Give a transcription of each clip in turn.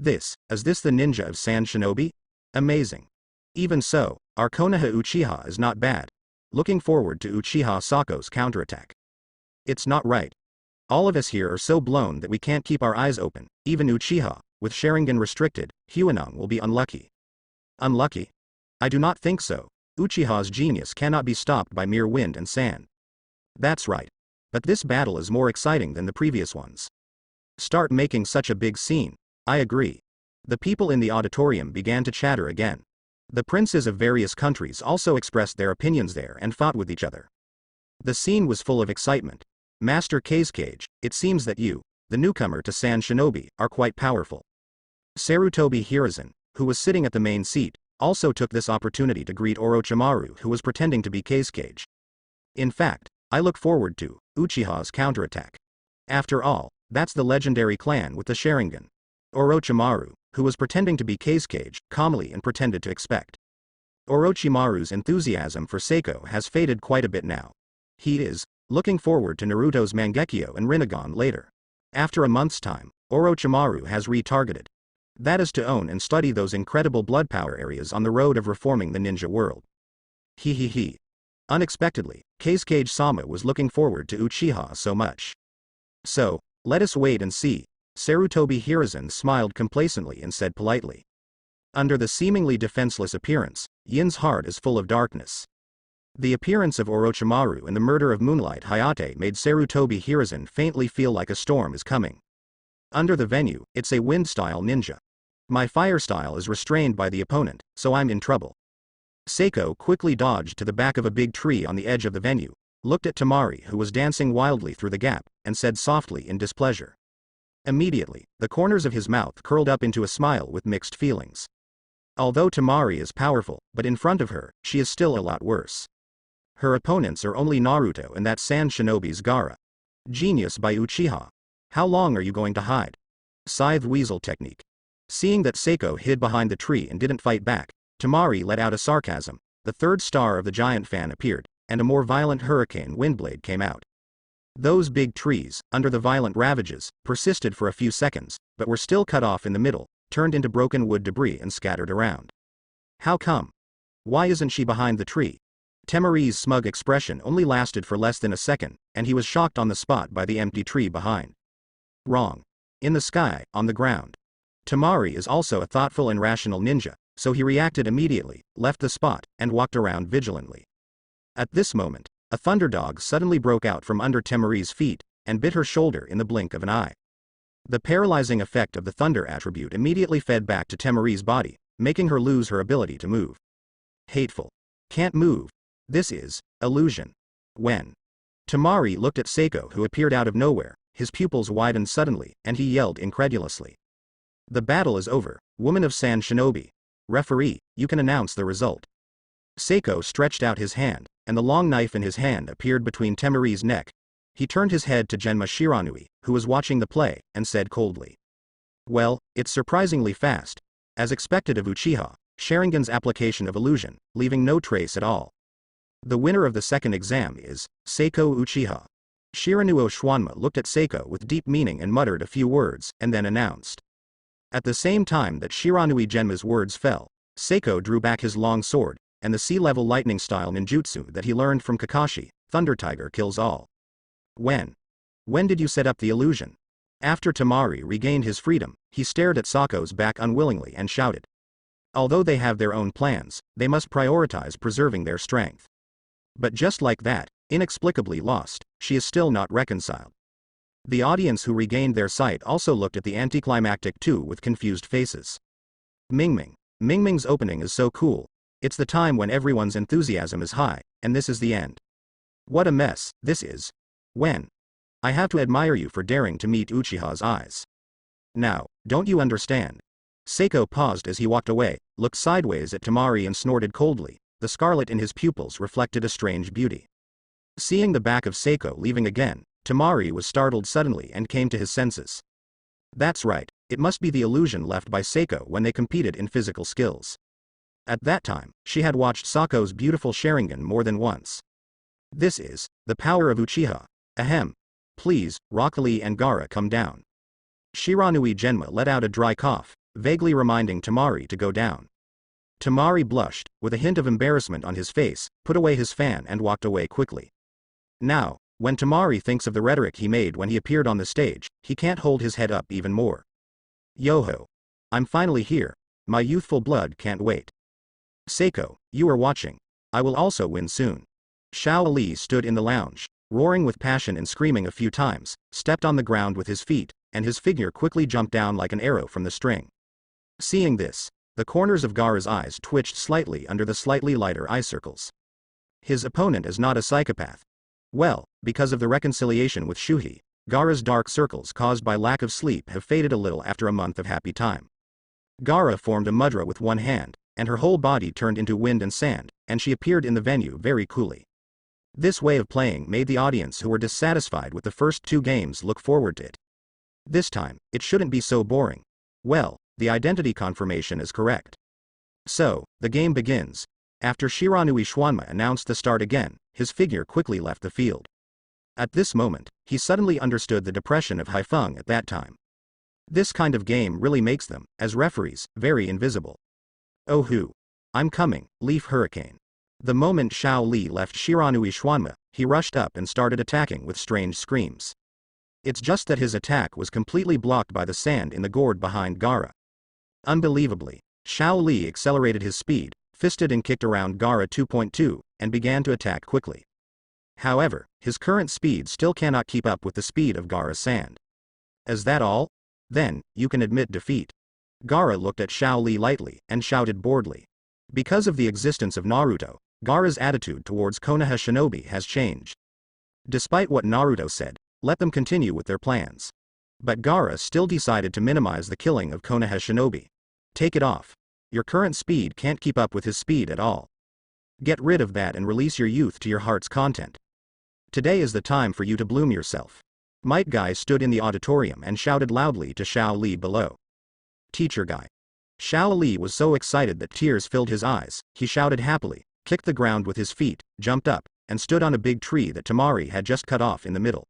Is this the ninja of Sand Shinobi? Amazing. Even so, our Konoha Uchiha is not bad. Looking forward to Uchiha Sako's counterattack. It's not right. All of us here are so blown that we can't keep our eyes open. Even Uchiha, with Sharingan restricted, Huinong will be unlucky. Unlucky? I do not think so. Uchiha's genius cannot be stopped by mere wind and sand. That's right. But this battle is more exciting than the previous ones. Start making such a big scene. I agree. The people in the auditorium began to chatter again. The princes of various countries also expressed their opinions there and fought with each other. The scene was full of excitement. Master Kazekage, it seems that you, the newcomer to Sand Shinobi, are quite powerful. Sarutobi Hiruzen, who was sitting at the main seat, also took this opportunity to greet Orochimaru, who was pretending to be Kazekage. In fact, I look forward to Uchiha's counterattack. After all, that's the legendary clan with the Sharingan. Orochimaru, who was pretending to be Kazekage, calmly and pretended to expect. Orochimaru's enthusiasm for Seiko has faded quite a bit now. He is looking forward to Naruto's Mangekyo and Rinnegan later. After a month's time, Orochimaru has retargeted. That is to own and study those incredible blood power areas on the road of reforming the ninja world. He. Unexpectedly, Kazekage-sama was looking forward to Uchiha so much. So, let us wait and see. Sarutobi Hiruzen smiled complacently and said politely. Under the seemingly defenseless appearance, Yin's heart is full of darkness. The appearance of Orochimaru and the murder of Moonlight Hayate made Sarutobi Hiruzen faintly feel like a storm is coming. Under the venue, it's a wind-style ninja. My fire style is restrained by the opponent, so I'm in trouble. Seiko quickly dodged to the back of a big tree on the edge of the venue, looked at Tamari who was dancing wildly through the gap, and said softly in displeasure. Immediately, the corners of his mouth curled up into a smile with mixed feelings. Although Tamari is powerful, but in front of her, she is still a lot worse. Her opponents are only Naruto and that Sand Shinobi's Gaara. Genius by Uchiha. How long are you going to hide? Scythe weasel technique. Seeing that Seiko hid behind the tree and didn't fight back, Tamari let out a sarcasm. The third star of the giant fan appeared, and a more violent hurricane windblade came out. Those big trees, under the violent ravages, persisted for a few seconds, but were still cut off in the middle, turned into broken wood debris and scattered around. How come? Why isn't she behind the tree? Temari's smug expression only lasted for less than a second, and he was shocked on the spot by the empty tree behind. Wrong. In the sky, on the ground. Tamari is also a thoughtful and rational ninja, so he reacted immediately, left the spot, and walked around vigilantly. At this moment, a thunderdog suddenly broke out from under Temari's feet, and bit her shoulder in the blink of an eye. The paralyzing effect of the thunder attribute immediately fed back to Temari's body, making her lose her ability to move. Hateful. Can't move. This is illusion. When Tamari looked at Seiko who appeared out of nowhere, his pupils widened suddenly, and he yelled incredulously. The battle is over, woman of Sand Shinobi. Referee, you can announce the result. Seiko stretched out his hand, and the long knife in his hand appeared between Temari's neck. He turned his head to Genma Shiranui, who was watching the play, and said coldly. Well, it's surprisingly fast. As expected of Uchiha, Sharingan's application of illusion, leaving no trace at all. The winner of the second exam is Seiko Uchiha. Shiranuo Schwanma looked at Seiko with deep meaning and muttered a few words, and then announced. At the same time that Shiranui Genma's words fell, Seiko drew back his long sword, and the sea-level lightning-style ninjutsu that he learned from Kakashi, Thunder Tiger kills all. When did you set up the illusion? After Tamari regained his freedom, he stared at Sako's back unwillingly and shouted. Although they have their own plans, they must prioritize preserving their strength. But just like that, inexplicably lost, she is still not reconciled. The audience who regained their sight also looked at the anticlimactic two with confused faces. Mingming's opening is so cool. It's the time when everyone's enthusiasm is high, and this is the end. What a mess this is. When? I have to admire you for daring to meet Uchiha's eyes. Now, don't you understand? Seiko paused as he walked away, looked sideways at Tamari and snorted coldly. The scarlet in his pupils reflected a strange beauty. Seeing the back of Seiko leaving again, Tamari was startled suddenly and came to his senses. That's right, it must be the illusion left by Seiko when they competed in physical skills. At that time, she had watched Sako's beautiful Sharingan more than once. This is the power of Uchiha. Ahem. Please, Rock Lee and Gaara come down. Shiranui Genma let out a dry cough, vaguely reminding Tamari to go down. Tamari blushed, with a hint of embarrassment on his face, put away his fan and walked away quickly. Now, when Tamari thinks of the rhetoric he made when he appeared on the stage, he can't hold his head up even more. Yo-ho. I'm finally here. My youthful blood can't wait. Seiko, you are watching. I will also win soon. Xiao Li stood in the lounge, roaring with passion and screaming a few times, stepped on the ground with his feet, and his figure quickly jumped down like an arrow from the string. Seeing this, the corners of Gaara's eyes twitched slightly under the slightly lighter eye circles. His opponent is not a psychopath. Well, because of the reconciliation with Shuhei, Gaara's dark circles caused by lack of sleep have faded a little after a month of happy time. Gaara formed a mudra with one hand, and her whole body turned into wind and sand, and she appeared in the venue very coolly. This way of playing made the audience who were dissatisfied with the first two games look forward to it. This time, it shouldn't be so boring. Well, the identity confirmation is correct. So, the game begins. After Shiranui Schwanma announced the start again, his figure quickly left the field. At this moment, he suddenly understood the depression of Haifeng at that time. This kind of game really makes them, as referees, very invisible. Oh hoo. I'm coming, Leaf Hurricane. The moment Xiao Li left Shiranui Schwanma, he rushed up and started attacking with strange screams. It's just that his attack was completely blocked by the sand in the gourd behind Gaara. Unbelievably, Xiao Li accelerated his speed, fisted and kicked around Gaara 2.2, and began to attack quickly. However, his current speed still cannot keep up with the speed of Gaara's sand. Is that all? Then, you can admit defeat. Gaara looked at Xiao Li lightly, and shouted boredly. Because of the existence of Naruto, Gaara's attitude towards Konoha shinobi has changed. Despite what Naruto said, let them continue with their plans. But Gaara still decided to minimize the killing of Konoha shinobi. Take it off. Your current speed can't keep up with his speed at all. Get rid of that and release your youth to your heart's content. Today is the time for you to bloom yourself. Might Guy stood in the auditorium and shouted loudly to Xiao Li below. Teacher Guy. Xiao Li was so excited that tears filled his eyes. He shouted happily, kicked the ground with his feet, jumped up, and stood on a big tree that Tamari had just cut off in the middle.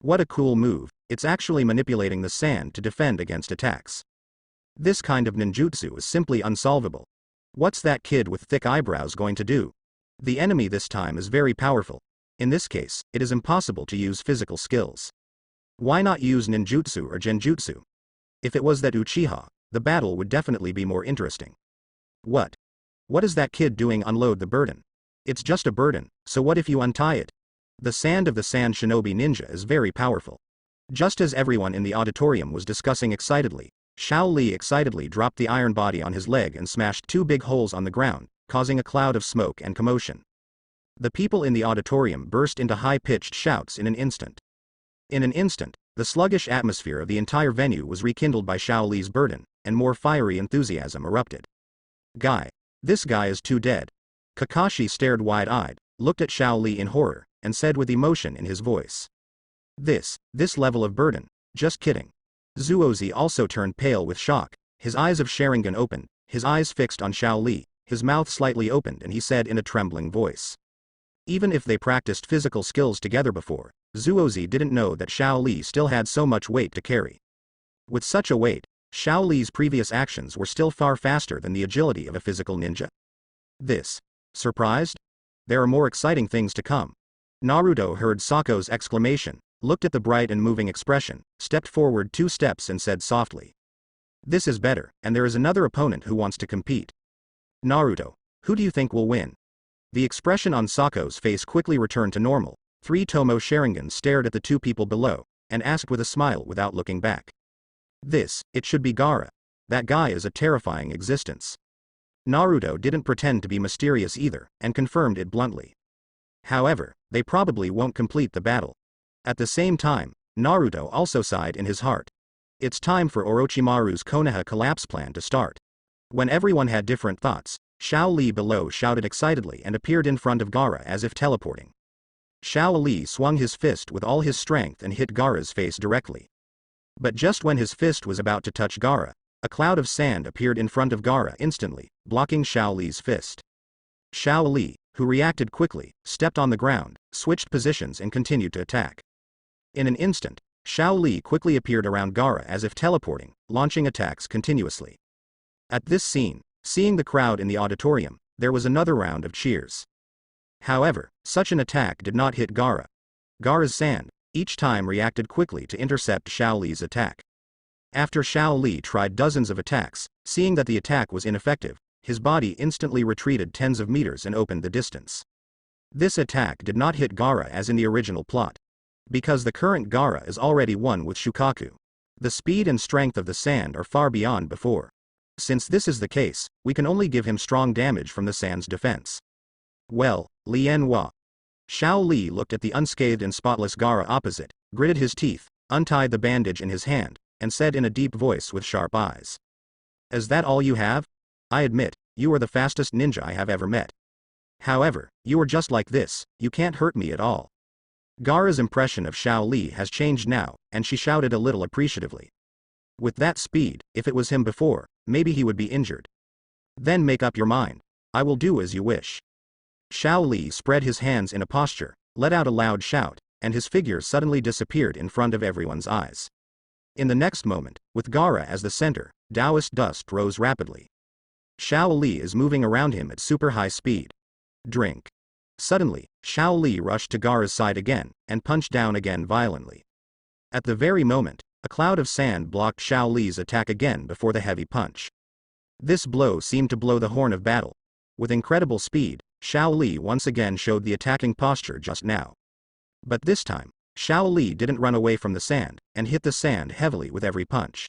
What a cool move, it's actually manipulating the sand to defend against attacks. This kind of ninjutsu is simply unsolvable. What's that kid with thick eyebrows going to do? The enemy this time is very powerful. In this case, it is impossible to use physical skills. Why not use ninjutsu or genjutsu? If it was that Uchiha, the battle would definitely be more interesting. What? What is that kid doing? Unload the burden. It's just a burden, so what if you untie it? The sand of the Sand Shinobi Ninja is very powerful. Just as everyone in the auditorium was discussing excitedly, Xiao Li excitedly dropped the iron body on his leg and smashed two big holes on the ground, causing a cloud of smoke and commotion. The people in the auditorium burst into high-pitched shouts in an instant. In an instant, the sluggish atmosphere of the entire venue was rekindled by Xiao Li's burden, and more fiery enthusiasm erupted. Guy. This guy is too dead. Kakashi stared wide-eyed, looked at Xiao Li in horror, and said with emotion in his voice. This level of burden, just kidding. Zuozi also turned pale with shock, his eyes of Sharingan opened, his eyes fixed on Xiao Li, his mouth slightly opened and he said in a trembling voice. Even if they practiced physical skills together before, Zuozi didn't know that Xiao Li still had so much weight to carry. With such a weight, Xiao Li's previous actions were still far faster than the agility of a physical ninja. Surprised? There are more exciting things to come. Naruto heard Sako's exclamation, looked at the bright and moving expression, stepped forward 2 steps and said softly. This is better, and there is another opponent who wants to compete. Naruto, who do you think will win? The expression on Sako's face quickly returned to normal. 3 Tomo Sharingan stared at the 2 people below, and asked with a smile without looking back. It should be Gaara. That guy is a terrifying existence. Naruto didn't pretend to be mysterious either, and confirmed it bluntly. However, they probably won't complete the battle. At the same time, Naruto also sighed in his heart. It's time for Orochimaru's Konoha collapse plan to start. When everyone had different thoughts, Xiao Li below shouted excitedly and appeared in front of Gaara as if teleporting. Xiao Li swung his fist with all his strength and hit Gaara's face directly. But just when his fist was about to touch Gaara, a cloud of sand appeared in front of Gaara instantly, blocking Xiao Li's fist. Xiao Li, who reacted quickly, stepped on the ground, switched positions and continued to attack. In an instant, Xiao Li quickly appeared around Gaara as if teleporting, launching attacks continuously. At this scene, seeing the crowd in the auditorium, there was another round of cheers. However, such an attack did not hit Gaara. Gaara's sand, each time reacted quickly to intercept Xiao Li's attack. After Xiao Li tried dozens of attacks, seeing that the attack was ineffective, his body instantly retreated tens of meters and opened the distance. This attack did not hit Gaara as in the original plot. Because the current Gaara is already one with Shukaku. The speed and strength of the sand are far beyond before. Since this is the case, we can only give him strong damage from the sand's defense. Well, Lian Hua. Xiao Li looked at the unscathed and spotless Gaara opposite, gritted his teeth, untied the bandage in his hand, and said in a deep voice with sharp eyes. Is that all you have? I admit, you are the fastest ninja I have ever met. However, you are just like this, you can't hurt me at all. Gaara's impression of Xiao Li has changed now, and she shouted a little appreciatively. With that speed, if it was him before, maybe he would be injured. Then make up your mind. I will do as you wish. Xiao Li spread his hands in a posture, let out a loud shout, and his figure suddenly disappeared in front of everyone's eyes. In the next moment, with Gaara as the center, Taoist dust rose rapidly. Xiao Li is moving around him at super high speed. Drink. Suddenly, Xiao Li rushed to Gaara's side again, and punched down again violently. At the very moment, a cloud of sand blocked Xiao Li's attack again before the heavy punch. This blow seemed to blow the horn of battle. With incredible speed, Xiao Li once again showed the attacking posture just now. But this time, Xiao Li didn't run away from the sand, and hit the sand heavily with every punch.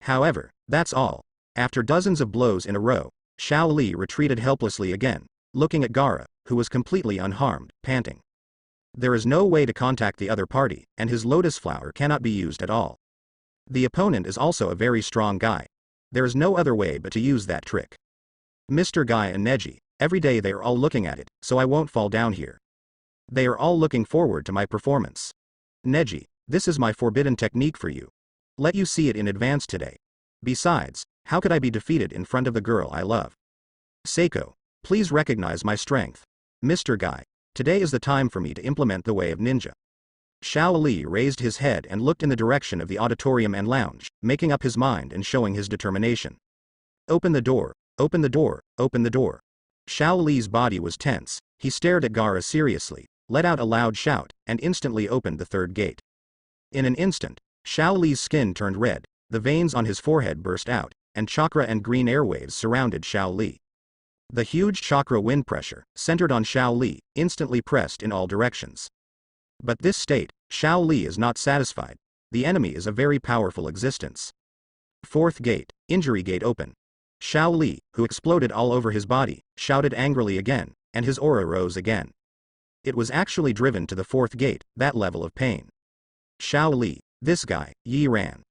However, that's all. After dozens of blows in a row, Xiao Li retreated helplessly again, looking at Gaara, who was completely unharmed, panting. There is no way to contact the other party, and his lotus flower cannot be used at all. The opponent is also a very strong guy. There is no other way but to use that trick. Mr. Guy and Neji, every day they are all looking at it, so I won't fall down here. They are all looking forward to my performance. Neji, this is my forbidden technique for you. Let you see it in advance today. Besides, how could I be defeated in front of the girl I love? Seiko, please recognize my strength. Mr. Guy, today is the time for me to implement the way of ninja. Xiao Li raised his head and looked in the direction of the auditorium and lounge, making up his mind and showing his determination. Open the door, open the door, open the door. Xiao Li's body was tense, he stared at Gaara seriously, let out a loud shout, and instantly opened the third gate. In an instant, Xiao Li's skin turned red, the veins on his forehead burst out, and chakra and green airwaves surrounded Xiao Li. The huge chakra wind pressure, centered on Xiao Li, instantly pressed in all directions. But this state, Xiao Li is not satisfied. The enemy is a very powerful existence. Fourth gate, injury gate open. Xiao Li, who exploded all over his body, shouted angrily again, and his aura rose again. It was actually driven to the fourth gate, that level of pain. Xiao Li, this guy, Yi ran.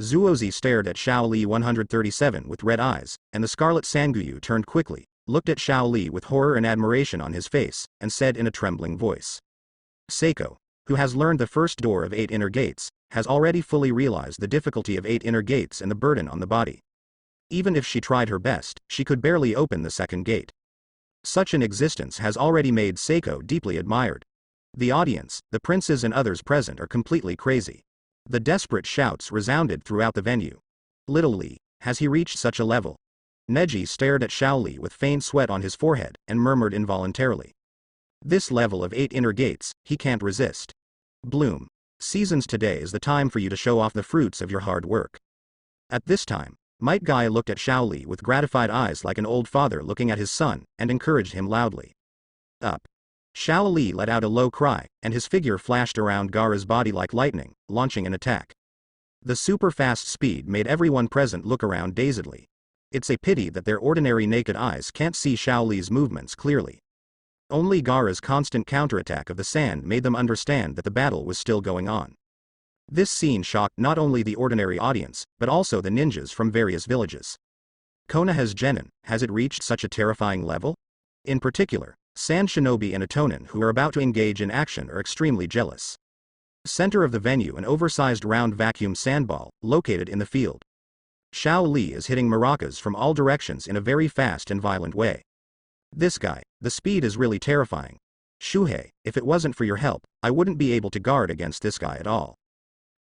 Zuozi stared at Xiao Li 137 with red eyes, and the Scarlet Sanguyu turned quickly, looked at Xiao Li with horror and admiration on his face, and said in a trembling voice. Seiko, who has learned the first door of 8 inner gates, has already fully realized the difficulty of 8 inner gates and the burden on the body. Even if she tried her best, she could barely open the second gate. Such an existence has already made Seiko deeply admired. The audience, the princes and others present are completely crazy. The desperate shouts resounded throughout the venue. Little Li, has he reached such a level? Neji stared at Xiao Li with faint sweat on his forehead, and murmured involuntarily. This level of 8 inner gates, he can't resist. Bloom. Seasons today is the time for you to show off the fruits of your hard work. At this time, Might Guy looked at Xiao Li with gratified eyes like an old father looking at his son, and encouraged him loudly. Up. Xiao Li let out a low cry, and his figure flashed around Gaara's body like lightning, launching an attack. The super-fast speed made everyone present look around dazedly. It's a pity that their ordinary naked eyes can't see Xiao Li's movements clearly. Only Gaara's constant counterattack of the sand made them understand that the battle was still going on. This scene shocked not only the ordinary audience, but also the ninjas from various villages. Konoha's genin, has it reached such a terrifying level? In particular, Sand Shinobi and Atonin who are about to engage in action are extremely jealous. Center of the venue, an oversized round vacuum sandball, located in the field. Xiao Li is hitting maracas from all directions in a very fast and violent way. This guy, the speed is really terrifying. Shuhei, if it wasn't for your help, I wouldn't be able to guard against this guy at all.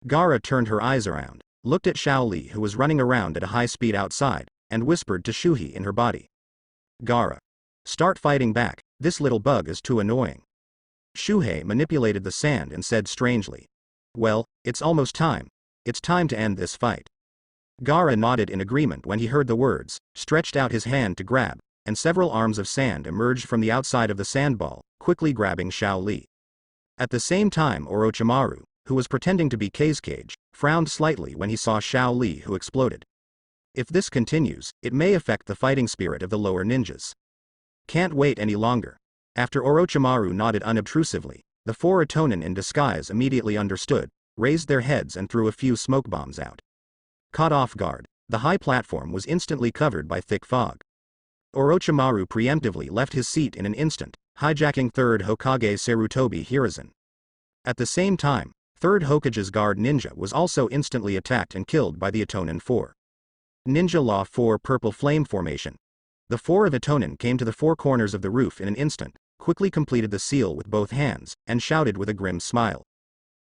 Gaara turned her eyes around, looked at Xiao Li who was running around at a high speed outside, and whispered to Shuhei in her body. Gaara. Start fighting back, this little bug is too annoying. Shuhei manipulated the sand and said strangely. Well, it's almost time. It's time to end this fight. Gaara nodded in agreement when he heard the words, stretched out his hand to grab, and several arms of sand emerged from the outside of the sandball, quickly grabbing Xiao Li. At the same time Orochimaru, who was pretending to be Kazekage, frowned slightly when he saw Xiao Li who exploded. If this continues, it may affect the fighting spirit of the lower ninjas. Can't wait any longer. After Orochimaru nodded unobtrusively, the four Itonin in disguise immediately understood, raised their heads and threw a few smoke bombs out. Caught off guard, the high platform was instantly covered by thick fog. Orochimaru preemptively left his seat in an instant, hijacking 3rd Hokage Sarutobi Hiruzen. At the same time, 3rd Hokage's guard ninja was also instantly attacked and killed by the Itonin 4. Ninja Law 4 Purple Flame Formation. The 4 of Itonin came to the 4 corners of the roof in an instant, quickly completed the seal with both hands, and shouted with a grim smile.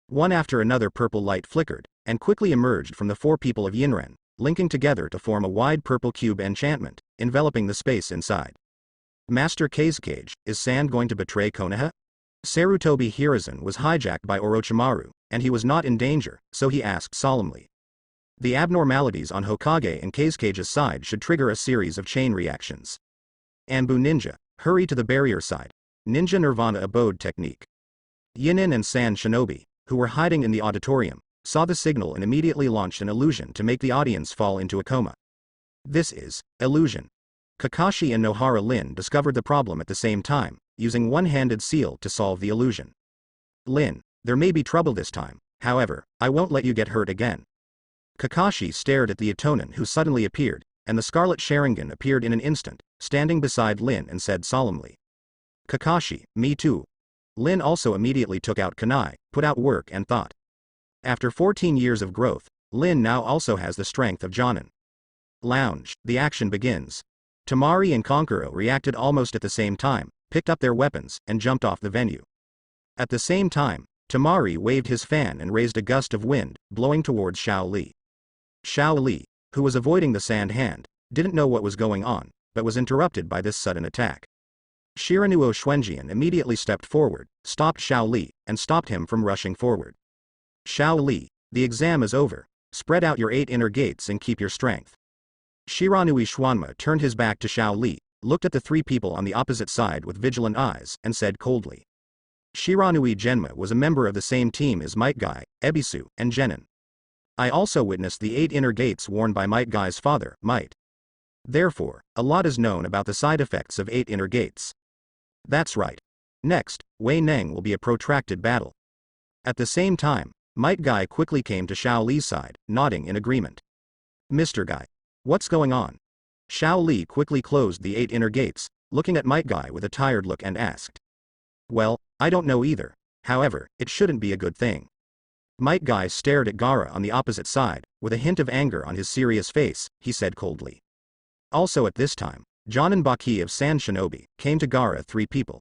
One after another purple light flickered, and quickly emerged from the 4 people of Yinren, linking together to form a wide purple cube enchantment, enveloping the space inside. Master Kazekage, is sand going to betray Konoha? Sarutobi Hiruzen was hijacked by Orochimaru, and he was not in danger, so he asked solemnly. The abnormalities on Hokage and Kazekage's side should trigger a series of chain reactions. Anbu Ninja, hurry to the barrier side. Ninja Nirvana Abode Technique. Yinin and Sand Shinobi, who were hiding in the auditorium, saw the signal and immediately launched an illusion to make the audience fall into a coma. This is illusion. Kakashi and Nohara Lin discovered the problem at the same time, using one-handed seal to solve the illusion. Lin, there may be trouble this time, however, I won't let you get hurt again. Kakashi stared at the Itonin who suddenly appeared, and the Scarlet Sharingan appeared in an instant, standing beside Lin and said solemnly. Kakashi, me too. Lin also immediately took out kunai, put out work and thought. After 14 years of growth, Lin now also has the strength of Jonin. Lounge, the action begins. Tamari and Konkuro reacted almost at the same time, picked up their weapons, and jumped off the venue. At the same time, Tamari waved his fan and raised a gust of wind, blowing towards Xiao Li. Xiao Li, who was avoiding the sand hand, didn't know what was going on, but was interrupted by this sudden attack. Shiranuo Xuanjian immediately stepped forward, stopped Xiao Li, and stopped him from rushing forward. Xiao Li, the exam is over, spread out your 8 inner gates and keep your strength. Shiranui Xuanma turned his back to Xiao Li, looked at the 3 people on the opposite side with vigilant eyes, and said coldly. Shiranui Genma was a member of the same team as Might Guy, Ebisu, and Genin. I also witnessed the 8 inner gates worn by Might Guy's father, Might. Therefore, a lot is known about the side effects of 8 inner gates. That's right. Next, Wei Neng will be a protracted battle. At the same time, Might Guy quickly came to Xiao Li's side, nodding in agreement. Mr. Guy. What's going on? Xiao Li quickly closed the 8 inner gates, looking at Might Guy with a tired look and asked. Well, I don't know either. However, it shouldn't be a good thing. Might Guy stared at Gaara on the opposite side, with a hint of anger on his serious face, he said coldly. Also at this time, Jonin Baki of Sand Shinobi came to Gaara 3 people.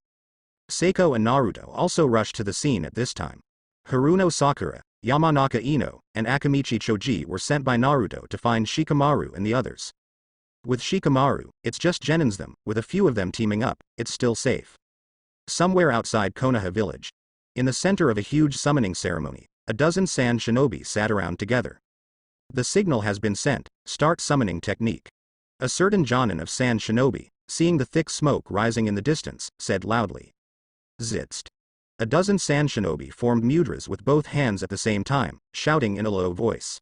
Seiko and Naruto also rushed to the scene at this time. Haruno Sakura, Yamanaka Ino, and Akamichi Choji were sent by Naruto to find Shikamaru and the others. With Shikamaru, it's just Genin's them, with a few of them teaming up, it's still safe. Somewhere outside Konoha village. In the center of a huge summoning ceremony, a dozen Sand Shinobi sat around together. The signal has been sent, start summoning technique. A certain Jonin of Sand Shinobi, seeing the thick smoke rising in the distance, said loudly. Zitzt. A dozen Sand Shinobi formed mudras with both hands at the same time, shouting in a low voice.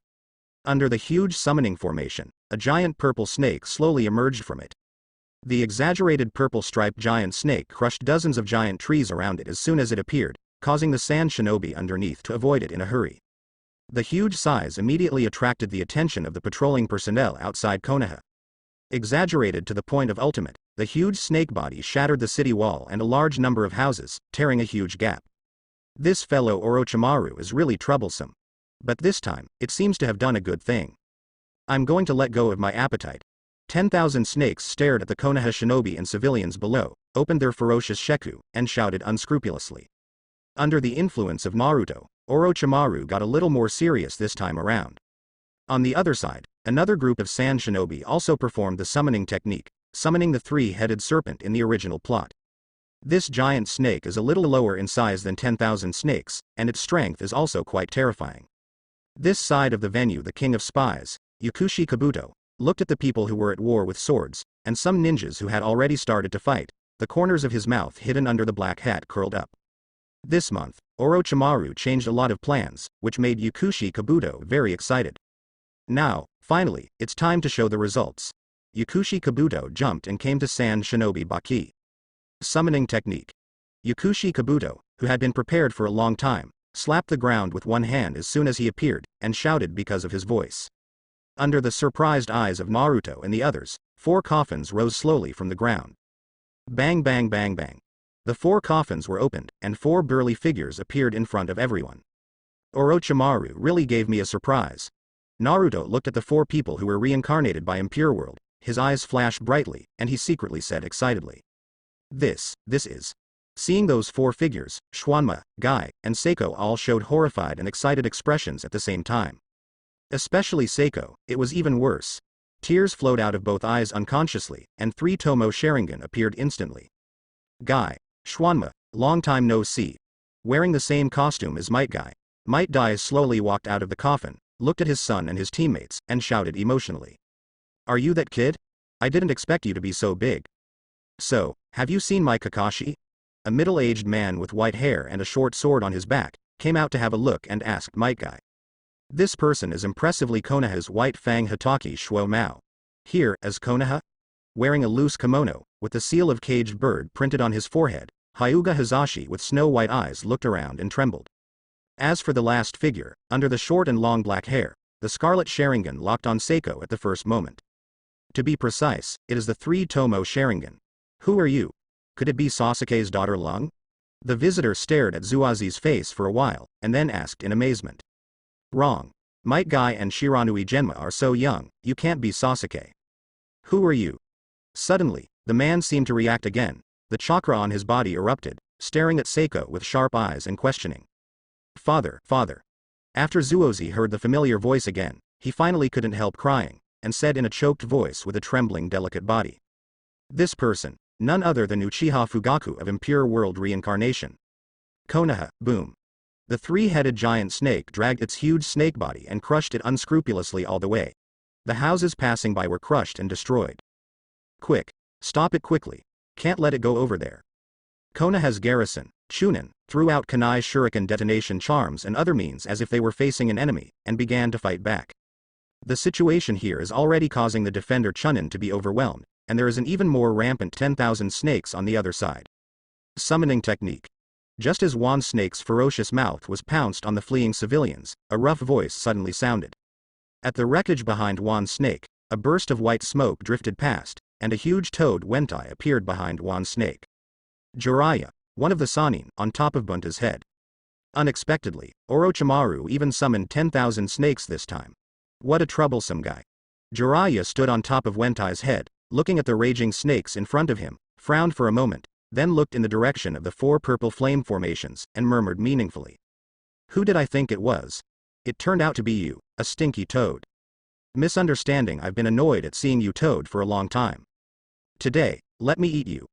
Under the huge summoning formation, a giant purple snake slowly emerged from it. The exaggerated purple striped giant snake crushed dozens of giant trees around it as soon as it appeared, causing the Sand Shinobi underneath to avoid it in a hurry. The huge size immediately attracted the attention of the patrolling personnel outside Konoha. Exaggerated to the point of ultimate, the huge snake body shattered the city wall and a large number of houses, tearing a huge gap. This fellow Orochimaru is really troublesome. But this time, it seems to have done a good thing. I'm going to let go of my appetite. 10,000 snakes stared at the Konoha shinobi and civilians below, opened their ferocious sheku, and shouted unscrupulously. Under the influence of Naruto, Orochimaru got a little more serious this time around. On the other side, another group of sand shinobi also performed the summoning technique, summoning the three-headed serpent in the original plot. This giant snake is a little lower in size than 10,000 snakes, and its strength is also quite terrifying. This side of the venue, the king of spies, Yakushi Kabuto, looked at the people who were at war with swords, and some ninjas who had already started to fight, the corners of his mouth hidden under the black hat curled up. This month, Orochimaru changed a lot of plans, which made Yakushi Kabuto very excited. Now, finally, it's time to show the results. Yakushi Kabuto jumped and came to Sand Shinobi Baki. Summoning technique. Yakushi Kabuto, who had been prepared for a long time, slapped the ground with one hand as soon as he appeared, and shouted because of his voice. Under the surprised eyes of Naruto and the others, 4 coffins rose slowly from the ground. Bang bang bang bang. The 4 coffins were opened, and 4 burly figures appeared in front of everyone. Orochimaru really gave me a surprise. Naruto looked at the 4 people who were reincarnated by Impure World, his eyes flashed brightly, and he secretly said excitedly. This is. Seeing those 4 figures, Schwanma, Guy, and Seiko all showed horrified and excited expressions at the same time. Especially Seiko, it was even worse. Tears flowed out of both eyes unconsciously, and 3 Tomo Sharingan appeared instantly. Guy, Schwanma, long time no see. Wearing the same costume as Might Guy, Might Dai slowly walked out of the coffin, looked at his son and his teammates, and shouted emotionally. Are you that kid? I didn't expect you to be so big. So, have you seen my Kakashi? A middle-aged man with white hair and a short sword on his back, came out to have a look and asked Might Guy. This person is impressively Konoha's White Fang Hitaki Shuo Mao. Here, as Konoha? Wearing a loose kimono, with the seal of caged bird printed on his forehead, Hyuga Hizashi with snow-white eyes looked around and trembled. As for the last figure, under the short and long black hair, the scarlet Sharingan locked on Seiko at the first moment. To be precise, it is the 3 Tomo Sharingan. Who are you? Could it be Sasuke's daughter Lung? The visitor stared at Zuazi's face for a while, and then asked in amazement. Wrong. Might Guy and Shiranui Genma are so young, you can't be Sasuke. Who are you? Suddenly, the man seemed to react again. The chakra on his body erupted, staring at Seiko with sharp eyes and questioning. Father. After Zuozi heard the familiar voice again, he finally couldn't help crying, and said in a choked voice with a trembling delicate body. This person, none other than Uchiha Fugaku of Impure World Reincarnation. Konoha, boom. The 3-headed giant snake dragged its huge snake body and crushed it unscrupulously all the way. The houses passing by were crushed and destroyed. Quick. Stop it quickly. Can't let it go over there. Konoha's garrison, Chunin, threw out Kanai shuriken detonation charms and other means as if they were facing an enemy, and began to fight back. The situation here is already causing the defender Chunin to be overwhelmed, and there is an even more rampant 10,000 snakes on the other side. Summoning technique. Just as Wan Snake's ferocious mouth was pounced on the fleeing civilians, a rough voice suddenly sounded. At the wreckage behind Wan Snake, a burst of white smoke drifted past, and a huge toad Wentai appeared behind Wan Snake. Jiraiya, one of the Sannin, on top of Bunta's head. Unexpectedly, Orochimaru even summoned 10,000 snakes this time. What a troublesome guy. Jiraiya stood on top of Wentai's head, looking at the raging snakes in front of him, frowned for a moment, then looked in the direction of the 4 purple flame formations, and murmured meaningfully. Who did I think it was? It turned out to be you, a stinky toad. Misunderstanding. I've been annoyed at seeing you toad for a long time. Today, let me eat you.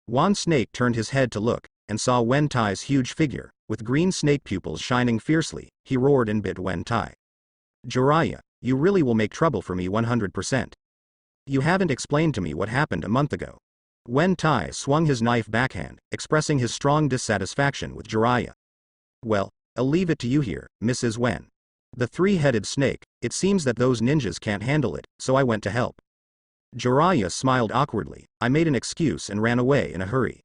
Wan Snake turned his head to look, and saw Wentai's huge figure, with green snake pupils shining fiercely. He roared and bit Wentai. Jiraiya, you really will make trouble for me 100%. You haven't explained to me what happened a month ago. Wentai swung his knife backhand, expressing his strong dissatisfaction with Jiraiya. Well, I'll leave it to you here, Mrs. Wen. The 3-headed snake, it seems that those ninjas can't handle it, so I went to help. Jiraiya smiled awkwardly. I made an excuse and ran away in a hurry.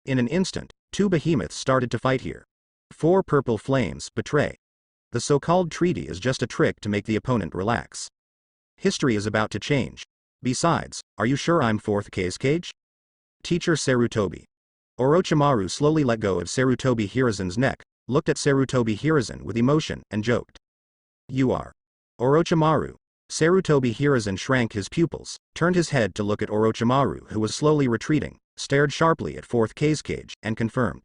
In an instant, 2 behemoths started to fight here. 4 purple flames, betray. The so-called treaty is just a trick to make the opponent relax. History is about to change. Besides, are you sure I'm 4th Kazekage? Teacher Sarutobi. Orochimaru slowly let go of Sarutobi Hiruzen's neck, looked at Sarutobi Hiruzen with emotion, and joked. You are. Orochimaru. Sarutobi Hiruzen shrank his pupils, turned his head to look at Orochimaru who was slowly retreating, stared sharply at 4th Kazekage, and confirmed.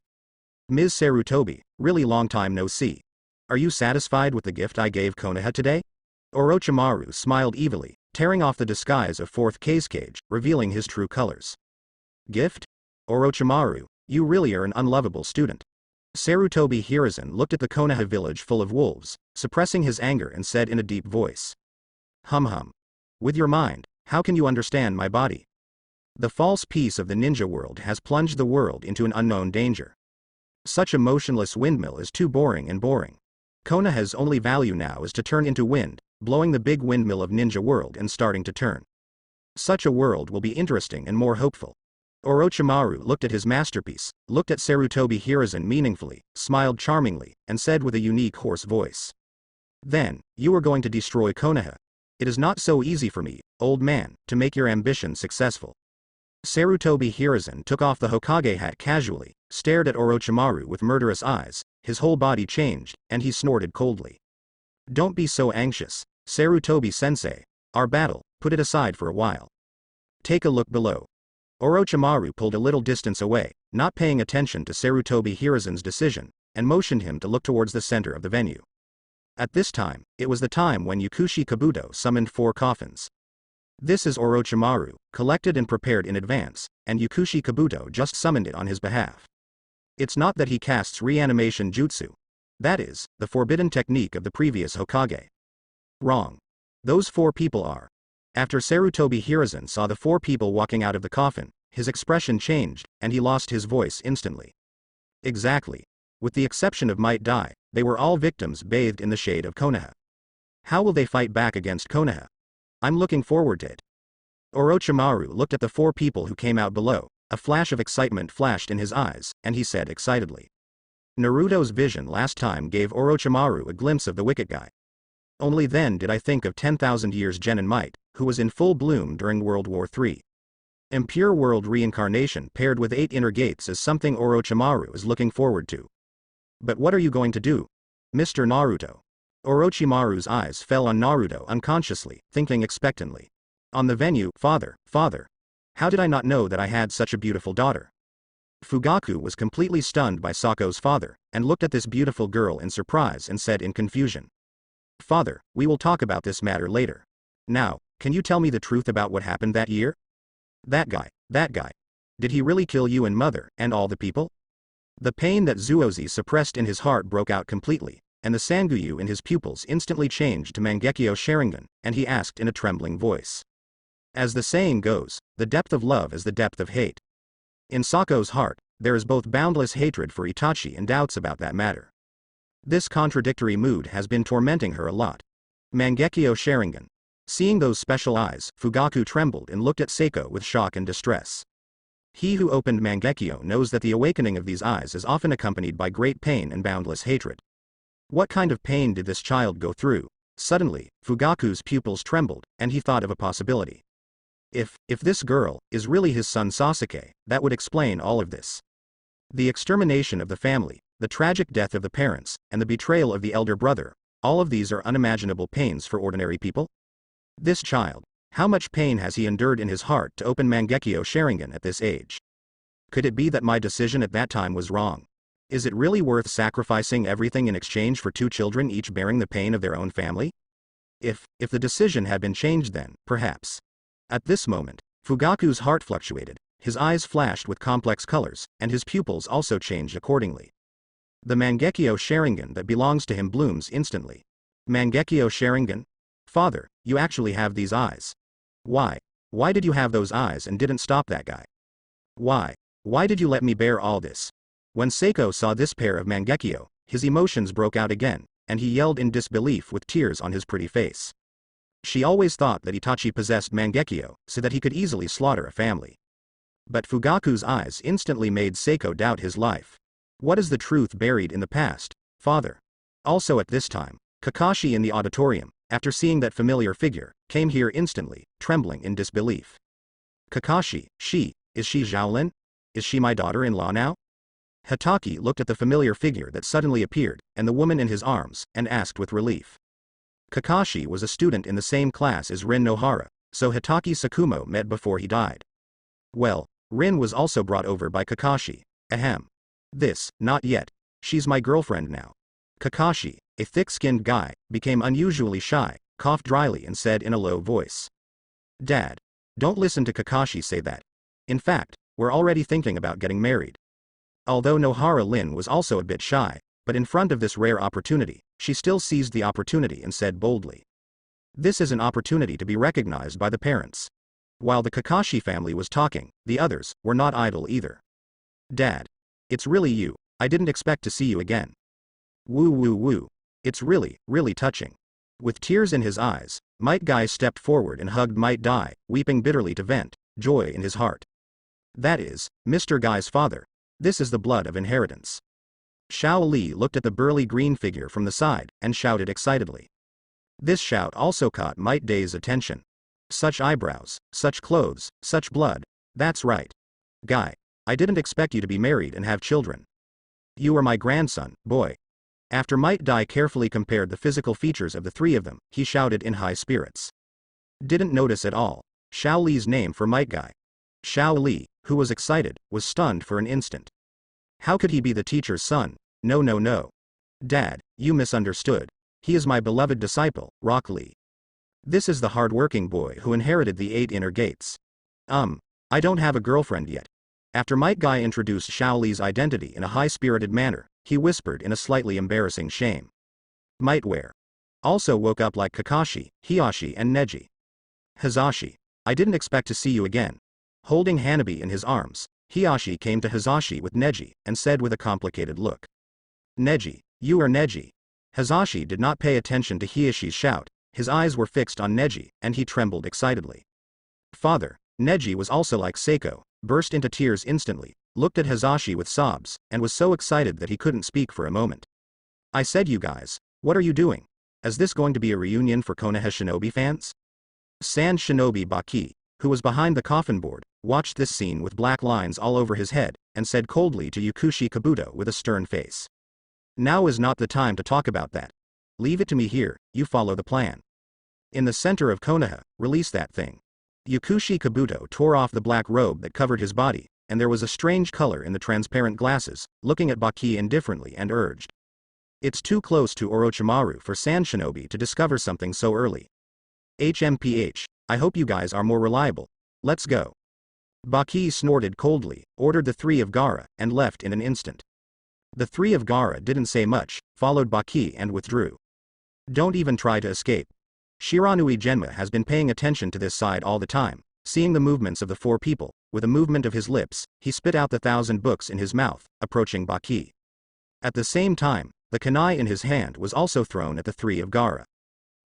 Ms. Sarutobi, really long time no see. Are you satisfied with the gift I gave Konoha today? Orochimaru smiled evilly, tearing off the disguise of fourth cage, revealing his true colors. Gift? Orochimaru, you really are an unlovable student. Sarutobi Hiruzen looked at the Konoha village full of wolves, suppressing his anger and said in a deep voice. Hum. With your mind, how can you understand my body? The false peace of the ninja world has plunged the world into an unknown danger. Such a motionless windmill is too boring. Konoha's only value now is to turn into wind, blowing the big windmill of ninja world and starting to turn. Such a world will be interesting and more hopeful. Orochimaru looked at his masterpiece, looked at Sarutobi Hiruzen meaningfully, smiled charmingly, and said with a unique hoarse voice. Then, you are going to destroy Konoha. It is not so easy for me, old man, to make your ambition successful. Sarutobi Hiruzen took off the Hokage hat casually, stared at Orochimaru with murderous eyes, his whole body changed, and he snorted coldly. Don't be so anxious, Sarutobi-sensei. Our battle, put it aside for a while. Take a look below. Orochimaru pulled a little distance away, not paying attention to Sarutobi Hiruzen's decision, and motioned him to look towards the center of the venue. At this time, it was the time when Yakushi Kabuto summoned 4 coffins. This is Orochimaru, collected and prepared in advance, and Yakushi Kabuto just summoned it on his behalf. It's not that he casts reanimation jutsu. That is, the forbidden technique of the previous Hokage. Wrong. Those 4 people are. After Sarutobi Hiruzen saw the 4 people walking out of the coffin, his expression changed, and he lost his voice instantly. Exactly. With the exception of Might Dai, they were all victims bathed in the shade of Konoha. How will they fight back against Konoha? I'm looking forward to it. Orochimaru looked at the 4 people who came out below, a flash of excitement flashed in his eyes, and he said excitedly. Naruto's vision last time gave Orochimaru a glimpse of the wicked guy. Only then did I think of 10,000 years Genin Might, who was in full bloom during World War III. Impure world reincarnation paired with 8 inner gates is something Orochimaru is looking forward to. But what are you going to do, Mr. Naruto? Orochimaru's eyes fell on Naruto unconsciously, thinking expectantly. On the venue, father, how did I not know that I had such a beautiful daughter? Fugaku was completely stunned by Sako's father, and looked at this beautiful girl in surprise and said in confusion. Father, we will talk about this matter later. Now, can you tell me the truth about what happened that year? That guy. Did he really kill you and mother, and all the people? The pain that Zuozi suppressed in his heart broke out completely, and the Sanguyu in his pupils instantly changed to Mangekyo Sharingan, and he asked in a trembling voice. As the saying goes, the depth of love is the depth of hate. In Sako's heart, there is both boundless hatred for Itachi and doubts about that matter. This contradictory mood has been tormenting her a lot. Mangekyo Sharingan. Seeing those special eyes, Fugaku trembled and looked at Seiko with shock and distress. He who opened Mangekyo knows that the awakening of these eyes is often accompanied by great pain and boundless hatred. What kind of pain did this child go through? Suddenly, Fugaku's pupils trembled, and he thought of a possibility. If this girl is really his son Sasuke, that would explain all of this. The extermination of the family, the tragic death of the parents, and the betrayal of the elder brother, all of these are unimaginable pains for ordinary people. This child, how much pain has he endured in his heart to open Mangekyo Sharingan at this age? Could it be that my decision at that time was wrong? Is it really worth sacrificing everything in exchange for 2 children each bearing the pain of their own family? If the decision had been changed then, perhaps. At this moment, Fugaku's heart fluctuated, his eyes flashed with complex colors, and his pupils also changed accordingly. The Mangekyo Sharingan that belongs to him blooms instantly. Mangekyo Sharingan? Father, you actually have these eyes. Why did you have those eyes and didn't stop that guy? Why did you let me bear all this? When Seiko saw this pair of Mangekyo, his emotions broke out again, and he yelled in disbelief with tears on his pretty face. She always thought that Itachi possessed Mangekyo, so that he could easily slaughter a family. But Fugaku's eyes instantly made Seiko doubt his life. What is the truth buried in the past, father? Also at this time, Kakashi in the auditorium, after seeing that familiar figure, came here instantly, trembling in disbelief. Kakashi, is she Xiaolin? Is she my daughter-in-law now? Hitaki looked at the familiar figure that suddenly appeared, and the woman in his arms, and asked with relief. Kakashi was a student in the same class as Rin Nohara, so Hitaki Sakumo met before he died. Well, Rin was also brought over by Kakashi. Ahem. Not yet. She's my girlfriend now. Kakashi, a thick-skinned guy, became unusually shy, coughed dryly and said in a low voice. Dad. Don't listen to Kakashi say that. In fact, we're already thinking about getting married. Although Nohara Lin was also a bit shy, but in front of this rare opportunity, she still seized the opportunity and said boldly. This is an opportunity to be recognized by the parents. While the Kakashi family was talking, the others were not idle either. Dad. It's really you. I didn't expect to see you again. Woo woo woo. It's really, really touching. With tears in his eyes, Might Guy stepped forward and hugged Might Dai, weeping bitterly to vent joy in his heart. That is, Mr. Guy's father. This is the blood of inheritance. Xiao Li looked at the burly green figure from the side, and shouted excitedly. This shout also caught Might Dai's attention. Such eyebrows, such clothes, such blood. That's right. Guy. I didn't expect you to be married and have children. You are my grandson, boy. After Might Dai carefully compared the physical features of the three of them, he shouted in high spirits. Didn't notice at all. Xiao Li's name for Might Guy. Xiao Li, who was excited, was stunned for an instant. How could he be the teacher's son? No no no. Dad, you misunderstood. He is my beloved disciple, Rock Lee. This is the hard-working boy who inherited the 8 inner gates. I don't have a girlfriend yet. After Might Guy introduced Xiao Li's identity in a high-spirited manner, he whispered in a slightly embarrassing shame. Might Wear. Also woke up like Kakashi, Hiyashi and Neji. Hizashi. I didn't expect to see you again. Holding Hanabi in his arms, Hiyashi came to Hizashi with Neji, and said with a complicated look. Neji, you are Neji. Hizashi did not pay attention to Hiyashi's shout, his eyes were fixed on Neji, and he trembled excitedly. Father. Neji was also like Seiko, burst into tears instantly, looked at Hizashi with sobs, and was so excited that he couldn't speak for a moment. I said you guys, what are you doing? Is this going to be a reunion for Konoha Shinobi fans? Sand Shinobi Baki, who was behind the coffin board, watched this scene with black lines all over his head, and said coldly to Yukushi Kabuto with a stern face. Now is not the time to talk about that. Leave it to me here, you follow the plan. In the center of Konoha, release that thing. Yukushi Kabuto tore off the black robe that covered his body, and there was a strange color in the transparent glasses, looking at Baki indifferently and urged. It's too close to Orochimaru for Sand Shinobi to discover something so early. HMPH, I hope you guys are more reliable. Let's go. Baki snorted coldly, ordered the 3 of Gaara, and left in an instant. The 3 of Gaara didn't say much, followed Baki and withdrew. Don't even try to escape. Shiranui Genma has been paying attention to this side all the time, seeing the movements of the 4 people. With a movement of his lips, he spit out the 1,000 books in his mouth, approaching Baki. At the same time, the kunai in his hand was also thrown at the 3 of Gaara.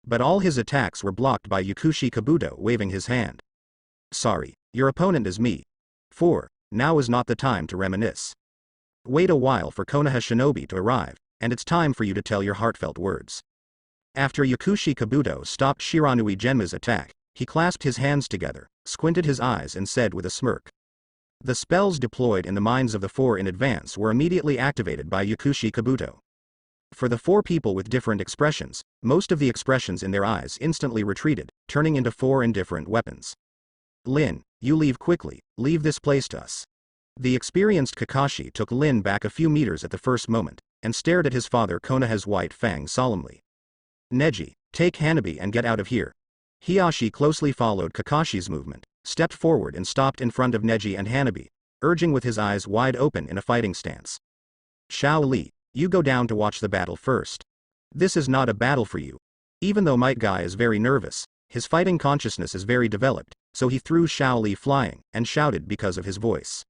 But all his attacks were blocked by Yukushi Kabuto waving his hand. Sorry, your opponent is me. 4. Now is not the time to reminisce. Wait a while for Konoha Shinobi to arrive, and it's time for you to tell your heartfelt words. After Yukushi Kabuto stopped Shiranui Genma's attack, he clasped his hands together, squinted his eyes and said with a smirk. The spells deployed in the minds of the 4 in advance were immediately activated by Yukushi Kabuto. For the 4 people with different expressions, most of the expressions in their eyes instantly retreated, turning into 4 indifferent weapons. Lin, you leave quickly, leave this place to us. The experienced Kakashi took Lin back a few meters at the first moment, and stared at his father Konoha's white fang solemnly. Neji, take Hanabi and get out of here. Hiyashi closely followed Kakashi's movement, stepped forward and stopped in front of Neji and Hanabi, urging with his eyes wide open in a fighting stance. Xiao Li, you go down to watch the battle first. This is not a battle for you. Even though Might Guy is very nervous, his fighting consciousness is very developed, so he threw Xiao Li flying, and shouted because of his voice.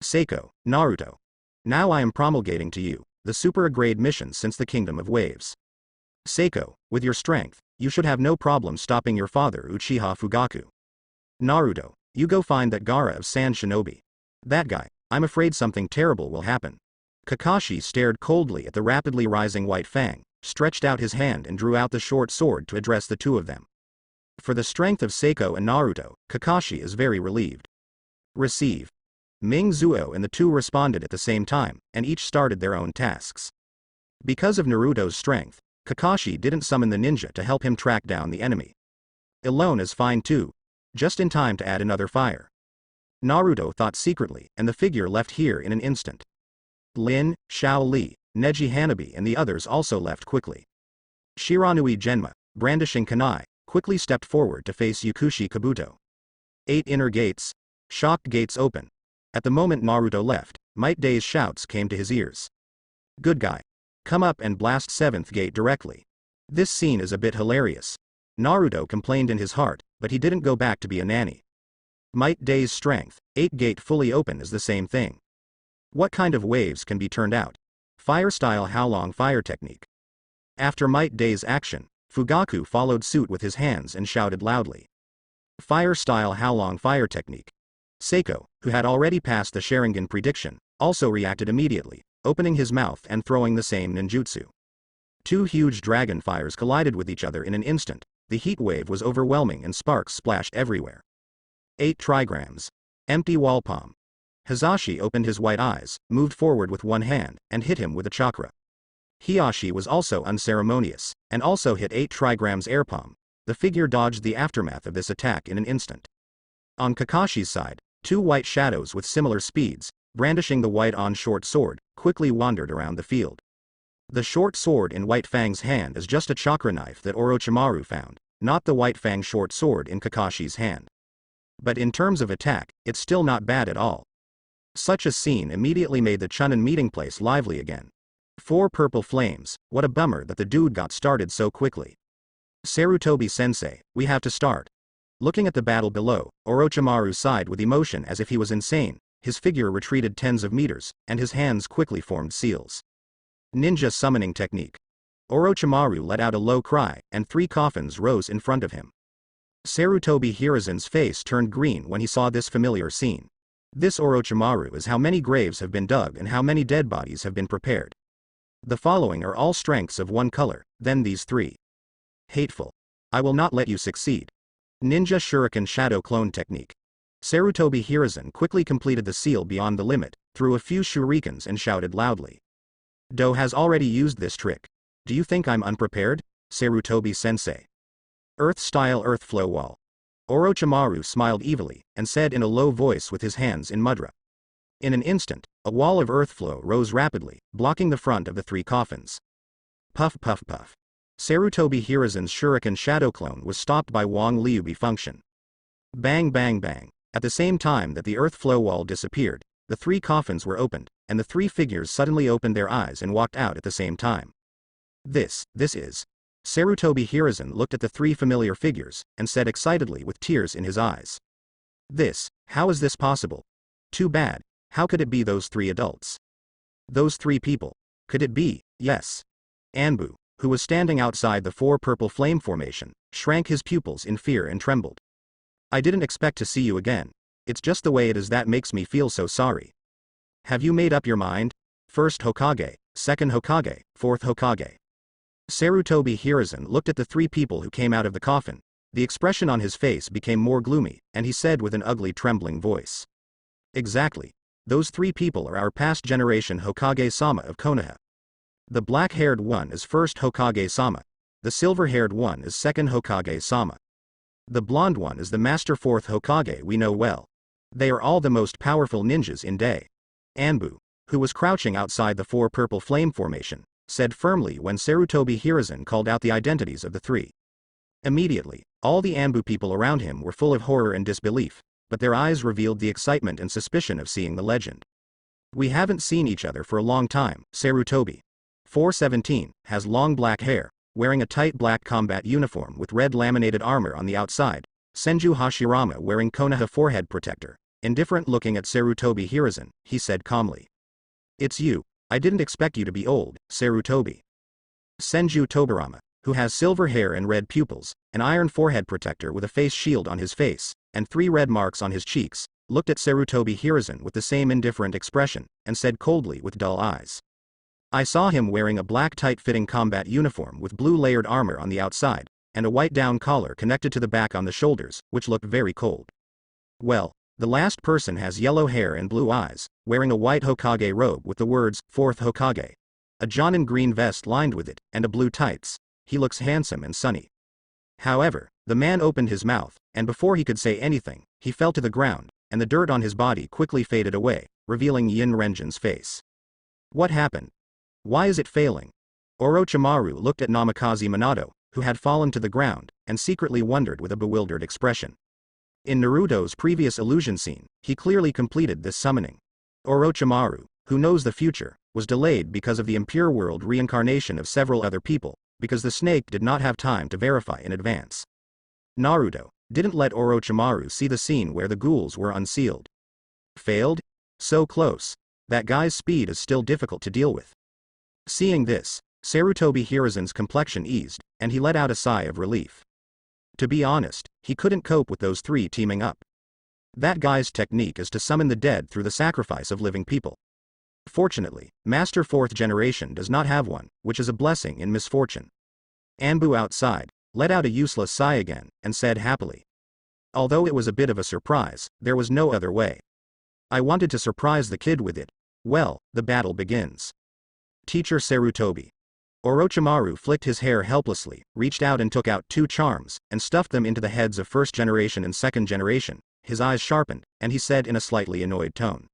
Seiko, Naruto. Now I am promulgating to you the super-grade mission since the Kingdom of Waves. Seiko, with your strength, you should have no problem stopping your father Uchiha Fugaku. Naruto, you go find that Gaara of Sand Shinobi. That guy, I'm afraid something terrible will happen. Kakashi stared coldly at the rapidly rising white fang, stretched out his hand and drew out the short sword to address the 2 of them. For the strength of Seiko and Naruto, Kakashi is very relieved. Receive. Ming Zuo and the 2 responded at the same time, and each started their own tasks. Because of Naruto's strength, Kakashi didn't summon the ninja to help him track down the enemy. Alone is fine too. Just in time to add another fire. Naruto thought secretly, and the figure left here in an instant. Lin, Xiao Li, Neji Hanabi and the others also left quickly. Shiranui Genma, brandishing kunai, quickly stepped forward to face Yukushi Kabuto. 8 inner gates. Shocked gates open. At the moment Naruto left, Might Day's shouts came to his ears. Good guy. Come up and blast 7th gate directly. This scene is a bit hilarious. Naruto complained in his heart, but he didn't go back to be a nanny. Might Day's strength, 8 gate fully open is the same thing. What kind of waves can be turned out? Fire style How Long fire technique. After Might Day's action, Fugaku followed suit with his hands and shouted loudly. Fire style How Long fire technique. Seiko, who had already passed the Sharingan prediction, also reacted immediately, opening his mouth and throwing the same ninjutsu. 2 huge dragon fires collided with each other in an instant. The heat wave was overwhelming and sparks splashed everywhere. 8 trigrams. Empty wall palm. Hizashi opened his white eyes, moved forward with one hand, and hit him with a chakra. Hiyashi was also unceremonious, and also hit 8 trigrams air palm. The figure dodged the aftermath of this attack in an instant. On Kakashi's side, 2 white shadows with similar speeds, brandishing the white-on short sword, quickly wandered around the field. The short sword in White Fang's hand is just a chakra knife that Orochimaru found, not the White Fang short sword in Kakashi's hand. But in terms of attack, it's still not bad at all. Such a scene immediately made the Chunin meeting place lively again. 4 purple flames, what a bummer that the dude got started so quickly. Sarutobi-sensei, we have to start. Looking at the battle below, Orochimaru sighed with emotion as if he was insane. His figure retreated tens of meters, and his hands quickly formed seals. Ninja summoning technique. Orochimaru let out a low cry, and 3 coffins rose in front of him. Sarutobi Hiruzen's face turned green when he saw this familiar scene. This Orochimaru is how many graves have been dug and how many dead bodies have been prepared. The following are all strengths of one color, then these 3. Hateful. I will not let you succeed. Ninja Shuriken Shadow Clone Technique. Sarutobi Hiruzen quickly completed the seal beyond the limit, threw a few shurikens and shouted loudly. Do has already used this trick. Do you think I'm unprepared? Sarutobi-sensei. Earth-style earth flow wall. Orochimaru smiled evilly, and said in a low voice with his hands in mudra. In an instant, a wall of earth flow rose rapidly, blocking the front of the 3 coffins. Puff puff puff. Sarutobi Hiruzen's shuriken shadow clone was stopped by Wang Liubi function. Bang bang bang. At the same time that the earth flow wall disappeared, the 3 coffins were opened, and the 3 figures suddenly opened their eyes and walked out at the same time. This is. Sarutobi Hiruzen looked at the 3 familiar figures, and said excitedly with tears in his eyes. How is this possible? Too bad, how could it be those 3 adults? Those 3 people. Could it be, yes. Anbu, who was standing outside the 4 purple flame formation, shrank his pupils in fear and trembled. I didn't expect to see you again. It's just the way it is that makes me feel so sorry. Have you made up your mind? First Hokage, second Hokage, fourth Hokage. Sarutobi Hiruzen looked at the 3 people who came out of the coffin. The expression on his face became more gloomy, and he said with an ugly trembling voice. Exactly. Those 3 people are our past generation Hokage-sama of Konoha. The black-haired one is first Hokage-sama. The silver-haired one is second Hokage-sama. The blonde one is the master 4th Hokage we know well. They are all the most powerful ninjas in Day. Anbu, who was crouching outside the 4 purple flame formation, said firmly when Sarutobi Hiruzen called out the identities of the 3. Immediately, all the Anbu people around him were full of horror and disbelief, but their eyes revealed the excitement and suspicion of seeing the legend. We haven't seen each other for a long time. Sarutobi 417 has long black hair, wearing a tight black combat uniform with red laminated armor on the outside. Senju Hashirama wearing Konoha forehead protector. Indifferent looking at Sarutobi Hiruzen, he said calmly. It's you. I didn't expect you to be old, Sarutobi. Senju Tobirama, who has silver hair and red pupils, an iron forehead protector with a face shield on his face, and 3 red marks on his cheeks, looked at Sarutobi Hiruzen with the same indifferent expression, and said coldly with dull eyes. I saw him wearing a black tight-fitting combat uniform with blue layered armor on the outside, and a white down collar connected to the back on the shoulders, which looked very cold. Well, the last person has yellow hair and blue eyes, wearing a white Hokage robe with the words, 4th Hokage. A Jonin green vest lined with it, and a blue tights. He looks handsome and sunny. However, the man opened his mouth, and before he could say anything, he fell to the ground, and the dirt on his body quickly faded away, revealing Yin Renjin's face. What happened? Why is it failing? Orochimaru looked at Namikaze Minato, who had fallen to the ground, and secretly wondered with a bewildered expression. In Naruto's previous illusion scene, he clearly completed this summoning. Orochimaru, who knows the future, was delayed because of the impure world reincarnation of several other people, because the snake did not have time to verify in advance. Naruto didn't let Orochimaru see the scene where the ghouls were unsealed. Failed? So close. That guy's speed is still difficult to deal with. Seeing this, Sarutobi Hiruzen's complexion eased, and he let out a sigh of relief. To be honest, he couldn't cope with those three teaming up. That guy's technique is to summon the dead through the sacrifice of living people. Fortunately, Master 4th Generation does not have one, which is a blessing in misfortune. Anbu outside let out a useless sigh again, and said happily. Although it was a bit of a surprise, there was no other way. I wanted to surprise the kid with it. Well, the battle begins. Teacher Sarutobi. Orochimaru flicked his hair helplessly, reached out and took out 2 charms, and stuffed them into the heads of 1st Generation and 2nd Generation. His eyes sharpened, and he said in a slightly annoyed tone.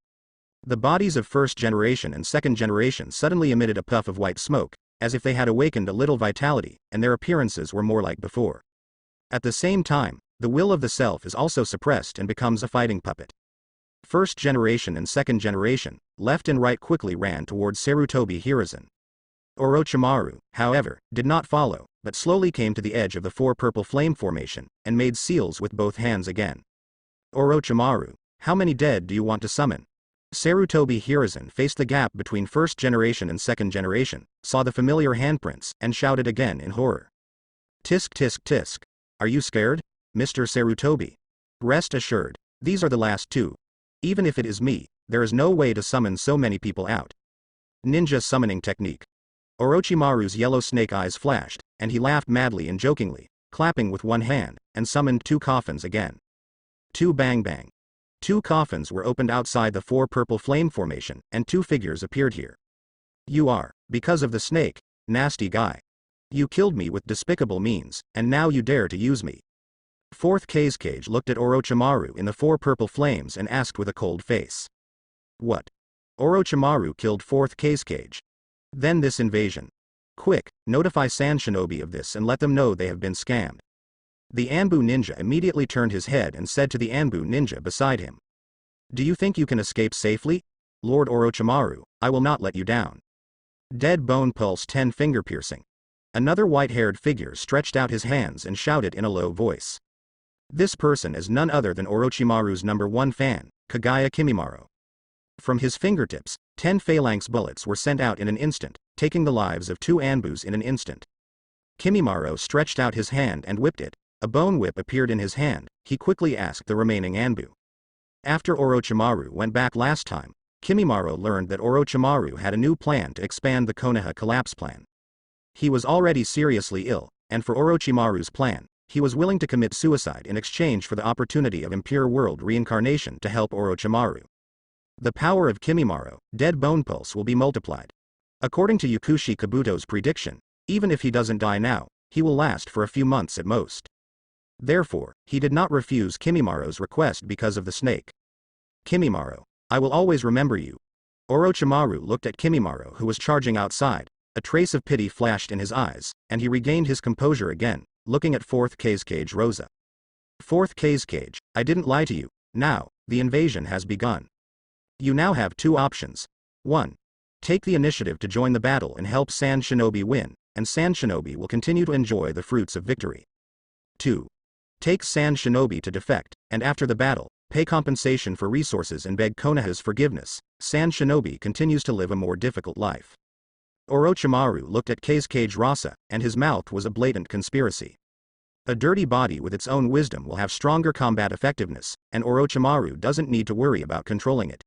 The bodies of 1st Generation and 2nd Generation suddenly emitted a puff of white smoke, as if they had awakened a little vitality, and their appearances were more like before. At the same time, the will of the self is also suppressed and becomes a fighting puppet. 1st Generation and 2nd Generation, left and right quickly ran towards Sarutobi Hiruzen. Orochimaru, however, did not follow, but slowly came to the edge of the 4 purple flame formation, and made seals with both hands again. Orochimaru, how many dead do you want to summon? Sarutobi Hiruzen faced the gap between 1st Generation and 2nd Generation, saw the familiar handprints, and shouted again in horror. Tisk tisk tisk. Are you scared, Mr. Sarutobi? Rest assured, these are the last 2. Even if it is me, there is no way to summon so many people out. Ninja summoning technique. Orochimaru's yellow snake eyes flashed, and he laughed madly and jokingly, clapping with one hand, and summoned 2 coffins again. 2 bang bang. 2 coffins were opened outside the 4 purple flame formation, and 2 figures appeared here. You are, because of the snake, nasty guy. You killed me with despicable means, and now you dare to use me. 4th Kazekage looked at Orochimaru in the 4 purple flames and asked with a cold face. What? Orochimaru killed 4th Kazekage. Then this invasion. Quick, notify Sand Shinobi of this and let them know they have been scammed. The Anbu ninja immediately turned his head and said to the Anbu ninja beside him. Do you think you can escape safely? Lord Orochimaru, I will not let you down. Dead Bone Pulse 10 finger piercing. Another white-haired figure stretched out his hands and shouted in a low voice. This person is none other than Orochimaru's #1 fan, Kagaya Kimimaro. From his fingertips, 10 phalanx bullets were sent out in an instant, taking the lives of 2 Anbus in an instant. Kimimaro stretched out his hand and whipped it. A bone whip appeared in his hand. He quickly asked the remaining Anbu. After Orochimaru went back last time, Kimimaro learned that Orochimaru had a new plan to expand the Konoha collapse plan. He was already seriously ill, and for Orochimaru's plan, he was willing to commit suicide in exchange for the opportunity of impure world reincarnation to help Orochimaru. The power of Kimimaro, Dead Bone Pulse, will be multiplied. According to Yakushi Kabuto's prediction, even if he doesn't die now, he will last for a few months at most. Therefore, he did not refuse Kimimaro's request because of the snake. Kimimaro, I will always remember you. Orochimaru looked at Kimimaro, who was charging outside. A trace of pity flashed in his eyes, and he regained his composure again, looking at 4th Kazekage Rosa. 4th Kazekage, I didn't lie to you. Now, the invasion has begun. You now have 2 options. 1. Take the initiative to join the battle and help Sand Shinobi win, and Sand Shinobi will continue to enjoy the fruits of victory. 2. Take Sand Shinobi to defect, and after the battle, pay compensation for resources and beg Konoha's forgiveness. Sand Shinobi continues to live a more difficult life. Orochimaru looked at Kazekage Rasa, and his mouth was a blatant conspiracy. A dirty body with its own wisdom will have stronger combat effectiveness, and Orochimaru doesn't need to worry about controlling it.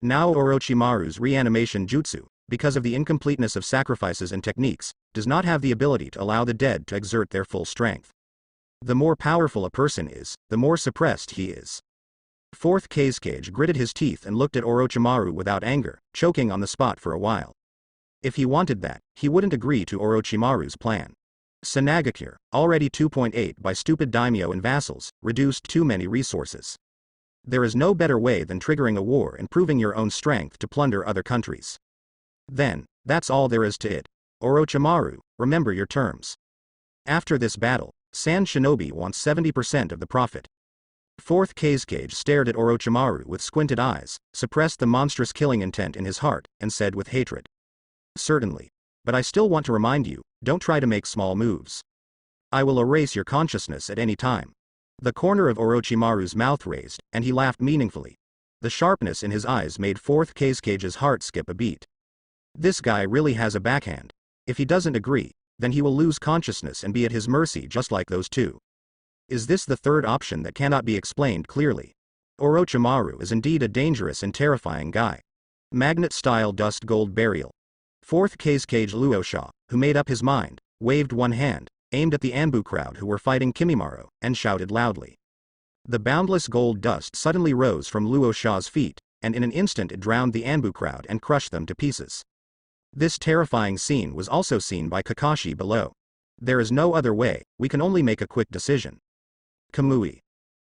Now Orochimaru's reanimation jutsu, because of the incompleteness of sacrifices and techniques, does not have the ability to allow the dead to exert their full strength. The more powerful a person is, the more suppressed he is. 4th Kazekage gritted his teeth and looked at Orochimaru without anger, choking on the spot for a while. If he wanted that, he wouldn't agree to Orochimaru's plan. Sanagakure, already 2.8 by stupid daimyo and vassals, reduced too many resources. There is no better way than triggering a war and proving your own strength to plunder other countries. Then, That's all there is to it. Orochimaru, remember your terms. After this battle, Sand Shinobi wants 70% of the profit. Fourth Kazekage stared at Orochimaru with squinted eyes, suppressed the monstrous killing intent in his heart, and said with hatred. Certainly. But I still want to remind you, don't try to make small moves. I will erase your consciousness at any time. The corner of Orochimaru's mouth raised, and he laughed meaningfully. The sharpness in his eyes made Fourth Kazecage's heart skip a beat. This guy really has a backhand. If he doesn't agree, then he will lose consciousness and be at his mercy just like those two. Is this the third option that cannot be explained clearly? Orochimaru is indeed a dangerous and terrifying guy. Magnet-style dust gold burial. Fourth Kazekage Luosha, who made up his mind, waved one hand, aimed at the Anbu crowd who were fighting Kimimaro, and shouted loudly. The boundless gold dust suddenly rose from Luosha's feet, and in an instant it drowned the Anbu crowd and crushed them to pieces. This terrifying scene was also seen by Kakashi below. There is no other way, we can only make a quick decision. Kamui.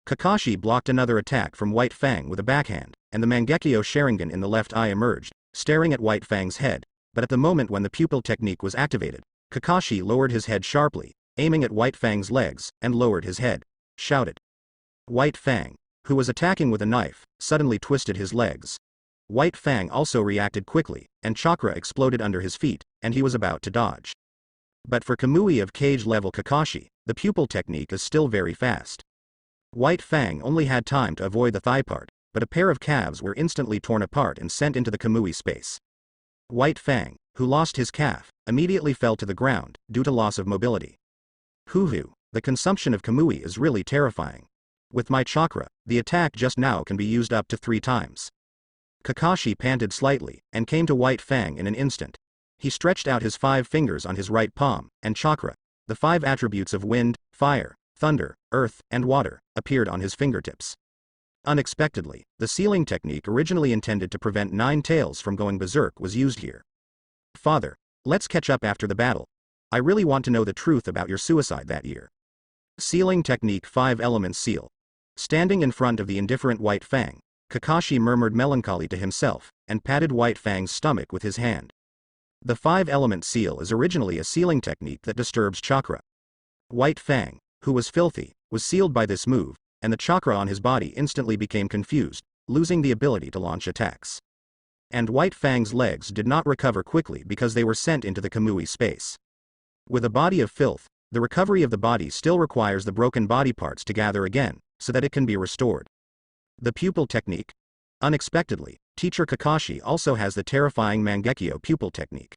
Kakashi blocked another attack from White Fang with a backhand, and the Mangekyo Sharingan in the left eye emerged, staring at White Fang's head, but at the moment when the pupil technique was activated, Kakashi lowered his head sharply, aiming at White Fang's legs, and lowered his head. Shouted. White Fang, who was attacking with a knife, suddenly twisted his legs. White Fang also reacted quickly, and chakra exploded under his feet, and he was about to dodge. But for Kamui of cage-level Kakashi, the pupil technique is still very fast. White Fang only had time to avoid the thigh part, but a pair of calves were instantly torn apart and sent into the Kamui space. White Fang, who lost his calf, immediately fell to the ground, due to loss of mobility. Hoo-hoo, the consumption of Kamui is really terrifying. With my chakra, the attack just now can be used up to 3 times. Kakashi panted slightly, and came to White Fang in an instant. He stretched out his 5 fingers on his right palm, and chakra, the 5 attributes of wind, fire, thunder, earth, and water, appeared on his fingertips. Unexpectedly, the sealing technique originally intended to prevent 9 tails from going berserk was used here. Father, let's catch up after the battle. I really want to know the truth about your suicide that year. Sealing technique 5 elements seal. Standing in front of the indifferent White Fang, Kakashi murmured melancholy to himself, and patted White Fang's stomach with his hand. The 5-element seal is originally a sealing technique that disturbs chakra. White Fang, who was filthy, was sealed by this move, and the chakra on his body instantly became confused, losing the ability to launch attacks. And White Fang's legs did not recover quickly because they were sent into the Kamui space. With a body of filth, the recovery of the body still requires the broken body parts to gather again, so that it can be restored. The pupil technique? Unexpectedly, teacher Kakashi also has the terrifying Mangekyo pupil technique.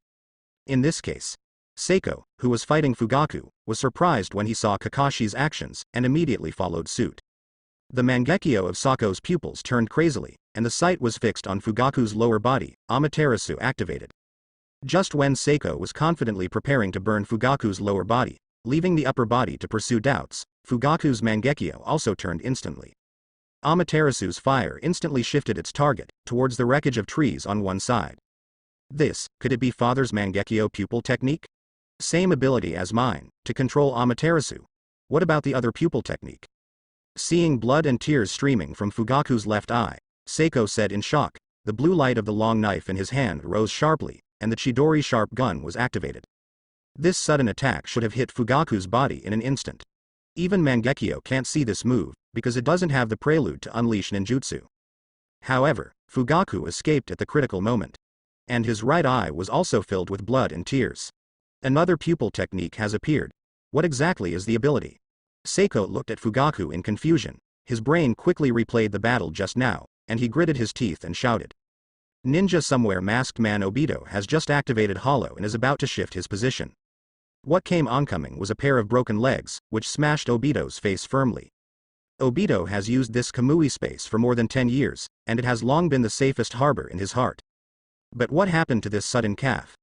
In this case, Seiko, who was fighting Fugaku, was surprised when he saw Kakashi's actions, and immediately followed suit. The Mangekyo of Sako's pupils turned crazily, and the sight was fixed on Fugaku's lower body, Amaterasu activated. Just when Seiko was confidently preparing to burn Fugaku's lower body, leaving the upper body to pursue doubts, Fugaku's Mangekyo also turned instantly. Amaterasu's fire instantly shifted its target, towards the wreckage of trees on one side. Could it be father's Mangekyo pupil technique? Same ability as mine, to control Amaterasu. What about the other pupil technique? Seeing blood and tears streaming from Fugaku's left eye, Seiko said in shock. The blue light of the long knife in his hand rose sharply, and the Chidori sharp gun was activated. This sudden attack should have hit Fugaku's body in an instant. Even Mangekyo can't see this move, because it doesn't have the prelude to unleash ninjutsu. However, Fugaku escaped at the critical moment. And his right eye was also filled with blood and tears. Another pupil technique has appeared. What exactly is the ability? Seiko looked at Fugaku in confusion. His brain quickly replayed the battle just now, and he gritted his teeth and shouted. Ninja somewhere masked man Obito has just activated Hollow and is about to shift his position. What came oncoming was a pair of broken legs, which smashed Obito's face firmly. Obito has used this Kamui space for more than 10 years, and it has long been the safest harbor in his heart. But what happened to this sudden calf?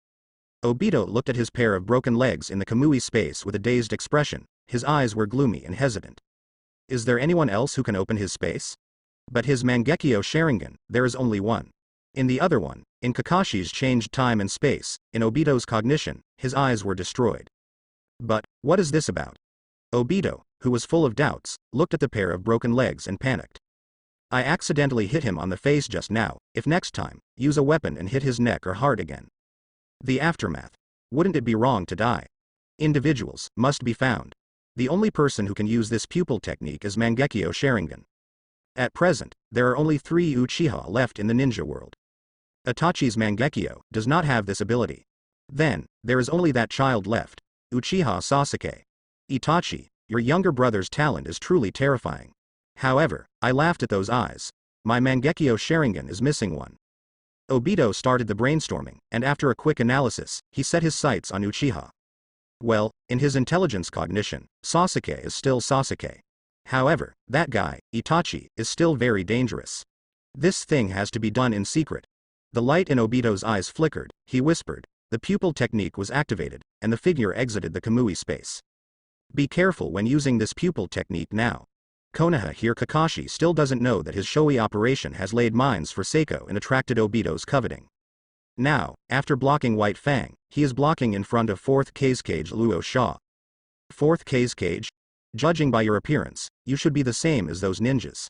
Obito looked at his pair of broken legs in the Kamui space with a dazed expression. His eyes were gloomy and hesitant. Is there anyone else who can open his space? But his Mangekyo Sharingan, there is only one. In the other one, in Kakashi's changed time and space, in Obito's cognition, his eyes were destroyed. But, what is this about? Obito, who was full of doubts, looked at the pair of broken legs and panicked. I accidentally hit him on the face just now. If next time, use a weapon and hit his neck or heart again. The aftermath. Wouldn't it be wrong to die? Individuals must be found. The only person who can use this pupil technique is Mangekyo Sharingan. At present, there are only 3 Uchiha left in the ninja world. Itachi's Mangekyo does not have this ability. Then, there is only that child left, Uchiha Sasuke. Itachi, your younger brother's talent is truly terrifying. However, I laughed at those eyes. My Mangekyo Sharingan is missing one. Obito started the brainstorming, and after a quick analysis, he set his sights on Uchiha. Well, in his intelligence cognition, Sasuke is still Sasuke. However, that guy, Itachi, is still very dangerous. This thing has to be done in secret. The light in Obito's eyes flickered, he whispered. The pupil technique was activated, and the figure exited the Kamui space. Be careful when using this pupil technique now. Konoha here. Kakashi still doesn't know that his showy operation has laid mines for Seiko and attracted Obito's coveting. Now, after blocking White Fang, he is blocking in front of 4th Kazekage Luo Sha. 4th Kazekage? Judging by your appearance, you should be the same as those ninjas.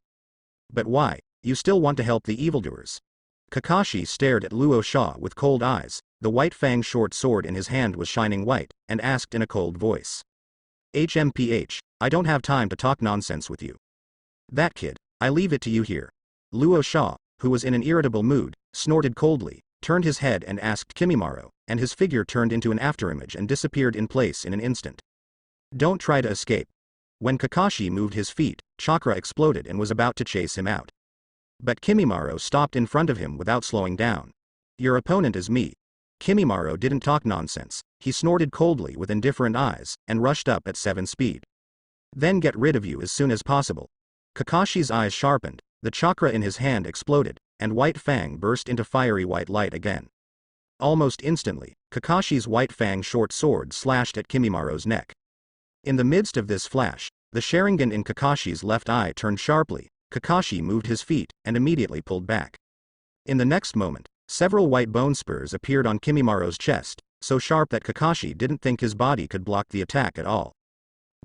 But why? You still want to help the evildoers? Kakashi stared at Luo Sha with cold eyes. The White Fang short sword in his hand was shining white, and asked in a cold voice. HMPH, I don't have time to talk nonsense with you. That kid, I leave it to you here. Luo Sha, who was in an irritable mood, snorted coldly, turned his head and asked Kimimaro, and his figure turned into an afterimage and disappeared in place in an instant. Don't try to escape. When Kakashi moved his feet, chakra exploded and was about to chase him out. But Kimimaro stopped in front of him without slowing down. Your opponent is me. Kimimaro didn't talk nonsense, he snorted coldly with indifferent eyes, and rushed up at 7 speed. Then get rid of you as soon as possible. Kakashi's eyes sharpened, the chakra in his hand exploded, and White Fang burst into fiery white light again. Almost instantly, Kakashi's White Fang short sword slashed at Kimimaro's neck. In the midst of this flash, the Sharingan in Kakashi's left eye turned sharply. Kakashi moved his feet, and immediately pulled back. In the next moment, several white bone spurs appeared on Kimimaro's chest, so sharp that Kakashi didn't think his body could block the attack at all.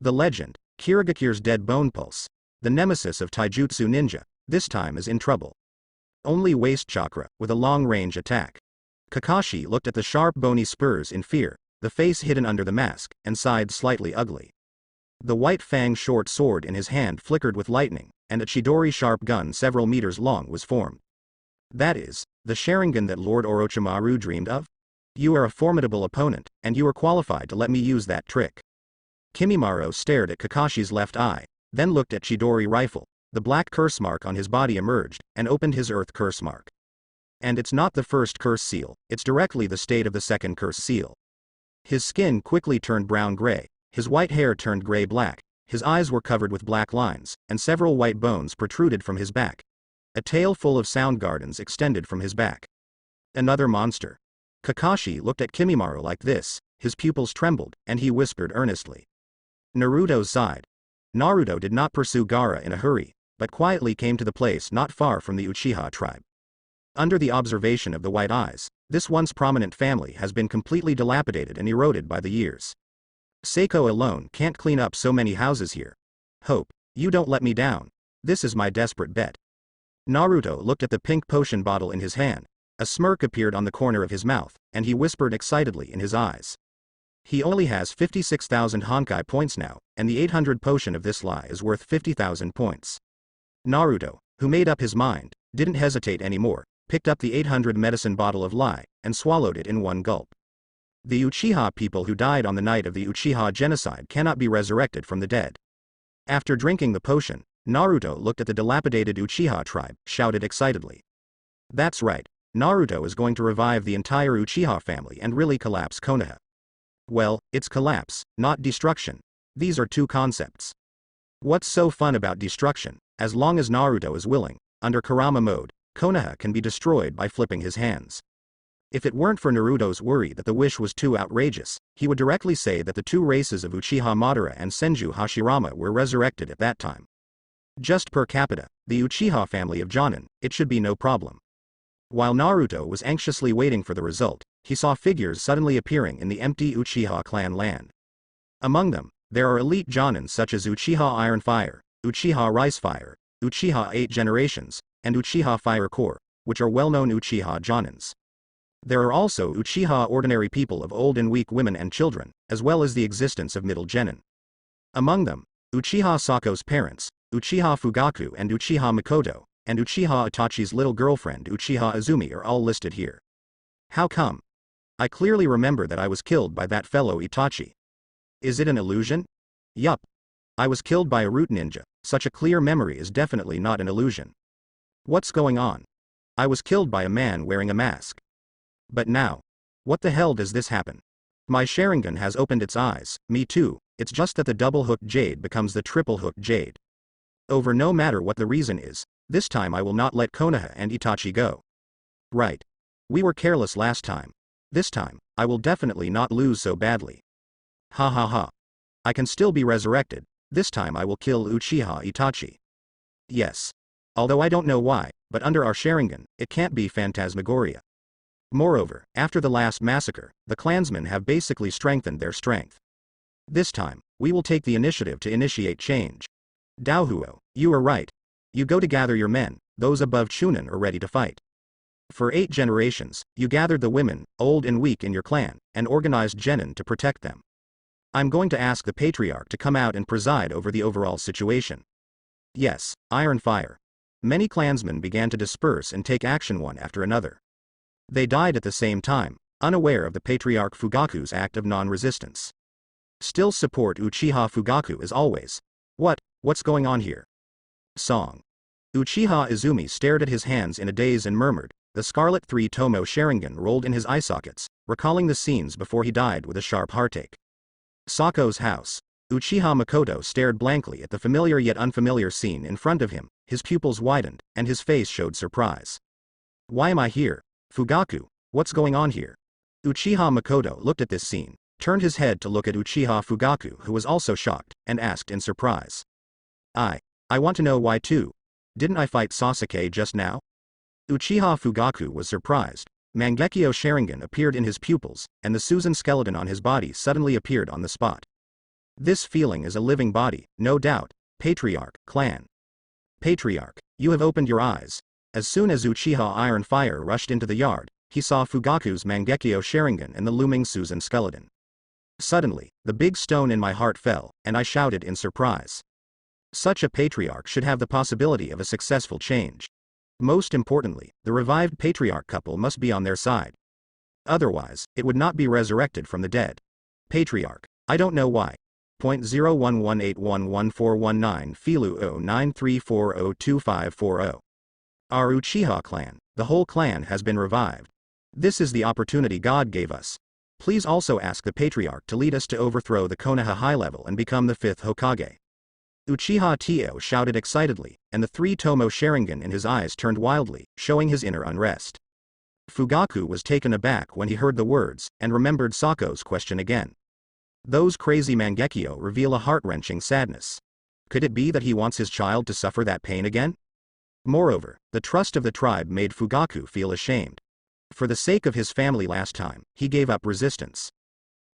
The legend, Kirigakir's dead bone pulse, the nemesis of taijutsu ninja, this time is in trouble. Only waist chakra, with a long-range attack. Kakashi looked at the sharp bony spurs in fear, the face hidden under the mask, and sighed slightly ugly. The White Fang short sword in his hand flickered with lightning, and a Chidori sharp gun several meters long was formed. That is, the Sharingan that Lord Orochimaru dreamed of? You are a formidable opponent, and you are qualified to let me use that trick. Kimimaro stared at Kakashi's left eye, then looked at Chidori rifle. The black curse mark on his body emerged, and opened his earth curse mark. And it's not the first curse seal, it's directly the state of the second curse seal. His skin quickly turned brown-gray, his white hair turned gray-black, his eyes were covered with black lines, and several white bones protruded from his back. A tail full of sound gardens extended from his back. Another monster. Kakashi looked at Kimimaro like this, his pupils trembled, and he whispered earnestly. Naruto sighed. Naruto did not pursue Gaara in a hurry, but quietly came to the place not far from the Uchiha tribe. Under the observation of the White Eyes, this once prominent family has been completely dilapidated and eroded by the years. Seiko alone can't clean up so many houses here. Hope, you don't let me down. This is my desperate bet. Naruto looked at the pink potion bottle in his hand. A smirk appeared on the corner of his mouth, and he whispered excitedly in his eyes. He only has 56,000 Honkai points now, and the 800 potion of this lie is worth 50,000 points. Naruto, who made up his mind, didn't hesitate anymore, picked up the 800 medicine bottle of lie, and swallowed it in one gulp. The Uchiha people who died on the night of the Uchiha genocide cannot be resurrected from the dead. After drinking the potion, Naruto looked at the dilapidated Uchiha tribe, shouted excitedly. That's right, Naruto is going to revive the entire Uchiha family and really collapse Konoha. Well, it's collapse, not destruction. These are two concepts. What's so fun about destruction? As long as Naruto is willing, under Kurama mode, Konoha can be destroyed by flipping his hands. If it weren't for Naruto's worry that the wish was too outrageous, he would directly say that the two races of Uchiha Madara and Senju Hashirama were resurrected at that time. Just per capita, the Uchiha family of Jonin, it should be no problem. While Naruto was anxiously waiting for the result, he saw figures suddenly appearing in the empty Uchiha clan land. Among them, there are elite Jonin such as Uchiha Iron Fire, Uchiha Rice Fire, Uchiha 8 Generations, and Uchiha Fire Core, which are well-known Uchiha Jonins. There are also Uchiha ordinary people of old and weak women and children, as well as the existence of middle genin. Among them, Uchiha Sako's parents, Uchiha Fugaku and Uchiha Mikoto, and Uchiha Itachi's little girlfriend Uchiha Izumi are all listed here. How come? I clearly remember that I was killed by that fellow Itachi. Is it an illusion? Yup. I was killed by a root ninja, such a clear memory is definitely not an illusion. What's going on? I was killed by a man wearing a mask. But now, what the hell does this happen? My Sharingan has opened its eyes, me too, it's just that the double-hooked jade becomes the triple-hooked jade. Over no matter what the reason is, this time I will not let Konoha and Itachi go. Right. We were careless last time. This time, I will definitely not lose so badly. Ha ha ha. I can still be resurrected, this time I will kill Uchiha Itachi. Yes. Although I don't know why, but under our Sharingan, it can't be Phantasmagoria. Moreover, after the last massacre, the clansmen have basically strengthened their strength. This time, we will take the initiative to initiate change. Daohuo, you are right. You go to gather your men, those above Chunin are ready to fight. For 8 generations, you gathered the women, old and weak in your clan, and organized genin to protect them. I'm going to ask the patriarch to come out and preside over the overall situation. Yes, Iron Fire. Many clansmen began to disperse and take action one after another. They died at the same time, unaware of the patriarch Fugaku's act of non-resistance. Still support Uchiha Fugaku as always. What's going on here? Song. Uchiha Izumi stared at his hands in a daze and murmured. The Scarlet 3-Tomo Sharingan rolled in his eye sockets, recalling the scenes before he died with a sharp heartache. Sako's house. Uchiha Mikoto stared blankly at the familiar yet unfamiliar scene in front of him, his pupils widened, and his face showed surprise. Why am I here? Fugaku, what's going on here? Uchiha Mikoto looked at this scene, turned his head to look at Uchiha Fugaku who was also shocked, and asked in surprise. I want to know why too. Didn't I fight Sasuke just now? Uchiha Fugaku was surprised. Mangekyo Sharingan appeared in his pupils, and the Susan skeleton on his body suddenly appeared on the spot. This feeling is a living body, no doubt. Patriarch, clan. Patriarch, you have opened your eyes. As soon as Uchiha Iron Fire rushed into the yard, he saw Fugaku's Mangekyo Sharingan and the looming Susan skeleton. Suddenly, the big stone in my heart fell, and I shouted in surprise. Such a patriarch should have the possibility of a successful change. Most importantly, the revived patriarch couple must be on their side. Otherwise, it would not be resurrected from the dead. Patriarch, I don't know why. 0.0118111419 Filu 0934025540. Our Uchiha clan, the whole clan has been revived. This is the opportunity God gave us. Please also ask the patriarch to lead us to overthrow the Konoha high level and become the 5th Hokage. Uchiha Tio shouted excitedly, and the 3-Tomo Sharingan in his eyes turned wildly, showing his inner unrest. Fugaku was taken aback when he heard the words, and remembered Sako's question again. Those crazy Mangekyo reveal a heart-wrenching sadness. Could it be that he wants his child to suffer that pain again? Moreover, the trust of the tribe made Fugaku feel ashamed. For the sake of his family last time, he gave up resistance.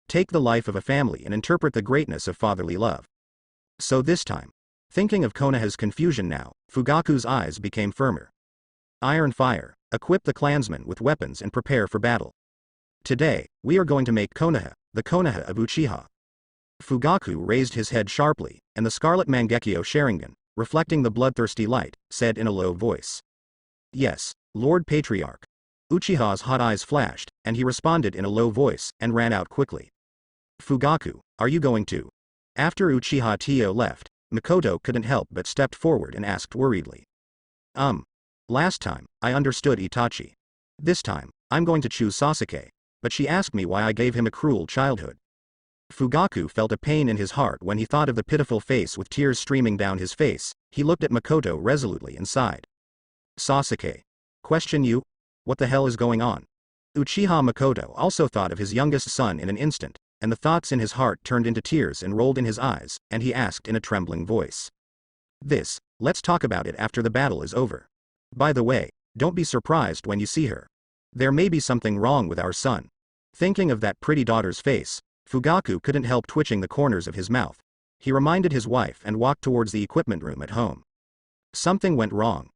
Take the life of a family and interpret the greatness of fatherly love. So this time, thinking of Konoha's confusion now, Fugaku's eyes became firmer. Iron Fire, equip the clansmen with weapons and prepare for battle. Today, we are going to make Konoha, the Konoha of Uchiha. Fugaku raised his head sharply, and the scarlet Mangekyo Sharingan, reflecting the bloodthirsty light, said in a low voice. Yes, Lord Patriarch. Uchiha's hot eyes flashed, and he responded in a low voice, and ran out quickly. Fugaku, are you going to? After Uchiha Tio left, Mikoto couldn't help but stepped forward and asked worriedly. Last time, I understood Itachi. This time, I'm going to choose Sasuke, but she asked me why I gave him a cruel childhood. Fugaku felt a pain in his heart when he thought of the pitiful face with tears streaming down his face. He looked at Mikoto resolutely and sighed. Sasuke. Question you? What the hell is going on? Uchiha Mikoto also thought of his youngest son in an instant, and the thoughts in his heart turned into tears and rolled in his eyes, and he asked in a trembling voice. Let's talk about it after the battle is over. By the way, don't be surprised when you see her. There may be something wrong with our son. Thinking of that pretty daughter's face, Fugaku couldn't help twitching the corners of his mouth. He reminded his wife and walked towards the equipment room at home. Something went wrong.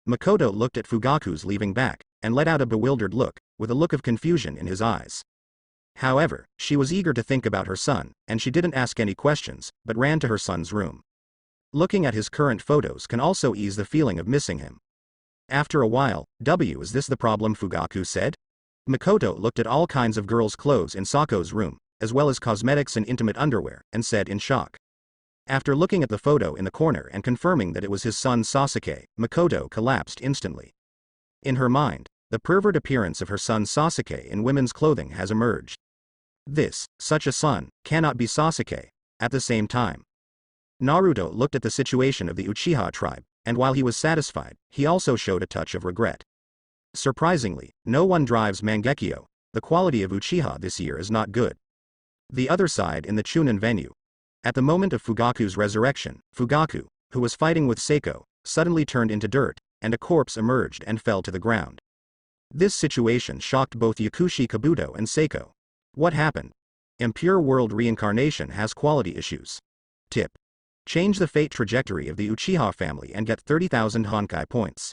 Mikoto looked at Fugaku's leaving back, and let out a bewildered look. with a look of confusion in his eyes. However, she was eager to think about her son, and she didn't ask any questions, but ran to her son's room. Looking at his current photos can also ease the feeling of missing him. After a while, is this the problem? Fugaku said. Makoto looked at all kinds of girls' clothes in Sako's room, as well as cosmetics and intimate underwear, and said in shock. After looking at the photo in the corner and confirming that it was his son Sasuke, Makoto collapsed instantly. In her mind, the pervert appearance of her son Sasuke in women's clothing has emerged. Such a son, cannot be Sasuke. At the same time, Naruto looked at the situation of the Uchiha tribe, and while he was satisfied, he also showed a touch of regret. Surprisingly, no one drives Mangekyo. The quality of Uchiha this year is not good. The other side in the Chunin venue. At the moment of Fugaku's resurrection, Fugaku, who was fighting with Seiko, suddenly turned into dirt, and a corpse emerged and fell to the ground. This situation shocked both Yakushi Kabuto and Seiko. What happened? Impure World Reincarnation has quality issues. Tip. Change the fate trajectory of the Uchiha family and get 30,000 Honkai points.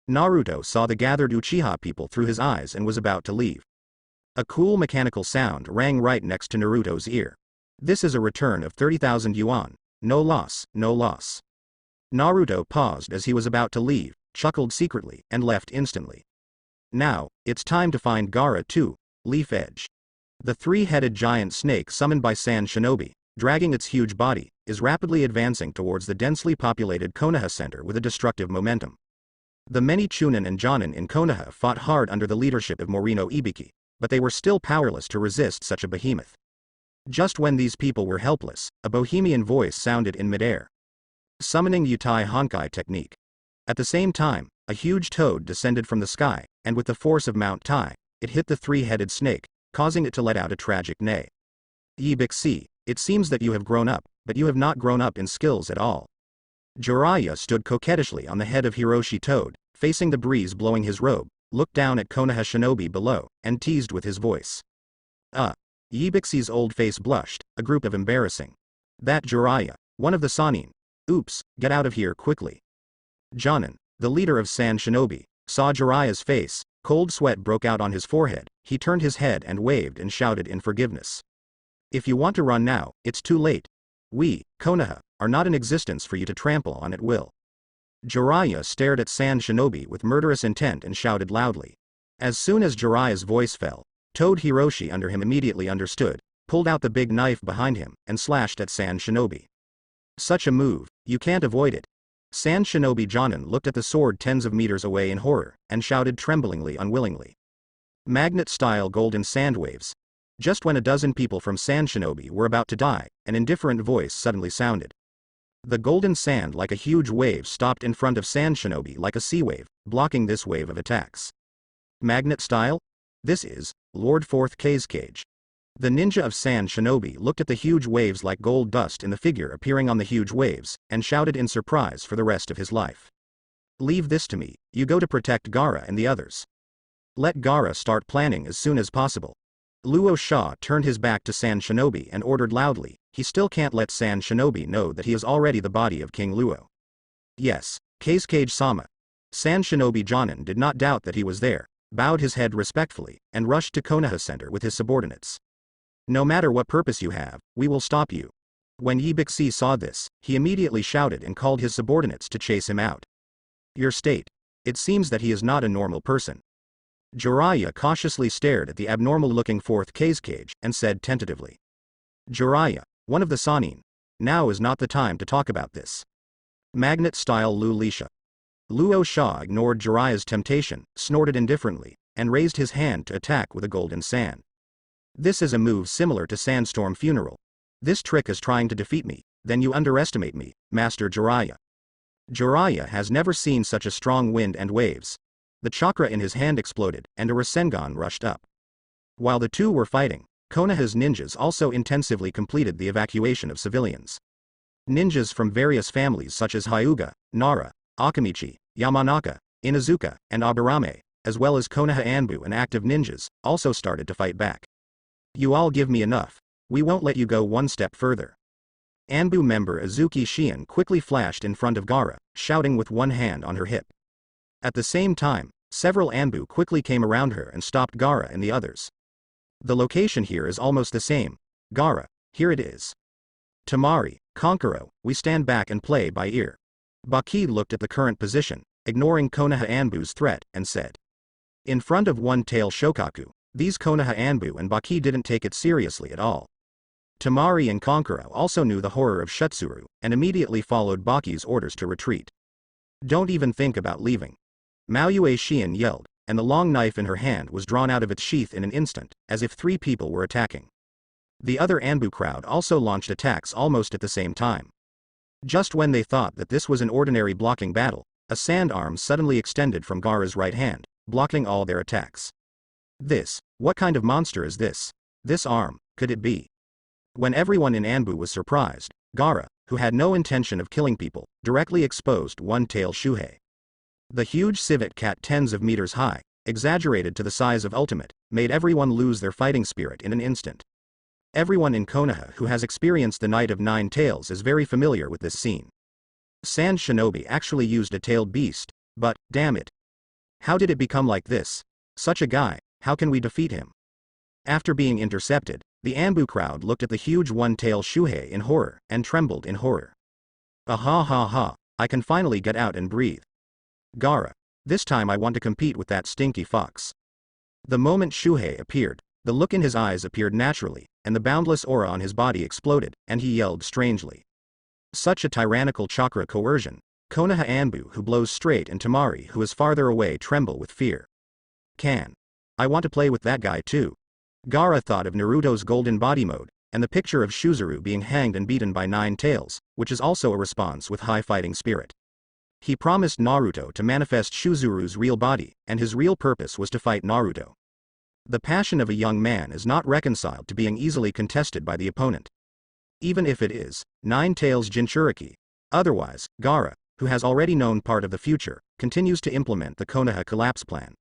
Naruto saw the gathered Uchiha people through his eyes and was about to leave. A cool mechanical sound rang right next to Naruto's ear. This is a return of 30,000 yuan. No loss, no loss. Naruto paused as he was about to leave, chuckled secretly, and left instantly. Now, it's time to find Gaara too. Leaf Edge. The three-headed giant snake summoned by Sand Shinobi, dragging its huge body, is rapidly advancing towards the densely populated Konoha center with a destructive momentum. The many Chunin and Jonin in Konoha fought hard under the leadership of Morino Ibiki, but they were still powerless to resist such a behemoth. Just when these people were helpless, a bohemian voice sounded in midair. Summoning Yutai Honkai technique. At the same time, a huge toad descended from the sky, and with the force of Mount Tai, it hit the three-headed snake, causing it to let out a tragic neigh. Ibiki, it seems that you have grown up, but you have not grown up in skills at all. Jiraiya stood coquettishly on the head of Hiroshi Toad, facing the breeze blowing his robe, looked down at Konoha Shinobi below, and teased with his voice. Ibiki's old face blushed, a group of embarrassing. That Jiraiya, one of the Sannin. Oops, get out of here quickly. Jonin, the leader of Sand Shinobi, saw Jiraiya's face, cold sweat broke out on his forehead, he turned his head and waved and shouted in forgiveness. If you want to run now, it's too late. We, Konoha, are not in existence for you to trample on at will. Jiraiya stared at Sand Shinobi with murderous intent and shouted loudly. As soon as Jiraiya's voice fell, Toad Hiroshi under him immediately understood, pulled out the big knife behind him, and slashed at Sand Shinobi. Such a move, you can't avoid it. Sand Shinobi Jonin looked at the sword tens of meters away in horror, and shouted tremblingly unwillingly. Magnet-style golden sand waves. Just when a dozen people from Sand Shinobi were about to die, an indifferent voice suddenly sounded. The golden sand like a huge wave stopped in front of Sand Shinobi like a sea wave, blocking this wave of attacks. Magnet style? This is Lord Fourth K's cage. The ninja of Sand Shinobi looked at the huge waves like gold dust in the figure appearing on the huge waves, and shouted in surprise for the rest of his life. Leave this to me, you go to protect Gaara and the others. Let Gaara start planning as soon as possible. Luo Sha turned his back to Sand Shinobi and ordered loudly, he still can't let Sand Shinobi know that he is already the body of King Luo. Yes, Kazekage-sama. Sand Shinobi Jonin did not doubt that he was there, bowed his head respectfully, and rushed to Konoha Center with his subordinates. No matter what purpose you have, we will stop you. When Ibiki saw this, he immediately shouted and called his subordinates to chase him out. Your state. It seems that he is not a normal person. Jiraiya cautiously stared at the abnormal-looking fourth Kazekage, and said tentatively. Jiraiya, one of the Sannin. Now is not the time to talk about this. Magnet-style Lu Lisha. Luo Sha ignored Jiraiya's temptation, snorted indifferently, and raised his hand to attack with a golden sand. This is a move similar to Sandstorm Funeral. This trick is trying to defeat me, then you underestimate me, Master Jiraiya. Jiraiya has never seen such a strong wind and waves. The chakra in his hand exploded, and a Rasengan rushed up. While the two were fighting, Konoha's ninjas also intensively completed the evacuation of civilians. Ninjas from various families such as Hyuga, Nara, Akamichi, Yamanaka, Inuzuka, and Aburame, as well as Konoha Anbu and active ninjas, also started to fight back. You all give me enough. We won't let you go one step further. Anbu member Azuki Shion quickly flashed in front of Gaara, shouting with one hand on her hip. At the same time, Several Anbu quickly came around her and stopped Gaara and the others. The location here is almost the same. Gaara, here it is. Temari, Konkuro, we stand back and play by ear. Baki looked at the current position, ignoring Konoha Anbu's threat, and said. In front of one-tail Shokaku, these Konoha Anbu and Baki didn't take it seriously at all. Temari and Konkuro also knew the horror of Shutsuru, and immediately followed Baki's orders to retreat. Don't even think about leaving. Maoyue Xian yelled, and the long knife in her hand was drawn out of its sheath in an instant, as if 3 people were attacking. The other Anbu crowd also launched attacks almost at the same time. Just when they thought that this was an ordinary blocking battle, a sand arm suddenly extended from Gaara's right hand, blocking all their attacks. What kind of monster is this? This arm, could it be? When everyone in Anbu was surprised, Gaara, who had no intention of killing people, directly exposed one-tail Shuhei. The huge civet cat tens of meters high, exaggerated to the size of Ultimate, made everyone lose their fighting spirit in an instant. Everyone in Konoha who has experienced the Night of Nine Tails is very familiar with this scene. Sand Shinobi actually used a tailed beast, but, damn it. How did it become like this? Such a guy, how can we defeat him? After being intercepted, the Anbu crowd looked at the huge one-tail Shuhei in horror, and trembled in horror. Ah ha, I can finally get out and breathe. Gaara, this time I want to compete with that stinky fox. The moment Shuhei appeared, the look in his eyes appeared naturally, and the boundless aura on his body exploded, and he yelled strangely. Such a tyrannical chakra coercion. Konoha Anbu who blows straight and Temari who is farther away tremble with fear. I want to play with that guy too. Gaara thought of Naruto's golden body mode, and the picture of Shuzuru being hanged and beaten by 9 tails, which is also a response with high fighting spirit. He promised Naruto to manifest Shuzuru's real body, and his real purpose was to fight Naruto. The passion of a young man is not reconciled to being easily contested by the opponent. Even if it is 9 tails Jinchuriki. Otherwise, Gaara, who has already known part of the future, continues to implement the Konoha collapse plan.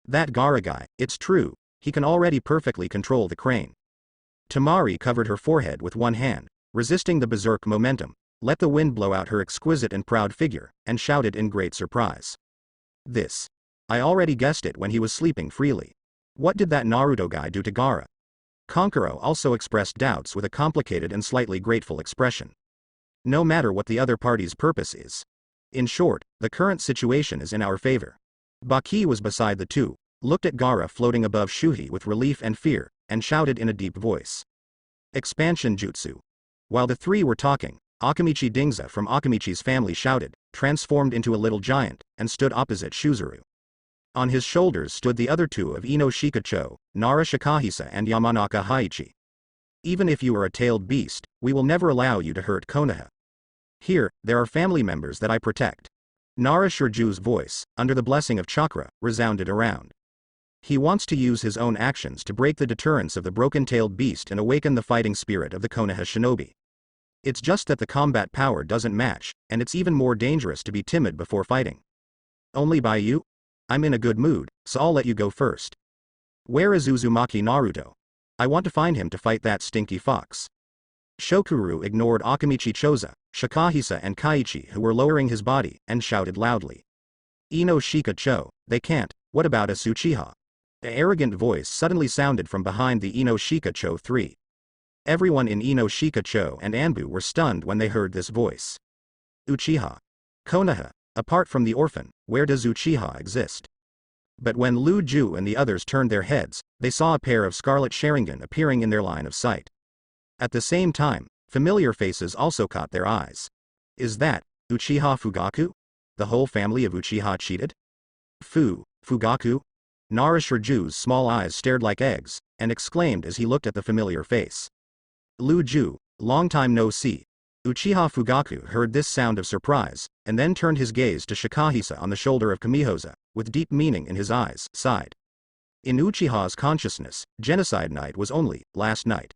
That Gaara guy, it's true, he can already perfectly control the crane. Temari covered her forehead with one hand, resisting the berserk momentum, let the wind blow out her exquisite and proud figure, and shouted in great surprise. I already guessed it when he was sleeping freely. What did that Naruto guy do to Gaara? Konkuro also expressed doubts with a complicated and slightly grateful expression. No matter what the other party's purpose is. In short, the current situation is in our favor. Baki was beside the two, looked at Gaara floating above Shuhei with relief and fear, and shouted in a deep voice. Expansion Jutsu. While the 3 were talking, Akamichi Dingza from Akamichi's family shouted, transformed into a little giant, and stood opposite Shuzuru. On his shoulders stood the other 2 of Ino Shikacho, Nara Shikahisa and Yamanaka Haichi. Even if you are a tailed beast, we will never allow you to hurt Konoha. Here, there are family members that I protect. Nara Shurju's voice, under the blessing of chakra, resounded around. He wants to use his own actions to break the deterrence of the broken-tailed beast and awaken the fighting spirit of the Konoha shinobi. It's just that the combat power doesn't match, and it's even more dangerous to be timid before fighting. Only by you? I'm in a good mood, so I'll let you go first. Where is Uzumaki Naruto? I want to find him to fight that stinky fox. Shokuru ignored Akamichi Choza, Shikahisa and Kaiichi who were lowering his body, and shouted loudly. Ino Shikacho, they can't, what about us Uchiha? An arrogant voice suddenly sounded from behind the Ino Shikacho 3. Everyone in Ino Shikacho and Anbu were stunned when they heard this voice. Uchiha. Konoha, apart from the orphan, where does Uchiha exist? But when Lu Ju and the others turned their heads, they saw a pair of scarlet Sharingan appearing in their line of sight. At the same time, familiar faces also caught their eyes. Is that Uchiha Fugaku? The whole family of Uchiha cheated? Fugaku? Nara Shurju's small eyes stared like eggs, and exclaimed as he looked at the familiar face. Lu Ju, long time no see. Uchiha Fugaku heard this sound of surprise, and then turned his gaze to Shikahisa on the shoulder of Kamihoza, with deep meaning in his eyes, sighed. In Uchiha's consciousness, genocide night was only last night.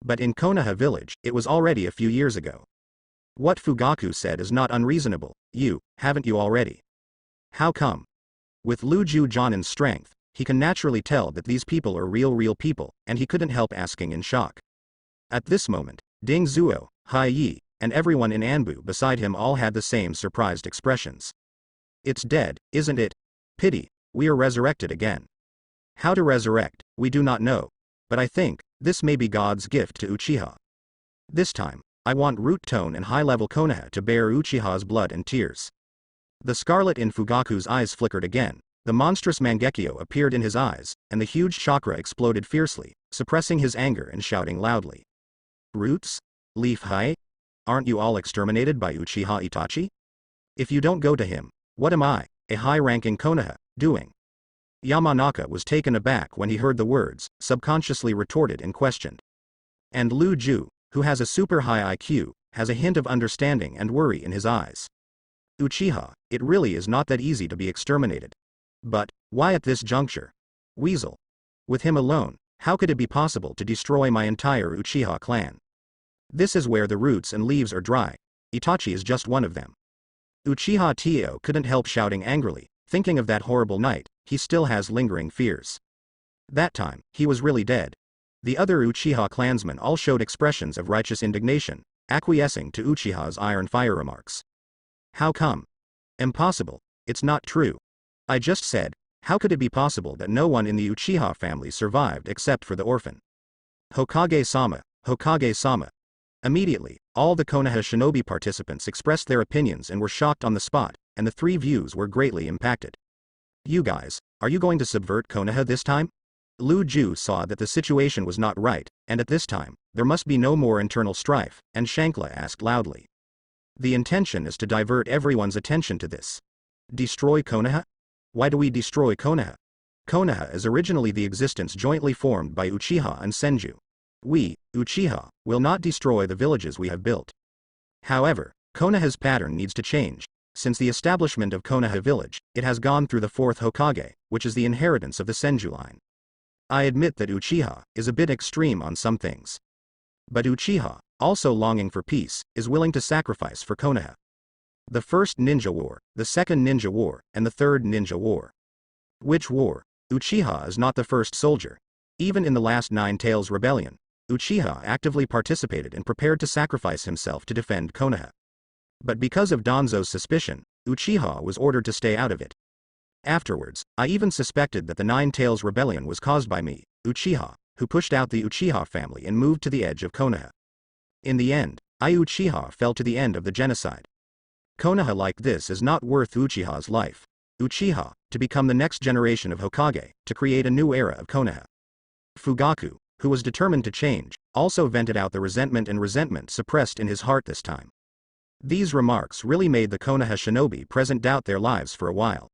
But in Konoha village, it was already a few years ago. What Fugaku said is not unreasonable, haven't you already? How come? With Lu Ju Jonin's strength, he can naturally tell that these people are real people, and he couldn't help asking in shock. At this moment, Ding Zuo, Hai Yi, and everyone in Anbu beside him all had the same surprised expressions. It's dead, isn't it? Pity, we are resurrected again. How to resurrect, we do not know. But I think, this may be God's gift to Uchiha. This time, I want root tone and high-level Konoha to bear Uchiha's blood and tears. The scarlet in Fugaku's eyes flickered again, the monstrous Mangekyo appeared in his eyes, and the huge chakra exploded fiercely, suppressing his anger and shouting loudly. Roots? Leaf High? Aren't you all exterminated by Uchiha Itachi? If you don't go to him, what am I, a high-ranking Konoha, doing? Yamanaka was taken aback when he heard the words, subconsciously retorted and questioned. And Lu Ju, who has a super high IQ, has a hint of understanding and worry in his eyes. Uchiha, it really is not that easy to be exterminated. But, why at this juncture? Weasel. With him alone, how could it be possible to destroy my entire Uchiha clan? This is where the roots and leaves are dry. Itachi is just one of them. Uchiha Tio couldn't help shouting angrily, thinking of that horrible night, he still has lingering fears. That time, he was really dead. The other Uchiha clansmen all showed expressions of righteous indignation, acquiescing to Uchiha's iron fire remarks. How come? Impossible, it's not true. I just said, how could it be possible that no one in the Uchiha family survived except for the orphan? Hokage-sama, Hokage-sama. Immediately, all the Konoha shinobi participants expressed their opinions and were shocked on the spot, and the three views were greatly impacted. You guys, are you going to subvert Konoha this time? Lu Ju saw that the situation was not right, and at this time, there must be no more internal strife, and Shankla asked loudly. The intention is to divert everyone's attention to this. Destroy Konoha? Why do we destroy Konoha? Konoha is originally the existence jointly formed by Uchiha and Senju. We, Uchiha, will not destroy the villages we have built. However, Konoha's pattern needs to change. Since the establishment of Konoha village, it has gone through the fourth Hokage, which is the inheritance of the Senju line. I admit that Uchiha is a bit extreme on some things. But Uchiha, also longing for peace, is willing to sacrifice for Konoha. The first ninja war, the second ninja war, and the third ninja war. Which war? Uchiha is not the first soldier. Even in the last Nine Tails rebellion, Uchiha actively participated and prepared to sacrifice himself to defend Konoha. But because of Danzo's suspicion, Uchiha was ordered to stay out of it. Afterwards, I even suspected that the Nine Tails rebellion was caused by me, Uchiha, who pushed out the Uchiha family and moved to the edge of Konoha. In the end, I Uchiha fell to the end of the genocide. Konoha like this is not worth Uchiha's life. Uchiha, to become the next generation of Hokage, to create a new era of Konoha. Fugaku, who was determined to change, also vented out the resentment suppressed in his heart this time. These remarks really made the Konoha shinobi present doubt their lives for a while.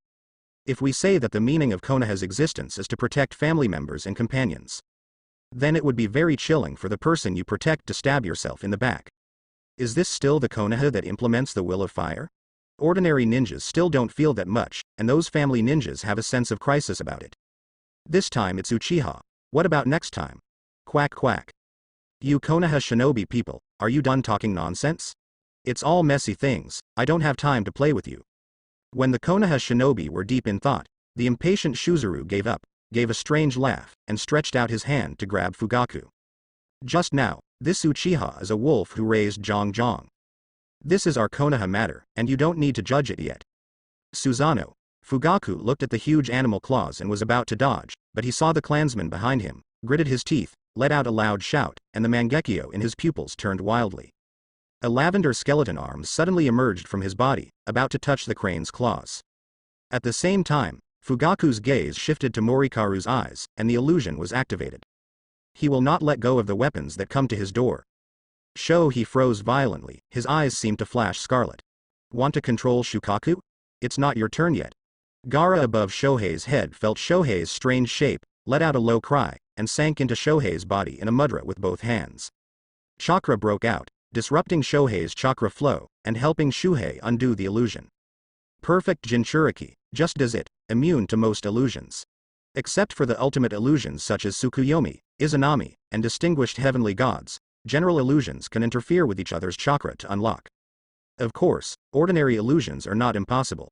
If we say that the meaning of Konoha's existence is to protect family members and companions, then it would be very chilling for the person you protect to stab yourself in the back. Is this still the Konoha that implements the will of fire? Ordinary ninjas still don't feel that much, and those family ninjas have a sense of crisis about it. This time it's Uchiha. What about next time? Quack quack. You Konoha shinobi people, are you done talking nonsense? It's all messy things, I don't have time to play with you. When the Konoha shinobi were deep in thought, the impatient Shuzuru gave up, gave a strange laugh, and stretched out his hand to grab Fugaku. Just now, this Uchiha is a wolf who raised Jong. This is our Konoha matter, and you don't need to judge it yet. Susanoo. Fugaku looked at the huge animal claws and was about to dodge, but he saw the clansman behind him, gritted his teeth, let out a loud shout, and the Mangekyo in his pupils turned wildly. A lavender skeleton arm suddenly emerged from his body, about to touch the crane's claws. At the same time, Fugaku's gaze shifted to Morikaru's eyes, and the illusion was activated. He will not let go of the weapons that come to his door. He froze violently, his eyes seemed to flash scarlet. Want to control Shukaku? It's not your turn yet. Gaara above Shohei's head felt Shohei's strange shape, let out a low cry, and sank into Shohei's body in a mudra with both hands. Chakra broke out, disrupting Shohei's chakra flow, and helping Shuhei undo the illusion. Perfect Jinchuriki, just does it, immune to most illusions. Except for the ultimate illusions such as Tsukuyomi, Izanami, and distinguished heavenly gods, general illusions can interfere with each other's chakra to unlock. Of course, ordinary illusions are not impossible.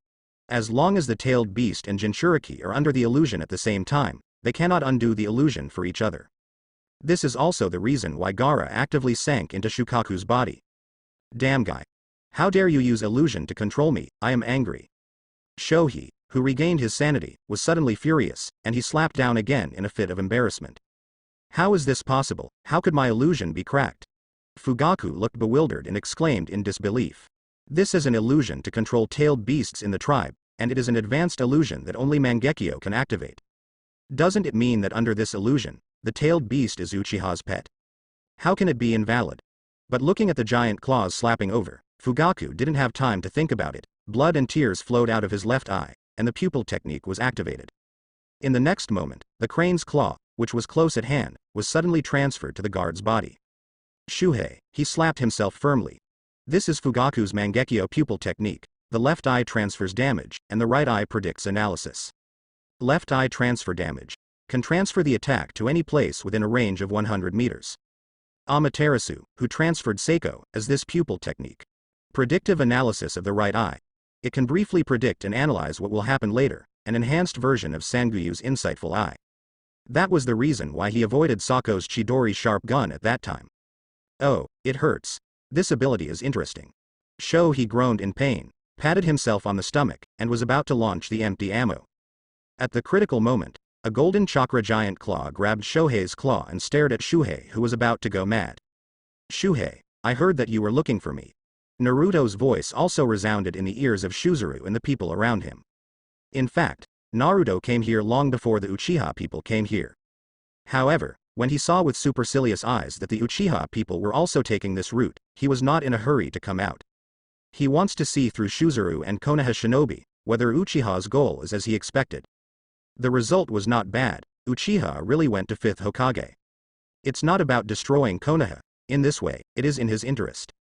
As long as the tailed beast and Jinchuriki are under the illusion at the same time, they cannot undo the illusion for each other. This is also the reason why Gaara actively sank into Shukaku's body. Damn guy. How dare you use illusion to control me, I am angry. Shohei, who regained his sanity, was suddenly furious, and he slapped down again in a fit of embarrassment. How is this possible? How could my illusion be cracked? Fugaku looked bewildered and exclaimed in disbelief. This is an illusion to control tailed beasts in the tribe, and it is an advanced illusion that only Mangekyo can activate. Doesn't it mean that under this illusion, the tailed beast is Uchiha's pet? How can it be invalid? But looking at the giant claws slapping over, Fugaku didn't have time to think about it. Blood and tears flowed out of his left eye, and the pupil technique was activated. In the next moment, the crane's claw, which was close at hand, was suddenly transferred to the guard's body. Shuhei, he slapped himself firmly. This is Fugaku's Mangekyo pupil technique. The left eye transfers damage, and the right eye predicts analysis. Left eye transfer damage. Can transfer the attack to any place within a range of 100 meters. Amaterasu, who transferred Seiko, as this pupil technique. Predictive analysis of the right eye. It can briefly predict and analyze what will happen later, an enhanced version of Sanguyu's insightful eye. That was the reason why he avoided Sako's Chidori sharp gun at that time. Oh, it hurts. This ability is interesting. He groaned in pain, patted himself on the stomach, and was about to launch the empty ammo. At the critical moment, a golden chakra giant claw grabbed Shohei's claw and stared at Shuhei, who was about to go mad. Shuhei, I heard that you were looking for me. Naruto's voice also resounded in the ears of Shuzuru and the people around him. In fact, Naruto came here long before the Uchiha people came here. However, when he saw with supercilious eyes that the Uchiha people were also taking this route, he was not in a hurry to come out. He wants to see through Shuzuru and Konoha Shinobi, whether Uchiha's goal is as he expected. The result was not bad. Uchiha really went to 5th Hokage. It's not about destroying Konoha. In this way, it is in his interest.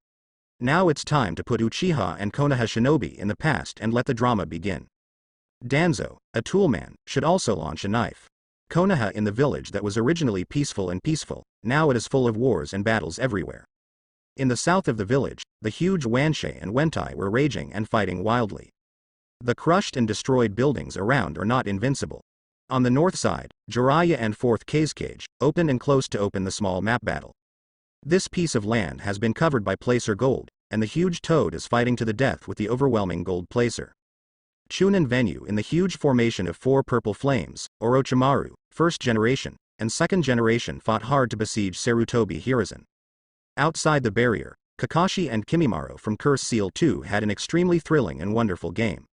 Now it's time to put Uchiha and Konoha Shinobi in the past and let the drama begin. Danzo, a toolman, should also launch a knife. Konoha in the village that was originally peaceful, now it is full of wars and battles everywhere. In the south of the village, the huge Wanshe and Wentai were raging and fighting wildly. The crushed and destroyed buildings around are not invincible. On the north side, Jiraiya and 4th Kazekage, open and close to open the small map battle. This piece of land has been covered by placer gold, and the huge toad is fighting to the death with the overwhelming gold placer. Chunin venue in the huge formation of 4 purple flames, Orochimaru, 1st generation, and 2nd generation fought hard to besiege Sarutobi Hiruzen. Outside the barrier, Kakashi and Kimimaro from Curse Seal 2 had an extremely thrilling and wonderful game.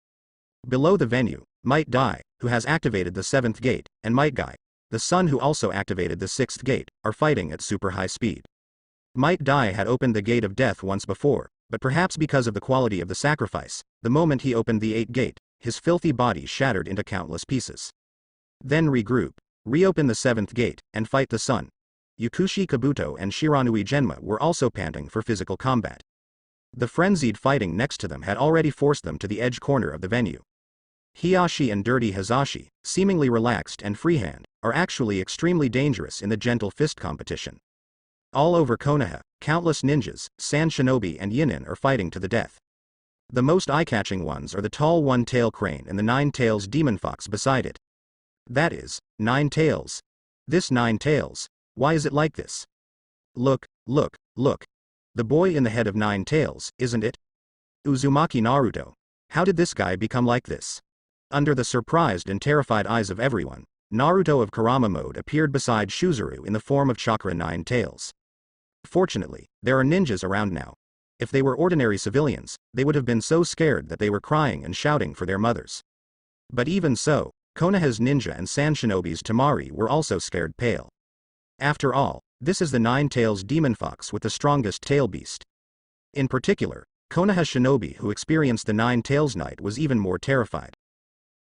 Below the venue, Might Dai, who has activated the 7th gate, and Might Guy, the son who also activated the 6th gate, are fighting at super high speed. Might Dai had opened the gate of death once before, but perhaps because of the quality of the sacrifice, the moment he opened the 8th gate, his filthy body shattered into countless pieces. Then regroup, reopen the 7th gate, and fight the son. Yukushi Kabuto and Shiranui Genma were also panting for physical combat. The frenzied fighting next to them had already forced them to the edge corner of the venue. Hiyashi and Dirty Hazashi, seemingly relaxed and freehand, are actually extremely dangerous in the gentle fist competition. All over Konoha, countless ninjas, sand shinobi and yinin are fighting to the death. The most eye-catching ones are the tall one-tail crane and the 9 tails demon fox beside it. That is, 9 tails. This 9 tails, why is it like this? Look, look, look. The boy in the head of 9 tails, isn't it? Uzumaki Naruto. How did this guy become like this? Under the surprised and terrified eyes of everyone, Naruto of Kurama mode appeared beside Shuzuru in the form of Chakra 9 tails. Fortunately, there are ninjas around now. If they were ordinary civilians, they would have been so scared that they were crying and shouting for their mothers. But even so, Konoha's ninja and sand shinobi's Tamari were also scared pale. After all, this is the 9 tails demon fox with the strongest tail beast. In particular, Konoha shinobi who experienced the 9 tails night was even more terrified.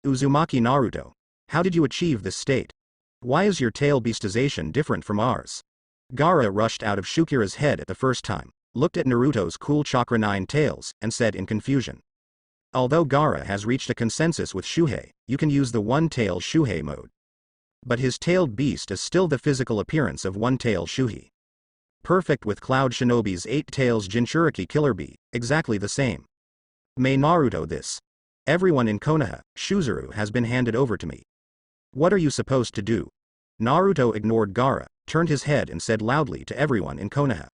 Uzumaki Naruto, how did you achieve this state? Why is your tail beastization different from ours? Gaara rushed out of Shukira's head at the first time, looked at Naruto's cool Chakra 9 tails, and said in confusion. Although Gaara has reached a consensus with Shuhei, you can use the one-tail Shuhei mode. But his tailed beast is still the physical appearance of one-tail Shuhei. Perfect with Cloud Shinobi's 8 tails Jinchuriki Killer Bee, exactly the same. May Naruto this. Everyone in Konoha, Shuzuru has been handed over to me. What are you supposed to do? Naruto ignored Gaara, turned his head and said loudly to everyone in Konoha.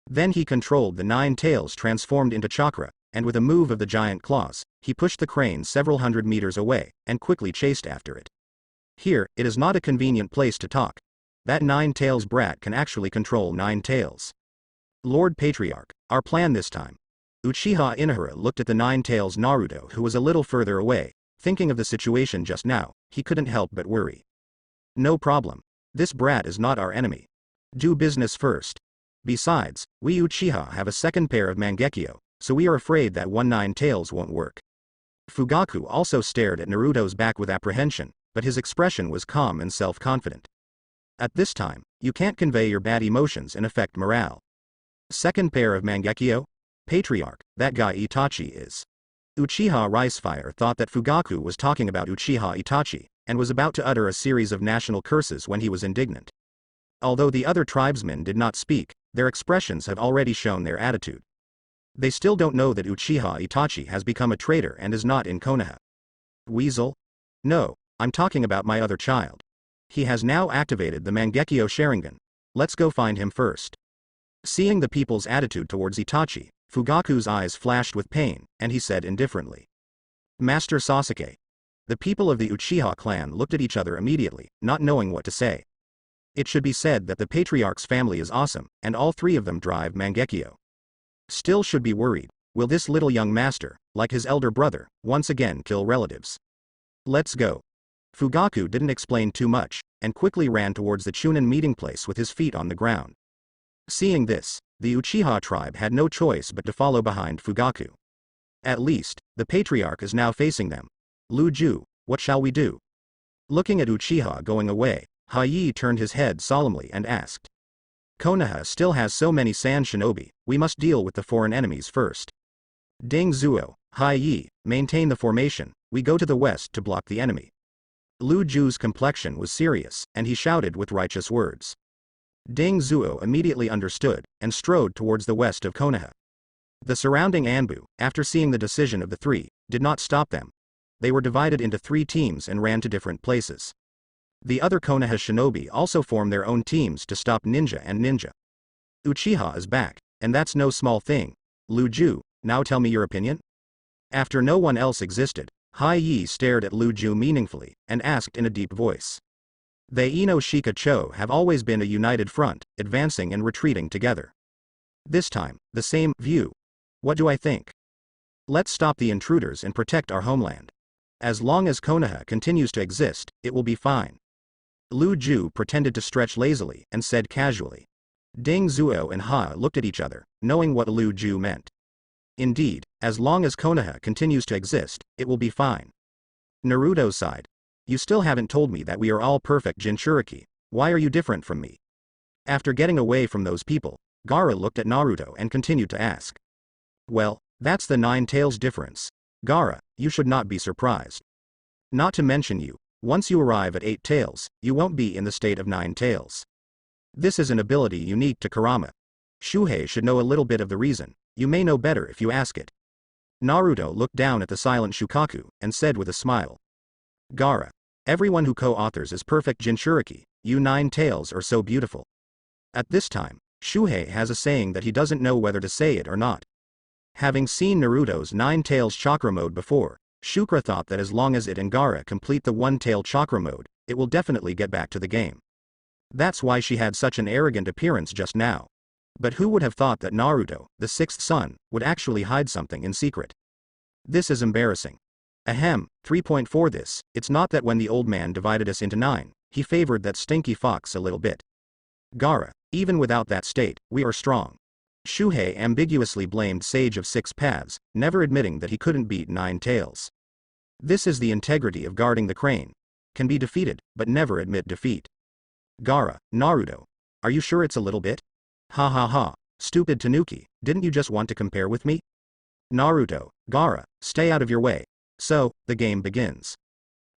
Then he controlled the 9 tails transformed into chakra, and with a move of the giant claws, he pushed the crane several hundred meters away, and quickly chased after it. Here, it is not a convenient place to talk. That nine-tails brat can actually control 9 tails. Lord Patriarch, our plan this time. Uchiha Inahara looked at the 9 tails Naruto, who was a little further away. Thinking of the situation just now, he couldn't help but worry. No problem. This brat is not our enemy. Do business first. Besides, we Uchiha have a second pair of Mangekyo, so we are afraid that 9 tails won't work. Fugaku also stared at Naruto's back with apprehension, but his expression was calm and self-confident. At this time, you can't convey your bad emotions and affect morale. Second pair of Mangekyo? Patriarch, that guy Itachi is. Uchiha Ricefire thought that Fugaku was talking about Uchiha Itachi, and was about to utter a series of national curses when he was indignant. Although the other tribesmen did not speak, their expressions have already shown their attitude. They still don't know that Uchiha Itachi has become a traitor and is not in Konoha. Weasel? No, I'm talking about my other child. He has now activated the Mangekyo Sharingan. Let's go find him first. Seeing the people's attitude towards Itachi, Fugaku's eyes flashed with pain, and he said indifferently. Master Sasuke. The people of the Uchiha clan looked at each other immediately, not knowing what to say. It should be said that the Patriarch's family is awesome, and all 3 of them drive Mangekyo. Still should be worried, will this little young master, like his elder brother, once again kill relatives? Let's go. Fugaku didn't explain too much, and quickly ran towards the Chunin meeting place with his feet on the ground. Seeing this, the Uchiha tribe had no choice but to follow behind Fugaku. At least, the Patriarch is now facing them. Luju, what shall we do? Looking at Uchiha going away, Hayi turned his head solemnly and asked. Konoha still has so many sand shinobi, we must deal with the foreign enemies first. Ding Zuo, Hayi, maintain the formation, we go to the west to block the enemy. Luju's complexion was serious, and he shouted with righteous words. Ding Zuo immediately understood, and strode towards the west of Konoha. The surrounding Anbu, after seeing the decision of the 3, did not stop them. They were divided into 3 teams and ran to different places. The other Konoha shinobi also formed their own teams to stop Ninja and Ninja. Uchiha is back, and that's no small thing. Luju, now tell me your opinion? After no one else existed, Hayi stared at Luju meaningfully, and asked in a deep voice. They Ino Shika Cho have always been a united front, advancing and retreating together. This time, the same view. What do I think? Let's stop the intruders and protect our homeland. As long as Konoha continues to exist, it will be fine. Luju pretended to stretch lazily and said casually. Ding Zuo and Ha looked at each other, knowing what Luju meant. Indeed, as long as Konoha continues to exist, it will be fine. Naruto sighed. You still haven't told me that we are all perfect Jinchuriki. Why are you different from me? After getting away from those people, Gaara looked at Naruto and continued to ask. Well, that's the 9 tails difference. Gaara, you should not be surprised. Not to mention you, once you arrive at 8 tails, you won't be in the state of 9 tails. This is an ability unique to Kurama. Shuhei should know a little bit of the reason, you may know better if you ask it. Naruto looked down at the silent Shukaku, and said with a smile. Gaara, everyone who co-authors is perfect Jinchuriki, you 9 tails are so beautiful. At this time, Shuhei has a saying that he doesn't know whether to say it or not. Having seen Naruto's 9 tails chakra mode before, Shukra thought that as long as it and Gaara complete the 1-tail chakra mode, it will definitely get back to the game. That's why she had such an arrogant appearance just now. But who would have thought that Naruto, the 6th son, would actually hide something in secret? This is embarrassing. Ahem, 3.4 this, it's not that when the old man divided us into 9, he favored that stinky fox a little bit. Gaara, even without that state, we are strong. Shuhei ambiguously blamed Sage of 6 Paths, never admitting that he couldn't beat 9 tails. This is the integrity of guarding the crane. Can be defeated, but never admit defeat. Gaara, Naruto. Are you sure it's a little bit? Ha ha ha, stupid Tanuki, didn't you just want to compare with me? Naruto, Gaara, stay out of your way. So, the game begins.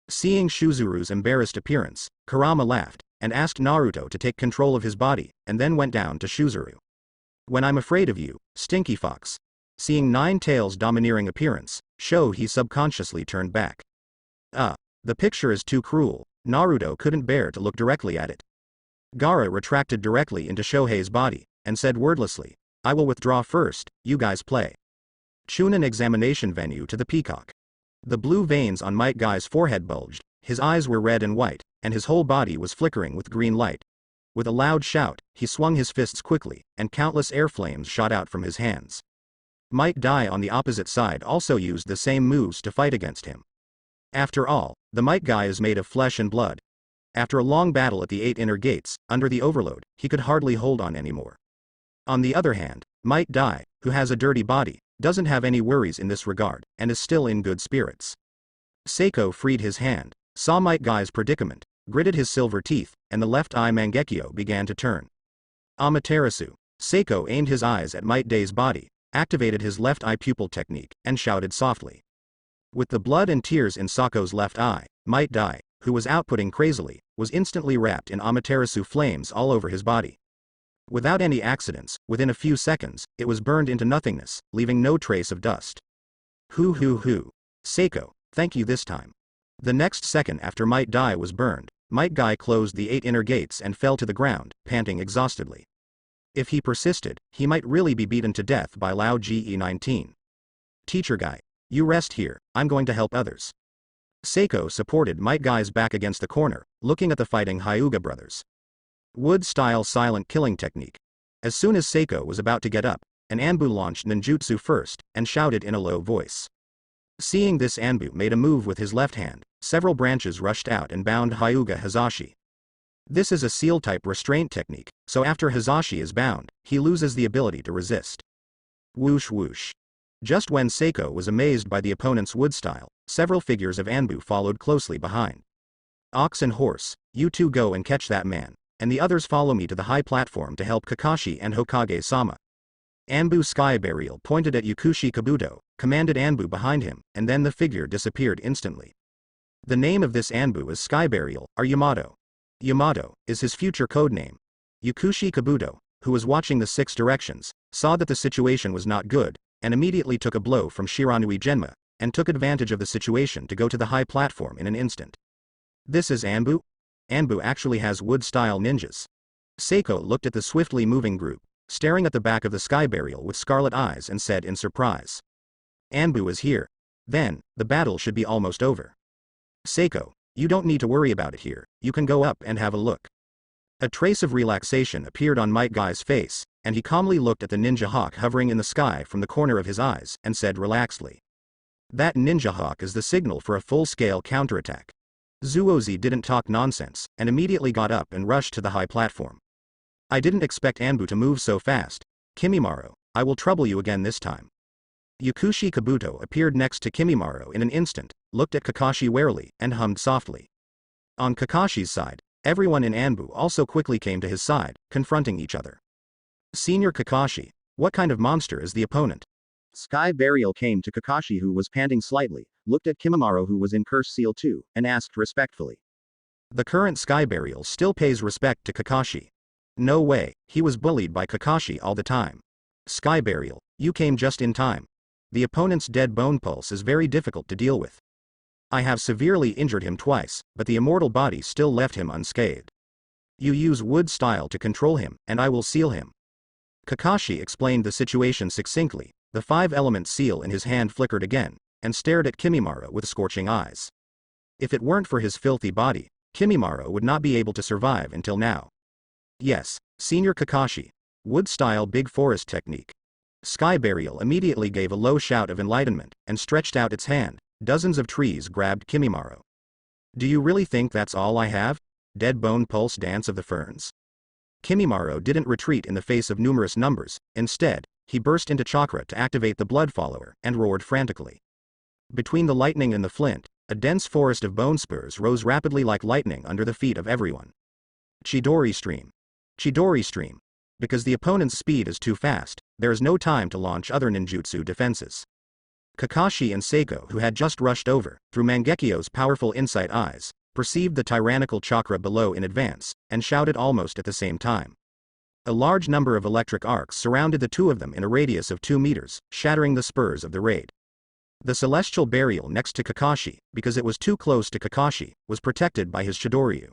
Seeing Shuzuru's embarrassed appearance, Kurama laughed, and asked Naruto to take control of his body, and then went down to Shuzuru. When I'm afraid of you, stinky fox. Seeing 9 tails' domineering appearance, he subconsciously turned back. The picture is too cruel, Naruto couldn't bear to look directly at it. Gaara retracted directly into Shohei's body, and said wordlessly, I will withdraw first, you guys play. Chunin examination venue to the peacock. The blue veins on Might Guy's forehead bulged, his eyes were red and white, and his whole body was flickering with green light. With a loud shout, he swung his fists quickly, and countless air flames shot out from his hands. Might Guy on the opposite side also used the same moves to fight against him. After all, the Might Guy is made of flesh and blood. After a long battle at the 8 inner gates, under the overload, he could hardly hold on anymore. On the other hand, Might Guy, who has a dirty body, doesn't have any worries in this regard, and is still in good spirits. Seiko freed his hand, saw Might Guy's predicament, gritted his silver teeth, and the left eye Mangekyo began to turn. Amaterasu. Seiko aimed his eyes at Might Day's body, activated his left eye pupil technique, and shouted softly. With the blood and tears in Sako's left eye, Might Day, who was outputting crazily, was instantly wrapped in Amaterasu flames all over his body. Without any accidents, within a few seconds, it was burned into nothingness, leaving no trace of dust. Hoo. Seiko, thank you this time. The next second after Might Day was burned, Might Guy closed the 8 inner gates and fell to the ground, panting exhaustedly. If he persisted, he might really be beaten to death by Lao Ge-19. Teacher Guy, you rest here, I'm going to help others. Seiko supported Might Guy's back against the corner, looking at the fighting Hyuga brothers. Wood-style silent killing technique. As soon as Seiko was about to get up, an Anbu launched ninjutsu first, and shouted in a low voice. Seeing this, Anbu made a move with his left hand, several branches rushed out and bound Hyuga Hazashi. This is a seal-type restraint technique, so after Hazashi is bound, he loses the ability to resist. Whoosh. Just when Seiko was amazed by the opponent's wood style, several figures of Anbu followed closely behind. Ox and horse, you two go and catch that man, and the others follow me to the high platform to help Kakashi and Hokage-sama. Anbu Sky Burial pointed at Yakushi Kabuto, commanded Anbu behind him, and then the figure disappeared instantly. The name of this Anbu is Sky Burial, or Yamato. Yamato is his future code name. Yakushi Kabuto, who was watching the 6 directions, saw that the situation was not good, and immediately took a blow from Shiranui Genma, and took advantage of the situation to go to the high platform in an instant. This is Anbu? Anbu actually has wood-style ninjas. Seiko looked at the swiftly moving group, staring at the back of the Sky Burial with scarlet eyes, and said in surprise. Anbu is here. Then, the battle should be almost over. Seiko, you don't need to worry about it here, you can go up and have a look. A trace of relaxation appeared on Might Guy's face, and he calmly looked at the ninja hawk hovering in the sky from the corner of his eyes, and said relaxedly. That ninja hawk is the signal for a full-scale counterattack. Zuozi didn't talk nonsense, and immediately got up and rushed to the high platform. I didn't expect Anbu to move so fast. Kimimaro, I will trouble you again this time. Yakushi Kabuto appeared next to Kimimaro in an instant, looked at Kakashi warily, and hummed softly. On Kakashi's side, everyone in Anbu also quickly came to his side, confronting each other. Senior Kakashi, what kind of monster is the opponent? Sky Burial came to Kakashi, who was panting slightly, looked at Kimimaro, who was in Curse Seal 2, and asked respectfully. The current Sky Burial still pays respect to Kakashi. No way, he was bullied by Kakashi all the time. Sky Burial, you came just in time. The opponent's dead bone pulse is very difficult to deal with. I have severely injured him twice, but the immortal body still left him unscathed. You use wood style to control him, and I will seal him. Kakashi explained the situation succinctly. The 5-element seal in his hand flickered again, and stared at Kimimaro with scorching eyes. If it weren't for his filthy body, Kimimaro would not be able to survive until now. Yes, Senior Kakashi. Wood-style big forest technique. Sky Burial immediately gave a low shout of enlightenment, and stretched out its hand. Dozens of trees grabbed Kimimaro. Do you really think that's all I have? Dead bone pulse dance of the ferns? Kimimaro didn't retreat in the face of numerous numbers. Instead, he burst into chakra to activate the blood follower, and roared frantically. Between the lightning and the flint, a dense forest of bone spurs rose rapidly like lightning under the feet of everyone. Chidori Stream. Chidori Stream. Because the opponent's speed is too fast, there is no time to launch other ninjutsu defenses. Kakashi and Seiko, who had just rushed over, through Mangekyo's powerful insight eyes, perceived the tyrannical chakra below in advance, and shouted almost at the same time. A large number of electric arcs surrounded the two of them in a radius of 2 meters, shattering the spurs of the raid. The celestial burial next to Kakashi, because it was too close to Kakashi, was protected by his Chidoryu.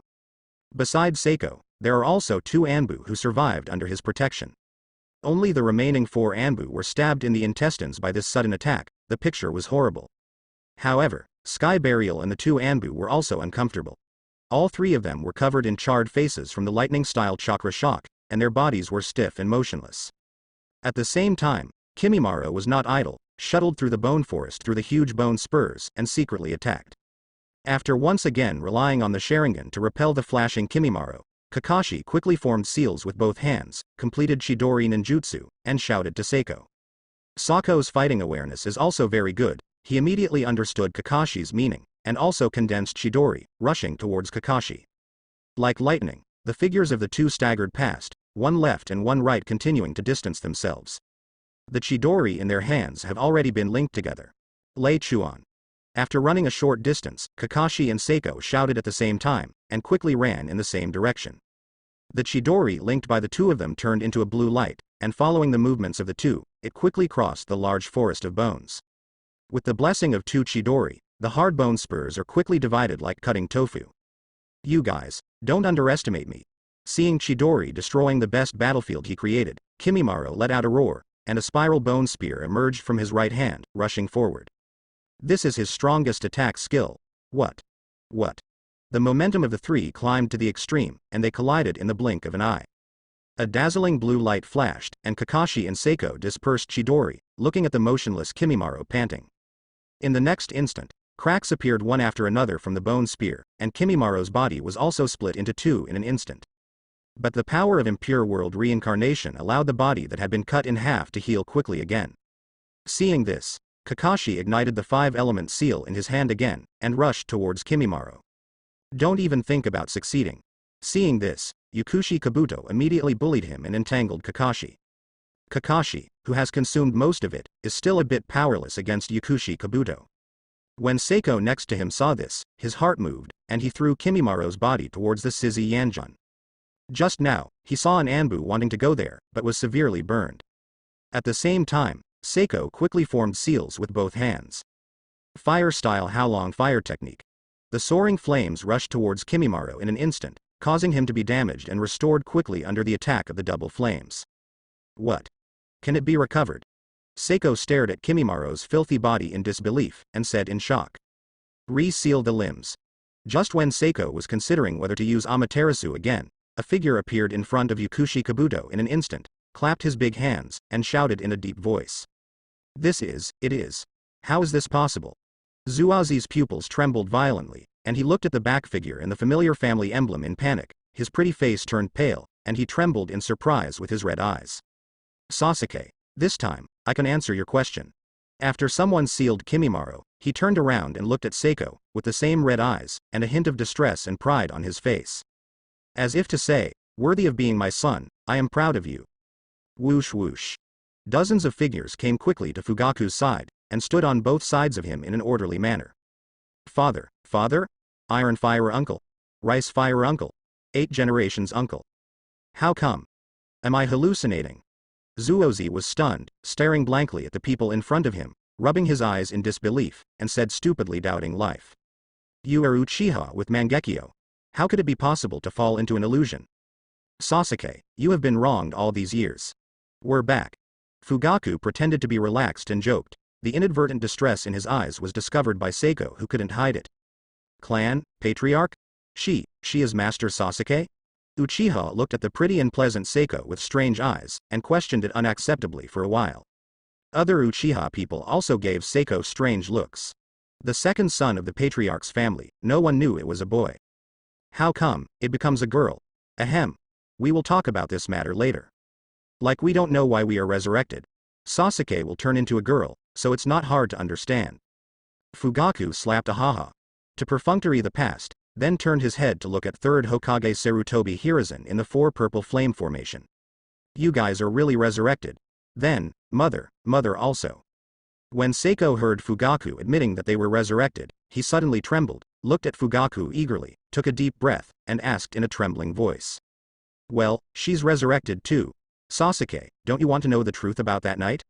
Besides Seiko, there are also 2 Anbu who survived under his protection. Only the remaining 4 Anbu were stabbed in the intestines by this sudden attack. The picture was horrible. However, Sky Burial and the 2 Anbu were also uncomfortable. All 3 of them were covered in charred faces from the lightning-style chakra shock, and their bodies were stiff and motionless. At the same time, Kimimaro was not idle, shuttled through the bone forest through the huge bone spurs and secretly attacked. After once again relying on the Sharingan to repel the flashing Kimimaro, Kakashi quickly formed seals with both hands, completed Chidori ninjutsu, and shouted to Seiko. Sako's fighting awareness is also very good. He immediately understood Kakashi's meaning, and also condensed Chidori, rushing towards Kakashi. Like lightning, the figures of the 2 staggered past, one left and one right continuing to distance themselves. The Chidori in their hands have already been linked together. Lei Chuan. After running a short distance, Kakashi and Seiko shouted at the same time, and quickly ran in the same direction. The Chidori linked by the 2 of them turned into a blue light, and following the movements of the 2, it quickly crossed the large forest of bones. With the blessing of 2 Chidori, the hard bone spurs are quickly divided like cutting tofu. You guys, don't underestimate me. Seeing Chidori destroying the best battlefield he created, Kimimaro let out a roar, and a spiral bone spear emerged from his right hand, rushing forward. This is his strongest attack skill. What? The momentum of the 3 climbed to the extreme, and they collided in the blink of an eye. A dazzling blue light flashed, and Kakashi and Seiko dispersed Chidori, looking at the motionless Kimimaro panting. In the next instant, cracks appeared one after another from the bone spear, and Kimimaro's body was also split into 2 in an instant. But the power of impure world reincarnation allowed the body that had been cut in half to heal quickly again. Seeing this, Kakashi ignited the 5-element seal in his hand again, and rushed towards Kimimaro. Don't even think about succeeding. Seeing this, Yukushi Kabuto immediately bullied him and entangled Kakashi. Kakashi, who has consumed most of it, is still a bit powerless against Yukushi Kabuto. When Seiko next to him saw this, his heart moved, and he threw Kimimaro's body towards the Shizi Yanjun. Just now, he saw an Anbu wanting to go there, but was severely burned. At the same time, Seiko quickly formed seals with both hands. Fire-style Haolong fire technique. The soaring flames rushed towards Kimimaro in an instant, causing him to be damaged and restored quickly under the attack of the double flames. What? Can it be recovered? Seiko stared at Kimimaro's filthy body in disbelief, and said in shock. Re-seal the limbs. Just when Seiko was considering whether to use Amaterasu again, a figure appeared in front of Yukushi Kabuto in an instant, clapped his big hands, and shouted in a deep voice. It is. How is this possible? Zuazi's pupils trembled violently, and he looked at the back figure and the familiar family emblem in panic. His pretty face turned pale, and he trembled in surprise with his red eyes. Sasuke, this time, I can answer your question. After someone sealed Kimimaro, he turned around and looked at Seiko, with the same red eyes, and a hint of distress and pride on his face. As if to say, worthy of being my son, I am proud of you. Whoosh whoosh. Dozens of figures came quickly to Fugaku's side, and stood on both sides of him in an orderly manner. Father, Iron Fire Uncle, Rice Fire Uncle, 8 Generations Uncle. How come? Am I hallucinating? Zuozi was stunned, staring blankly at the people in front of him, rubbing his eyes in disbelief, and said stupidly doubting life. You are Uchiha with Mangekyo. How could it be possible to fall into an illusion? Sasuke, you have been wronged all these years. We're back. Fugaku pretended to be relaxed and joked. The inadvertent distress in his eyes was discovered by Seiko, who couldn't hide it. Clan, Patriarch? She is Master Sasuke? Uchiha looked at the pretty and pleasant Seiko with strange eyes, and questioned it unacceptably for a while. Other Uchiha people also gave Seiko strange looks. The second son of the Patriarch's family, no one knew it was a boy. How come it becomes a girl? Ahem. We will talk about this matter later. Like we don't know why we are resurrected. Sasuke will turn into a girl, so it's not hard to understand. Fugaku slapped a haha. To perfunctory the past, then turned his head to look at third Hokage Sarutobi Hiruzen in the 4 purple flame formation. You guys are really resurrected. Then, mother also. When Seiko heard Fugaku admitting that they were resurrected, he suddenly trembled, looked at Fugaku eagerly, took a deep breath, and asked in a trembling voice. Well, she's resurrected too. Sasuke, don't you want to know the truth about that night?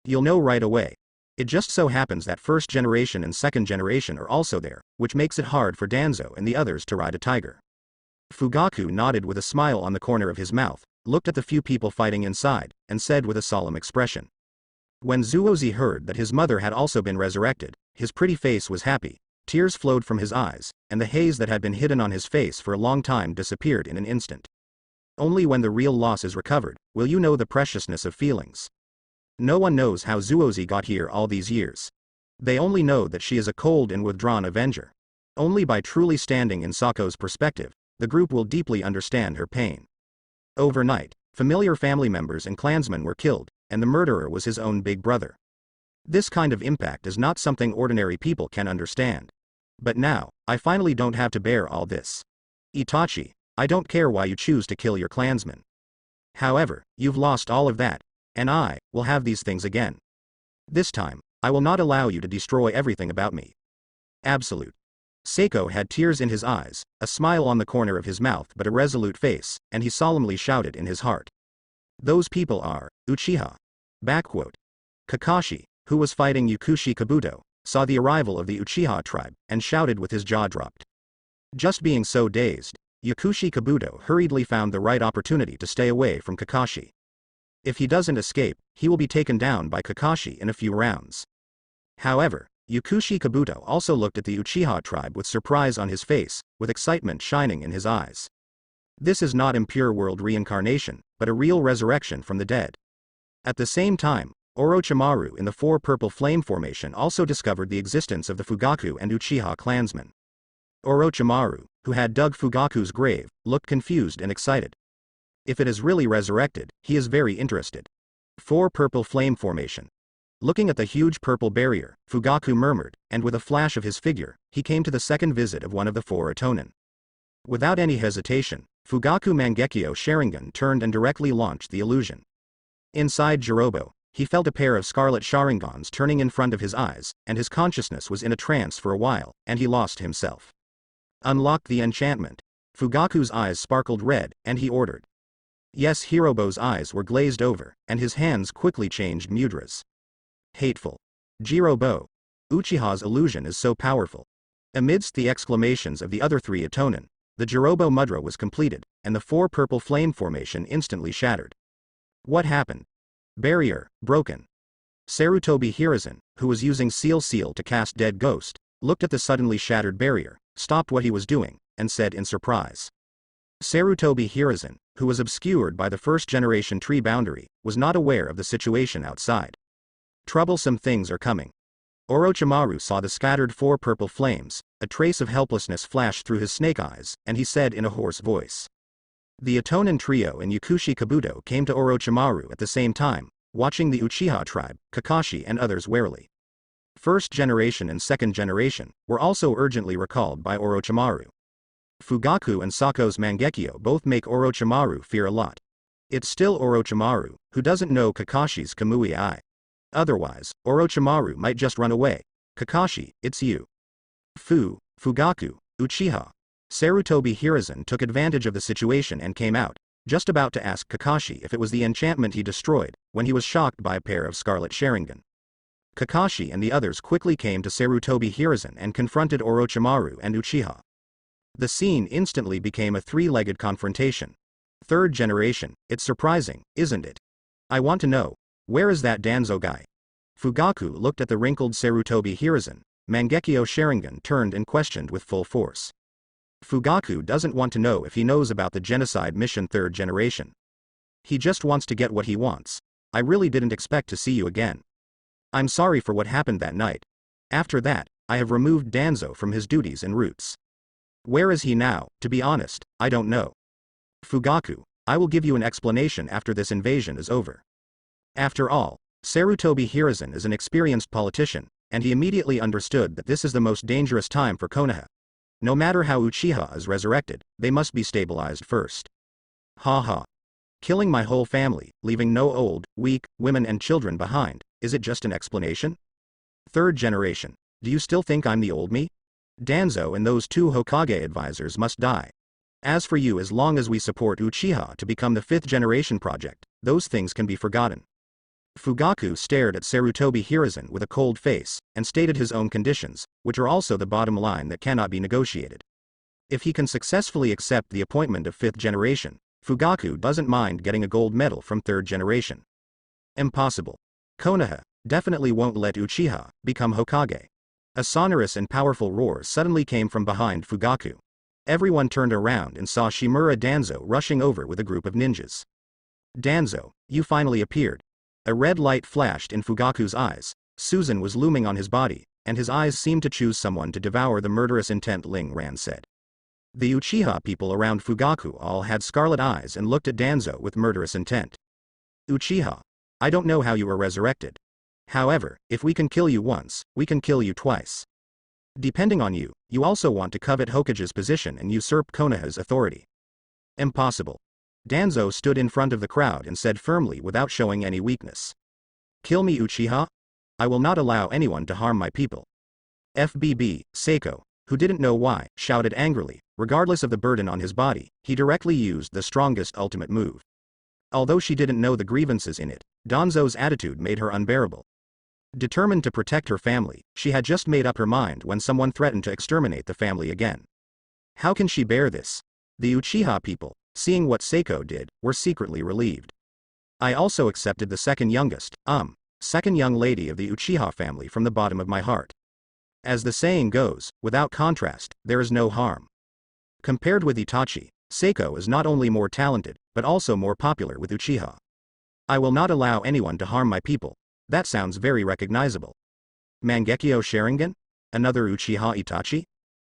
You'll know right away. It just so happens that first generation and second generation are also there, which makes it hard for Danzo and the others to ride a tiger. Fugaku nodded with a smile on the corner of his mouth, looked at the few people fighting inside, and said with a solemn expression. When Zuozi heard that his mother had also been resurrected, his pretty face was happy, tears flowed from his eyes, and the haze that had been hidden on his face for a long time disappeared in an instant. Only when the real loss is recovered, will you know the preciousness of feelings. No one knows how Zuozi got here all these years. They only know that she is a cold and withdrawn avenger. Only by truly standing in Sako's perspective, the group will deeply understand her pain. Overnight, familiar family members and clansmen were killed, and the murderer was his own big brother. This kind of impact is not something ordinary people can understand. But now, I finally don't have to bear all this. Itachi, I don't care why you choose to kill your clansmen. However, you've lost all of that, and I will have these things again. This time, I will not allow you to destroy everything about me. Absolute. Seiko had tears in his eyes, a smile on the corner of his mouth but a resolute face, and he solemnly shouted in his heart. Those people are Uchiha. Backquote. Kakashi, who was fighting Yakushi Kabuto, saw the arrival of the Uchiha tribe, and shouted with his jaw dropped. Just being so dazed, Yakushi Kabuto hurriedly found the right opportunity to stay away from Kakashi. If he doesn't escape, he will be taken down by Kakashi in a few rounds. However, Yakushi Kabuto also looked at the Uchiha tribe with surprise on his face, with excitement shining in his eyes. This is not impure world reincarnation, but a real resurrection from the dead. At the same time, Orochimaru in the Four Purple Flame formation also discovered the existence of the Fugaku and Uchiha clansmen. Orochimaru, who had dug Fugaku's grave, looked confused and excited. If it is really resurrected, he is very interested. Four Purple Flame formation. Looking at the huge purple barrier, Fugaku murmured, and with a flash of his figure, he came to the second visit of one of the four Itonin. Without any hesitation, Fugaku Mangekyo Sharingan turned and directly launched the illusion. Inside Jirobo, he felt a pair of scarlet Sharingans turning in front of his eyes, and his consciousness was in a trance for a while, and he lost himself. Unlock the enchantment. Fugaku's eyes sparkled red, and he ordered. Yes, Hirobo's eyes were glazed over, and his hands quickly changed mudras. Hateful. Jirobo. Uchiha's illusion is so powerful. Amidst the exclamations of the other three Itonin, the Jirobo mudra was completed, and the Four Purple Flame formation instantly shattered. What happened? Barrier, broken. Sarutobi Hiruzen, who was using Seal to cast Dead Ghost, looked at the suddenly shattered barrier, stopped what he was doing, and said in surprise. Sarutobi Hiruzen, who was obscured by the first-generation tree boundary, was not aware of the situation outside. Troublesome things are coming. Orochimaru saw the scattered four purple flames, a trace of helplessness flashed through his snake eyes, and he said in a hoarse voice. The Itonin trio and Yakushi Kabuto came to Orochimaru at the same time, watching the Uchiha tribe, Kakashi and others warily. First generation and second generation were also urgently recalled by Orochimaru. Fugaku and Sako's Mangekyo both make Orochimaru fear a lot. It's still Orochimaru, who doesn't know Kakashi's Kamui Eye. Otherwise, Orochimaru might just run away. Kakashi, it's you. Fugaku, Uchiha. Sarutobi Hiruzen took advantage of the situation and came out, just about to ask Kakashi if it was the enchantment he destroyed, when he was shocked by a pair of scarlet Sharingan. Kakashi and the others quickly came to Sarutobi Hiruzen and confronted Orochimaru and Uchiha. The scene instantly became a three-legged confrontation. Third generation, it's surprising, isn't it? I want to know, where is that Danzo guy? Fugaku looked at the wrinkled Sarutobi Hiruzen. Mangekyo Sharingan turned and questioned with full force. Fugaku doesn't want to know if he knows about the genocide mission third generation. He just wants to get what he wants. I really didn't expect to see you again. I'm sorry for what happened that night. After that, I have removed Danzo from his duties and roots. Where is he now? To be honest, I don't know. Fugaku, I will give you an explanation after this invasion is over. After all, Sarutobi Hiruzen is an experienced politician, and he immediately understood that this is the most dangerous time for Konoha. No matter how Uchiha is resurrected, they must be stabilized first. Ha ha. Killing my whole family, leaving no old, weak, women and children behind, is it just an explanation? Third generation, do you still think I'm the old me? Danzo and those two Hokage advisors must die. As for you, as long as we support Uchiha to become the fifth generation project, those things can be forgotten. Fugaku stared at Sarutobi Hiruzen with a cold face, and stated his own conditions, which are also the bottom line that cannot be negotiated. If he can successfully accept the appointment of fifth generation, Fugaku doesn't mind getting a gold medal from third generation. Impossible. Konoha definitely won't let Uchiha become Hokage. A sonorous and powerful roar suddenly came from behind Fugaku. Everyone turned around and saw Shimura Danzo rushing over with a group of ninjas. Danzo, you finally appeared. A red light flashed in Fugaku's eyes. Susan was looming on his body, and his eyes seemed to choose someone to devour the murderous intent, Ling Ran said. The Uchiha people around Fugaku all had scarlet eyes and looked at Danzo with murderous intent. Uchiha, I don't know how you were resurrected. However, if we can kill you once, we can kill you twice. Depending on you, you also want to covet Hokage's position and usurp Konoha's authority. Impossible. Danzo stood in front of the crowd and said firmly without showing any weakness. Kill me, Uchiha? I will not allow anyone to harm my people. FBB, Seiko, who didn't know why, shouted angrily. Regardless of the burden on his body, he directly used the strongest ultimate move. Although she didn't know the grievances in it, Danzo's attitude made her unbearable. Determined to protect her family, she had just made up her mind when someone threatened to exterminate the family again. How can she bear this? The Uchiha people, seeing what Seiko did, were secretly relieved. I also accepted the second young lady of the Uchiha family from the bottom of my heart. As the saying goes, without contrast, there is no harm. Compared with Itachi, Seiko is not only more talented, but also more popular with Uchiha. I will not allow anyone to harm my people. That sounds very recognizable. Mangekyo Sharingan? Another Uchiha Itachi?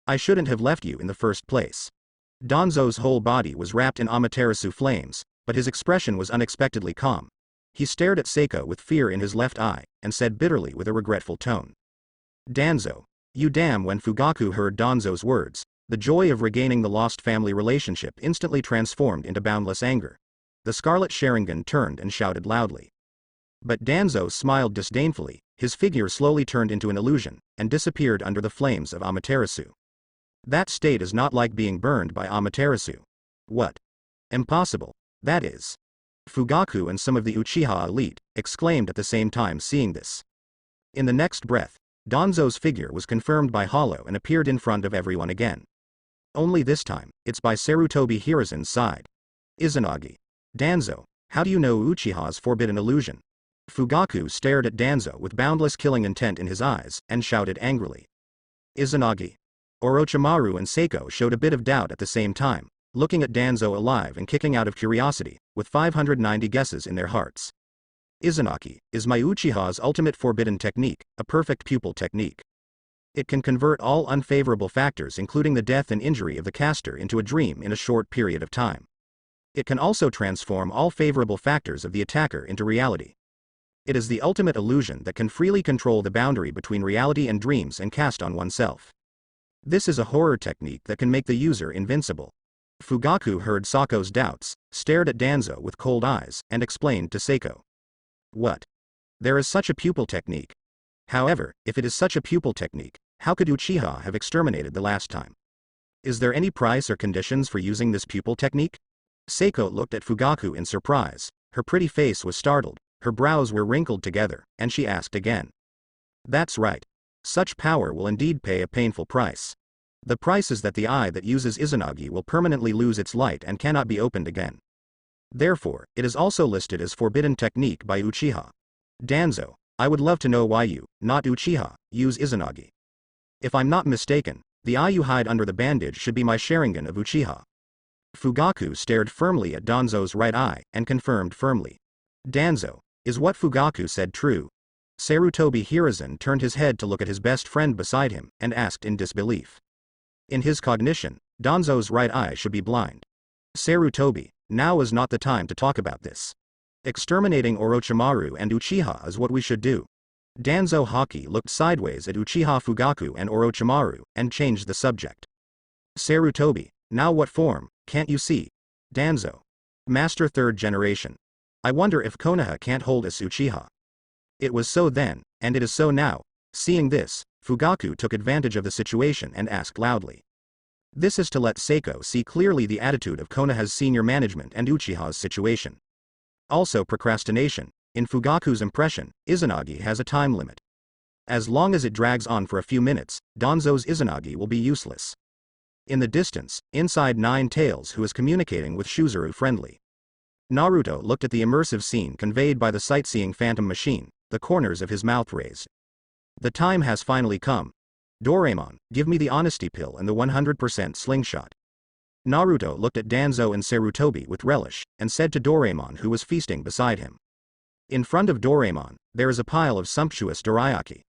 I shouldn't have left you in the first place. Danzo's whole body was wrapped in Amaterasu flames, but his expression was unexpectedly calm. He stared at Seiko with fear in his left eye, and said bitterly with a regretful tone. Danzo, you damn. When Fugaku heard Danzo's words, the joy of regaining the lost family relationship instantly transformed into boundless anger. The Scarlet Sharingan turned and shouted loudly. But Danzo smiled disdainfully, his figure slowly turned into an illusion, and disappeared under the flames of Amaterasu. That state is not like being burned by Amaterasu. What? Impossible, that is. Fugaku and some of the Uchiha elite exclaimed at the same time, seeing this. In the next breath, Danzo's figure was confirmed by Hollow and appeared in front of everyone again. Only this time, it's by Sarutobi Hiruzen's side. Izanagi. Danzo, how do you know Uchiha's forbidden illusion? Fugaku stared at Danzo with boundless killing intent in his eyes, and shouted angrily. Izanagi. Orochimaru and Seiko showed a bit of doubt at the same time, looking at Danzo alive and kicking out of curiosity, with 590 guesses in their hearts. Izanagi is my Uchiha's ultimate forbidden technique, a perfect pupil technique. It can convert all unfavorable factors including the death and injury of the caster into a dream in a short period of time. It can also transform all favorable factors of the attacker into reality. It is the ultimate illusion that can freely control the boundary between reality and dreams and cast on oneself. This is a horror technique that can make the user invincible. Fugaku heard Sako's doubts, stared at Danzo with cold eyes, and explained to Seiko. What? There is such a pupil technique. However, if it is such a pupil technique, how could Uchiha have exterminated the last time? Is there any price or conditions for using this pupil technique? Seiko looked at Fugaku in surprise. Her pretty face was startled, her brows were wrinkled together, and she asked again. That's right. Such power will indeed pay a painful price. The price is that the eye that uses Izanagi will permanently lose its light and cannot be opened again. Therefore, it is also listed as forbidden technique by Uchiha. Danzo, I would love to know why you, not Uchiha, use Izanagi. If I'm not mistaken, the eye you hide under the bandage should be my Sharingan of Uchiha. Fugaku stared firmly at Danzo's right eye, and confirmed firmly. Danzo, is what Fugaku said true? Sarutobi Hiruzen turned his head to look at his best friend beside him, and asked in disbelief. In his cognition, Danzo's right eye should be blind. Sarutobi, now is not the time to talk about this. Exterminating Orochimaru and Uchiha is what we should do. Danzo Haki looked sideways at Uchiha Fugaku and Orochimaru, and changed the subject. Sarutobi, now what form, can't you see? Danzo. Master third generation. I wonder if Konoha can't hold us Uchiha. It was so then, and it is so now. Seeing this, Fugaku took advantage of the situation and asked loudly. This is to let Seiko see clearly the attitude of Konoha's senior management and Uchiha's situation. Also procrastination. In Fugaku's impression, Izanagi has a time limit. As long as it drags on for a few minutes, Danzo's Izanagi will be useless. In the distance, inside Nine Tails, who is communicating with Shuzuru friendly. Naruto looked at the immersive scene conveyed by the sightseeing phantom machine, the corners of his mouth raised. The time has finally come. Doraemon, give me the honesty pill and the 100% slingshot. Naruto looked at Danzo and Sarutobi with relish, and said to Doraemon, who was feasting beside him. In front of Doraemon, there is a pile of sumptuous dorayaki.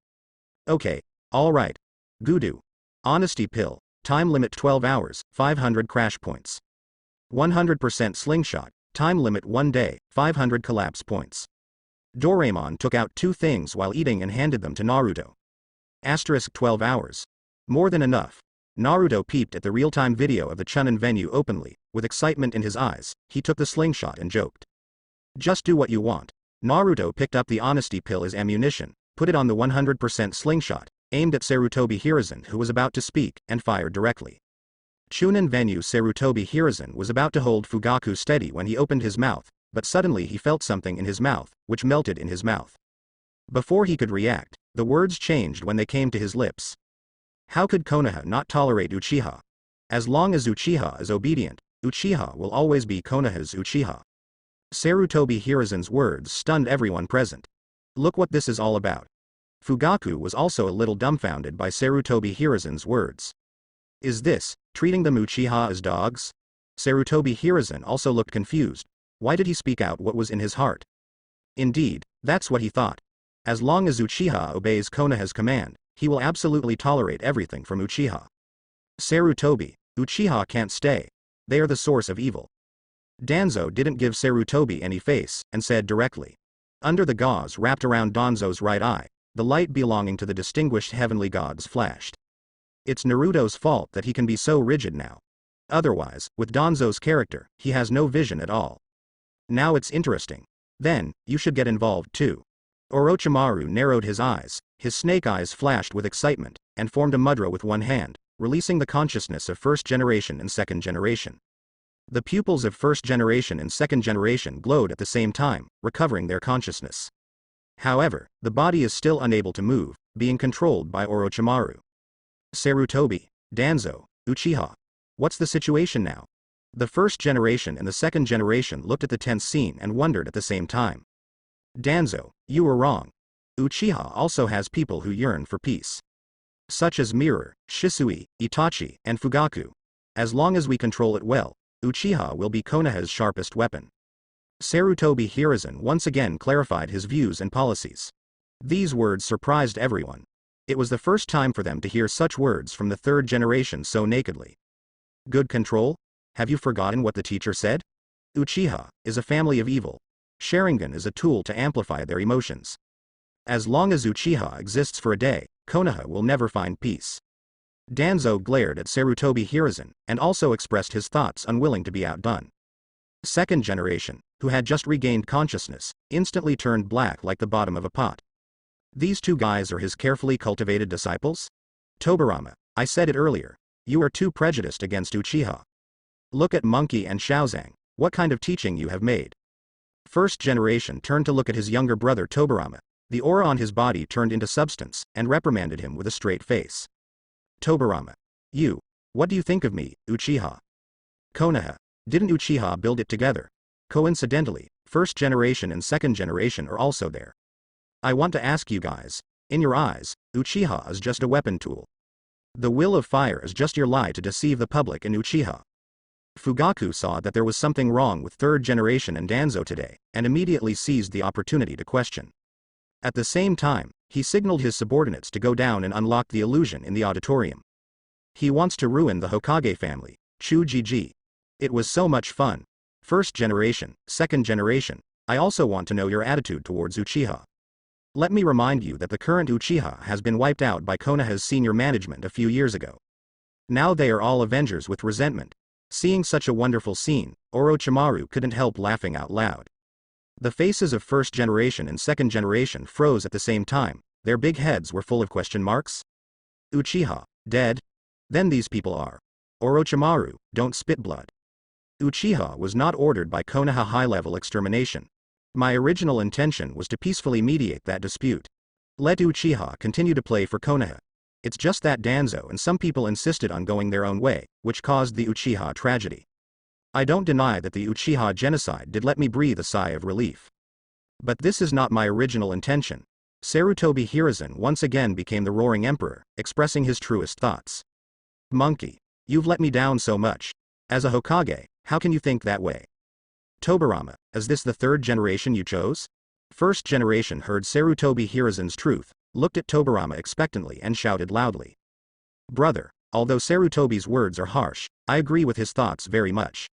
Okay, alright. Gudu. Honesty pill, time limit 12 hours, 500 crash points. 100% slingshot, time limit 1 day, 500 collapse points. Doraemon took out 2 things while eating and handed them to Naruto. Asterisk 12 hours. More than enough. Naruto peeped at the real-time video of the Chunin venue openly, with excitement in his eyes. He took the slingshot and joked. Just do what you want. Naruto picked up the honesty pill as ammunition, put it on the 100% slingshot, aimed at Sarutobi Hiruzen, who was about to speak, and fired directly. Chunin venue Sarutobi Hiruzen was about to hold Fugaku steady when he opened his mouth, but suddenly he felt something in his mouth, which melted in his mouth. Before he could react, the words changed when they came to his lips. How could Konoha not tolerate Uchiha? As long as Uchiha is obedient, Uchiha will always be Konoha's Uchiha. Sarutobi Hiruzen's words stunned everyone present. Look what this is all about. Fugaku was also a little dumbfounded by Sarutobi Hiruzen's words. Is this, treating them Uchiha as dogs? Sarutobi Hiruzen also looked confused. Why did he speak out what was in his heart? Indeed, that's what he thought. As long as Uchiha obeys Konoha's command, he will absolutely tolerate everything from Uchiha. Sarutobi, Uchiha can't stay. They are the source of evil. Danzo didn't give Sarutobi any face, and said directly. Under the gauze wrapped around Danzo's right eye, the light belonging to the distinguished heavenly gods flashed. It's Naruto's fault that he can be so rigid now. Otherwise, with Danzo's character, he has no vision at all. Now it's interesting. Then, you should get involved too. Orochimaru narrowed his eyes, his snake eyes flashed with excitement, and formed a mudra with one hand, releasing the consciousness of first generation and second generation. The pupils of first generation and second generation glowed at the same time, recovering their consciousness. However, the body is still unable to move, being controlled by Orochimaru. Sarutobi, Danzo, Uchiha. What's the situation now? The first generation and the second generation looked at the tense scene and wondered at the same time. Danzo, you were wrong. Uchiha also has people who yearn for peace. Such as Mirror, Shisui, Itachi, and Fugaku. As long as we control it well, Uchiha will be Konoha's sharpest weapon. Sarutobi Hiruzen once again clarified his views and policies. These words surprised everyone. It was the first time for them to hear such words from the third generation so nakedly. Good control? Have you forgotten what the teacher said? Uchiha is a family of evil. Sharingan is a tool to amplify their emotions. As long as Uchiha exists for a day, Konoha will never find peace. Danzo glared at Sarutobi Hiruzen, and also expressed his thoughts, unwilling to be outdone. Second generation, who had just regained consciousness, instantly turned black like the bottom of a pot. These 2 guys are his carefully cultivated disciples? Tobirama, I said it earlier, you are too prejudiced against Uchiha. Look at Monkey and Shaozang, what kind of teaching you have made. First generation turned to look at his younger brother Tobirama. The aura on his body turned into substance, and reprimanded him with a straight face. Tobirama. You. What do you think of me, Uchiha? Konoha. Didn't Uchiha build it together? Coincidentally, first generation and second generation are also there. I want to ask you guys, in your eyes, Uchiha is just a weapon tool. The will of fire is just your lie to deceive the public and Uchiha. Fugaku saw that there was something wrong with third generation and Danzo today, and immediately seized the opportunity to question. At the same time, he signaled his subordinates to go down and unlock the illusion in the auditorium. He wants to ruin the Hokage family, Chujiji. It was so much fun. First generation, second generation, I also want to know your attitude towards Uchiha. Let me remind you that the current Uchiha has been wiped out by Konoha's senior management a few years ago. Now they are all Avengers with resentment. Seeing such a wonderful scene, Orochimaru couldn't help laughing out loud. The faces of first generation and second generation froze at the same time, their big heads were full of question marks. Uchiha, dead? Then these people are. Orochimaru, don't spit blood. Uchiha was not ordered by Konoha high-level extermination. My original intention was to peacefully mediate that dispute. Let Uchiha continue to play for Konoha. It's just that Danzo and some people insisted on going their own way, which caused the Uchiha tragedy. I don't deny that the Uchiha genocide did let me breathe a sigh of relief. But this is not my original intention. Sarutobi Hiruzen once again became the Roaring Emperor, expressing his truest thoughts. Monkey, you've let me down so much. As a Hokage, how can you think that way? Tobirama, is this the third generation you chose? First generation heard Sarutobi Hiruzen's truth, looked at Tobirama expectantly and shouted loudly. Brother, although Sarutobi's words are harsh, I agree with his thoughts very much.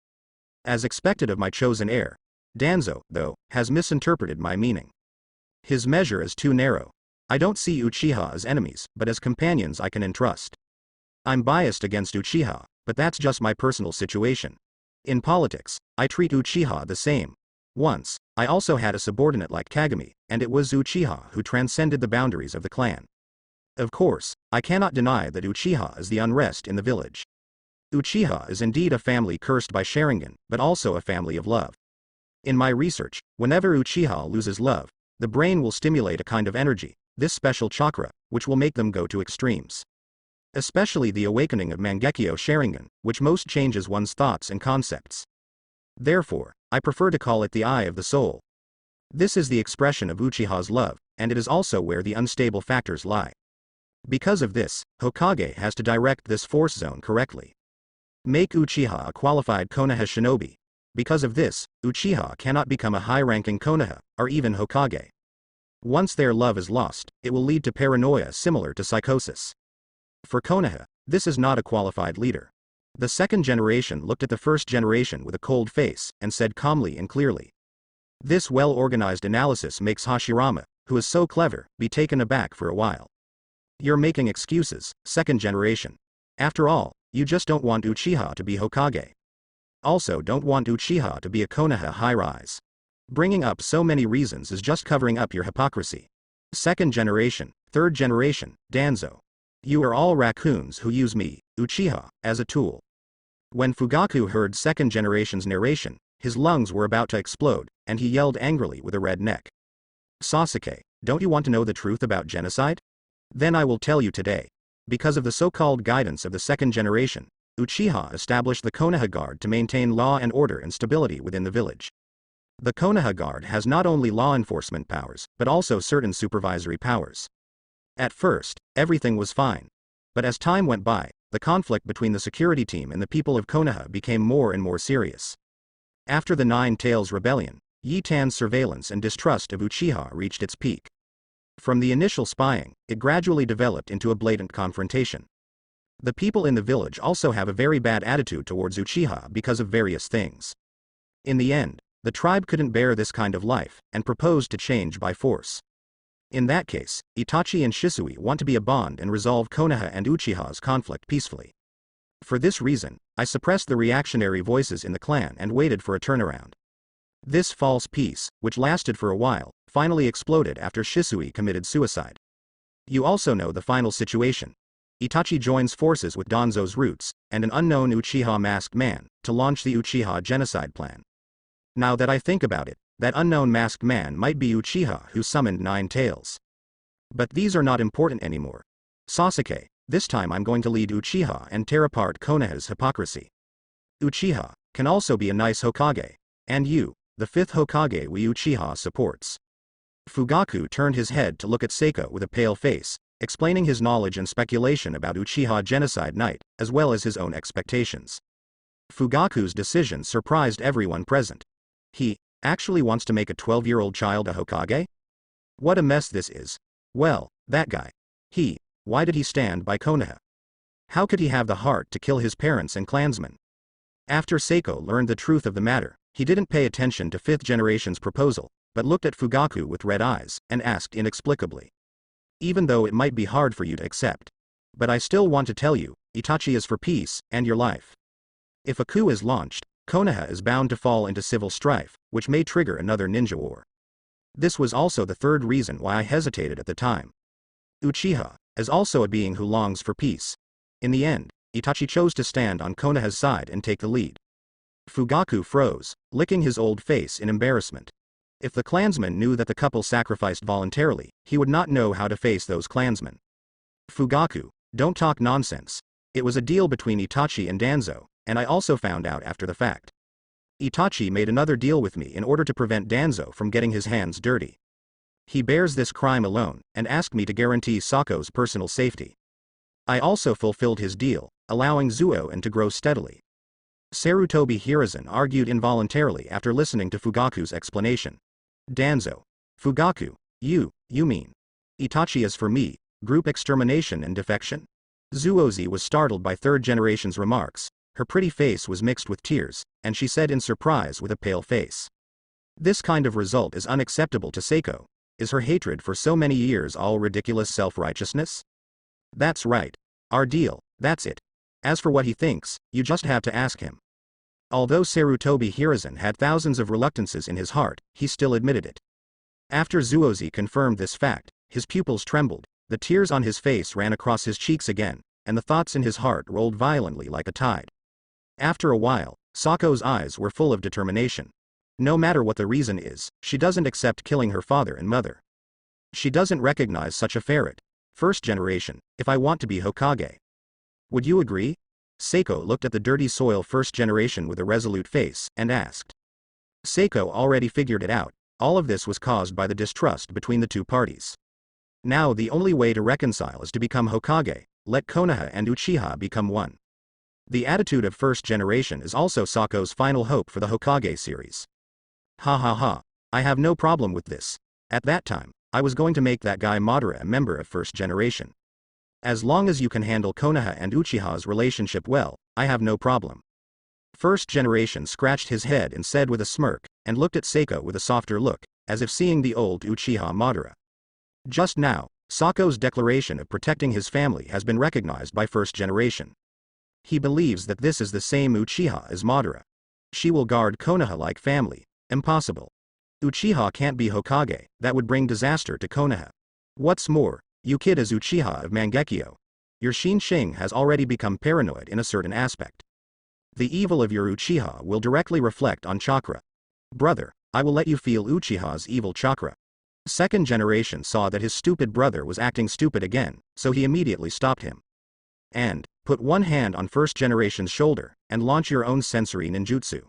As expected of my chosen heir, Danzo, though, has misinterpreted my meaning. His measure is too narrow. I don't see Uchiha as enemies, but as companions I can entrust. I'm biased against Uchiha, but that's just my personal situation. In politics, I treat Uchiha the same. Once, I also had a subordinate like Kagami, and it was Uchiha who transcended the boundaries of the clan. Of course, I cannot deny that Uchiha is the unrest in the village. Uchiha is indeed a family cursed by Sharingan, but also a family of love. In my research, whenever Uchiha loses love, the brain will stimulate a kind of energy, this special chakra, which will make them go to extremes. Especially the awakening of Mangekyo Sharingan, which most changes one's thoughts and concepts. Therefore, I prefer to call it the eye of the soul. This is the expression of Uchiha's love, and it is also where the unstable factors lie. Because of this, Hokage has to direct this force zone correctly. Make Uchiha a qualified Konoha shinobi. Because of this, Uchiha cannot become a high-ranking Konoha, or even Hokage. Once their love is lost, it will lead to paranoia similar to psychosis. For Konoha, this is not a qualified leader. The second generation looked at the first generation with a cold face, and said calmly and clearly. This well-organized analysis makes Hashirama, who is so clever, be taken aback for a while. You're making excuses, second generation. After all, you just don't want Uchiha to be Hokage. Also don't want Uchiha to be a Konoha high-rise. Bringing up so many reasons is just covering up your hypocrisy. Second generation, third generation, Danzo. You are all raccoons who use me, Uchiha, as a tool. When Fugaku heard second generation's narration, his lungs were about to explode, and he yelled angrily with a red neck. Sasuke, don't you want to know the truth about genocide? Then I will tell you today. Because of the so-called guidance of the second generation, Uchiha established the Konoha Guard to maintain law and order and stability within the village. The Konoha Guard has not only law enforcement powers, but also certain supervisory powers. At first, everything was fine. But as time went by, the conflict between the security team and the people of Konoha became more and more serious. After the Nine Tails Rebellion, Yitan's surveillance and distrust of Uchiha reached its peak. From the initial spying, it gradually developed into a blatant confrontation. The people in the village also have a very bad attitude towards Uchiha because of various things. In the end, the tribe couldn't bear this kind of life, and proposed to change by force. In that case, Itachi and Shisui want to be a bond and resolve Konoha and Uchiha's conflict peacefully. For this reason, I suppressed the reactionary voices in the clan and waited for a turnaround. This false peace, which lasted for a while, finally exploded after Shisui committed suicide. You also know the final situation. Itachi joins forces with Danzo's roots, and an unknown Uchiha masked man, to launch the Uchiha genocide plan. Now that I think about it, that unknown masked man might be Uchiha who summoned Nine Tails. But these are not important anymore. Sasuke, this time I'm going to lead Uchiha and tear apart Konoha's hypocrisy. Uchiha can also be a nice Hokage. And you, the fifth Hokage Uchiha supports. Fugaku turned his head to look at Seiko with a pale face, explaining his knowledge and speculation about Uchiha genocide night, as well as his own expectations. Fugaku's decision surprised everyone present. He actually wants to make a 12-year-old child a Hokage? What a mess this is. Well, that guy. Why did he stand by Konoha? How could he have the heart to kill his parents and clansmen? After Seiko learned the truth of the matter, he didn't pay attention to fifth generation's proposal, but looked at Fugaku with red eyes, and asked inexplicably. Even though it might be hard for you to accept. But I still want to tell you, Itachi is for peace, and your life. If a coup is launched, Konoha is bound to fall into civil strife, which may trigger another ninja war. This was also the third reason why I hesitated at the time. Uchiha is also a being who longs for peace. In the end, Itachi chose to stand on Konoha's side and take the lead. Fugaku froze, licking his old face in embarrassment. If the clansmen knew that the couple sacrificed voluntarily, he would not know how to face those clansmen. Fugaku, don't talk nonsense. It was a deal between Itachi and Danzo, and I also found out after the fact. Itachi made another deal with me in order to prevent Danzo from getting his hands dirty. He bears this crime alone, and asked me to guarantee Sako's personal safety. I also fulfilled his deal, allowing Zuo to grow steadily. Sarutobi Hiruzen argued involuntarily after listening to Fugaku's explanation. Danzo. Fugaku, you mean. Itachi is for me, group extermination and defection? Zuozi was startled by third generation's remarks. Her pretty face was mixed with tears, and she said in surprise with a pale face. This kind of result is unacceptable to Seiko. Is her hatred for so many years all ridiculous self-righteousness? That's right. Our deal, that's it. As for what he thinks, you just have to ask him. Although Sarutobi Hiruzen had thousands of reluctances in his heart, he still admitted it. After Zuozi confirmed this fact, his pupils trembled, the tears on his face ran across his cheeks again, and the thoughts in his heart rolled violently like a tide. After a while, Sako's eyes were full of determination. No matter what the reason is, she doesn't accept killing her father and mother. She doesn't recognize such a ferret. First generation, if I want to be Hokage. Would you agree? Seiko looked at the dirty soil first generation with a resolute face, and asked. Seiko already figured it out, all of this was caused by the distrust between the two parties. Now the only way to reconcile is to become Hokage, let Konoha and Uchiha become one. The attitude of first generation is also Sako's final hope for the Hokage series. Ha ha ha, I have no problem with this. At that time, I was going to make that guy Madara a member of first generation. As long as you can handle Konoha and Uchiha's relationship well, I have no problem. First generation scratched his head and said with a smirk, and looked at Seiko with a softer look, as if seeing the old Uchiha Madara. Just now, Sako's declaration of protecting his family has been recognized by first generation. He believes that this is the same Uchiha as Madara. She will guard Konoha like family. Impossible. Uchiha can't be Hokage, that would bring disaster to Konoha. What's more, you kid is Uchiha of Mangekyo. Your Shin has already become paranoid in a certain aspect. The evil of your Uchiha will directly reflect on chakra. Brother, I will let you feel Uchiha's evil chakra. Second generation saw that his stupid brother was acting stupid again, so he immediately stopped him. And, put one hand on first generation's shoulder, and launch your own sensory ninjutsu.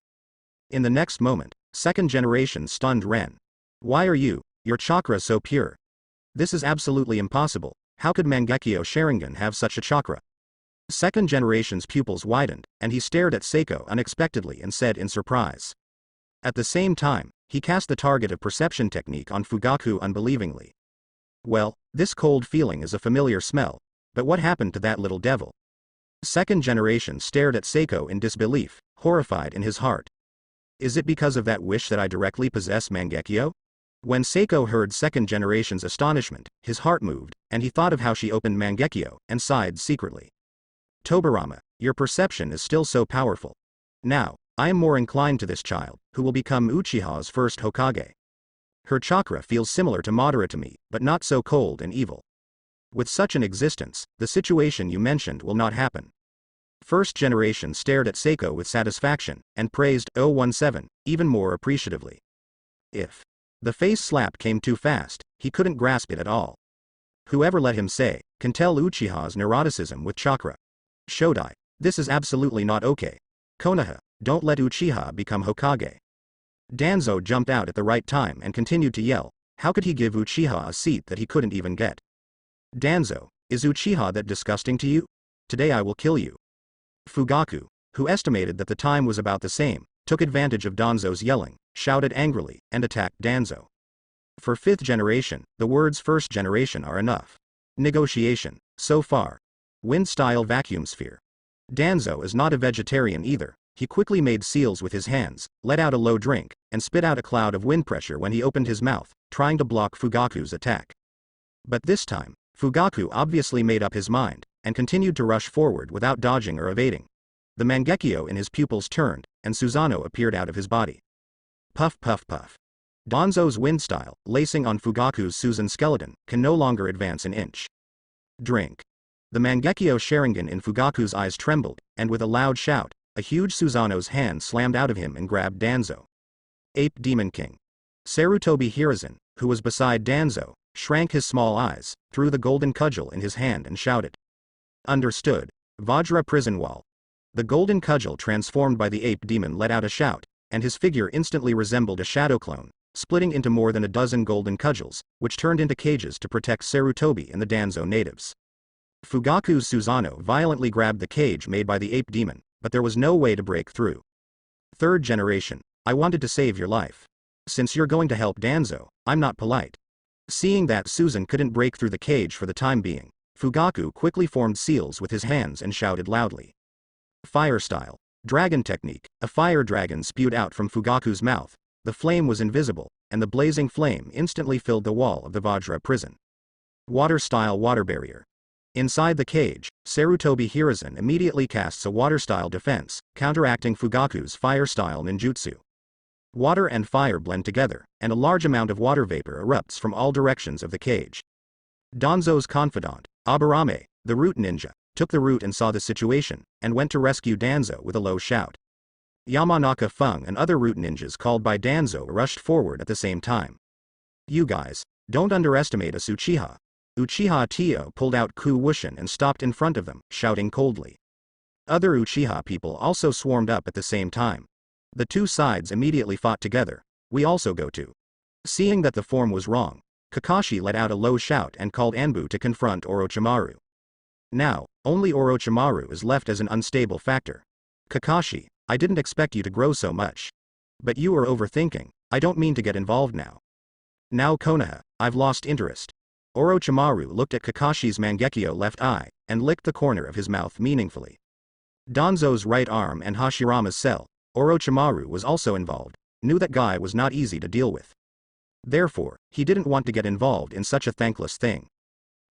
In the next moment, second generation stunned Ren. Why are your chakra so pure? This is absolutely impossible, how could Mangekyo Sharingan have such a chakra? Second generation's pupils widened, and he stared at Seiko unexpectedly and said in surprise. At the same time, he cast the target of perception technique on Fugaku unbelievingly. Well, this cold feeling is a familiar smell, but what happened to that little devil? Second generation stared at Seiko in disbelief, horrified in his heart. Is it because of that wish that I directly possess Mangekyo? When Seiko heard second generation's astonishment, his heart moved, and he thought of how she opened Mangekyo, and sighed secretly. Tobirama, your perception is still so powerful. Now, I am more inclined to this child, who will become Uchiha's first Hokage. Her chakra feels similar to Madara to me, but not so cold and evil. With such an existence, the situation you mentioned will not happen. First generation stared at Seiko with satisfaction, and praised 017 even more appreciatively. If the face slap came too fast, he couldn't grasp it at all. Whoever let him say, can tell Uchiha's neuroticism with chakra. Shodai, this is absolutely not okay. Konoha, don't let Uchiha become Hokage. Danzo jumped out at the right time and continued to yell, how could he give Uchiha a seat that he couldn't even get? Danzo, is Uchiha that disgusting to you? Today I will kill you. Fugaku, who estimated that the time was about the same, took advantage of Danzo's yelling, shouted angrily, and attacked Danzo. For fifth generation, the words first generation are enough. Negotiation, so far. Wind-style vacuum sphere. Danzo is not a vegetarian either, he quickly made seals with his hands, let out a low drink, and spit out a cloud of wind pressure when he opened his mouth, trying to block Fugaku's attack. But this time, Fugaku obviously made up his mind, and continued to rush forward without dodging or evading. The Mangekyo in his pupils turned, and Susanoo appeared out of his body. Puff puff puff. Danzo's wind style, lacing on Fugaku's Susan skeleton, can no longer advance an inch. Drink. The Mangekyo Sharingan in Fugaku's eyes trembled, and with a loud shout, a huge Susanoo's hand slammed out of him and grabbed Danzo. Ape Demon King. Sarutobi Hiruzen, who was beside Danzo, shrank his small eyes, threw the golden cudgel in his hand and shouted. Understood. Vajra prison wall. The golden cudgel transformed by the ape demon let out a shout, and his figure instantly resembled a shadow clone, splitting into more than a dozen golden cudgels, which turned into cages to protect Sarutobi and the Danzo natives. Fugaku's Susanoo violently grabbed the cage made by the ape demon, but there was no way to break through. Third generation, I wanted to save your life. Since you're going to help Danzo, I'm not polite. Seeing that Susan couldn't break through the cage for the time being, Fugaku quickly formed seals with his hands and shouted loudly. Fire style. Dragon technique. A fire dragon spewed out from Fugaku's mouth. The flame was invisible, and the blazing flame instantly filled the wall of the Vajra prison. Water style water barrier. Inside the cage, Sarutobi Hiruzen immediately casts a water style defense, counteracting Fugaku's fire style ninjutsu. Water and fire blend together, and a large amount of water vapor erupts from all directions of the cage. Danzo's confidant, Aburame, the root ninja, took the root and saw the situation, and went to rescue Danzo with a low shout. Yamanaka Fung and other root ninjas called by Danzo rushed forward at the same time. You guys, don't underestimate us Uchiha. Uchiha Tio pulled out Ku Wushin and stopped in front of them, shouting coldly. Other Uchiha people also swarmed up at the same time. The two sides immediately fought together. We also go to. Seeing that the form was wrong, Kakashi let out a low shout and called Anbu to confront Orochimaru. Now, only Orochimaru is left as an unstable factor. Kakashi, I didn't expect you to grow so much. But you are overthinking. I don't mean to get involved now. Now Konoha, I've lost interest. Orochimaru looked at Kakashi's Mangekyo left eye, and licked the corner of his mouth meaningfully. Danzo's right arm and Hashirama's cell, Orochimaru was also involved, knew that guy was not easy to deal with. Therefore, he didn't want to get involved in such a thankless thing.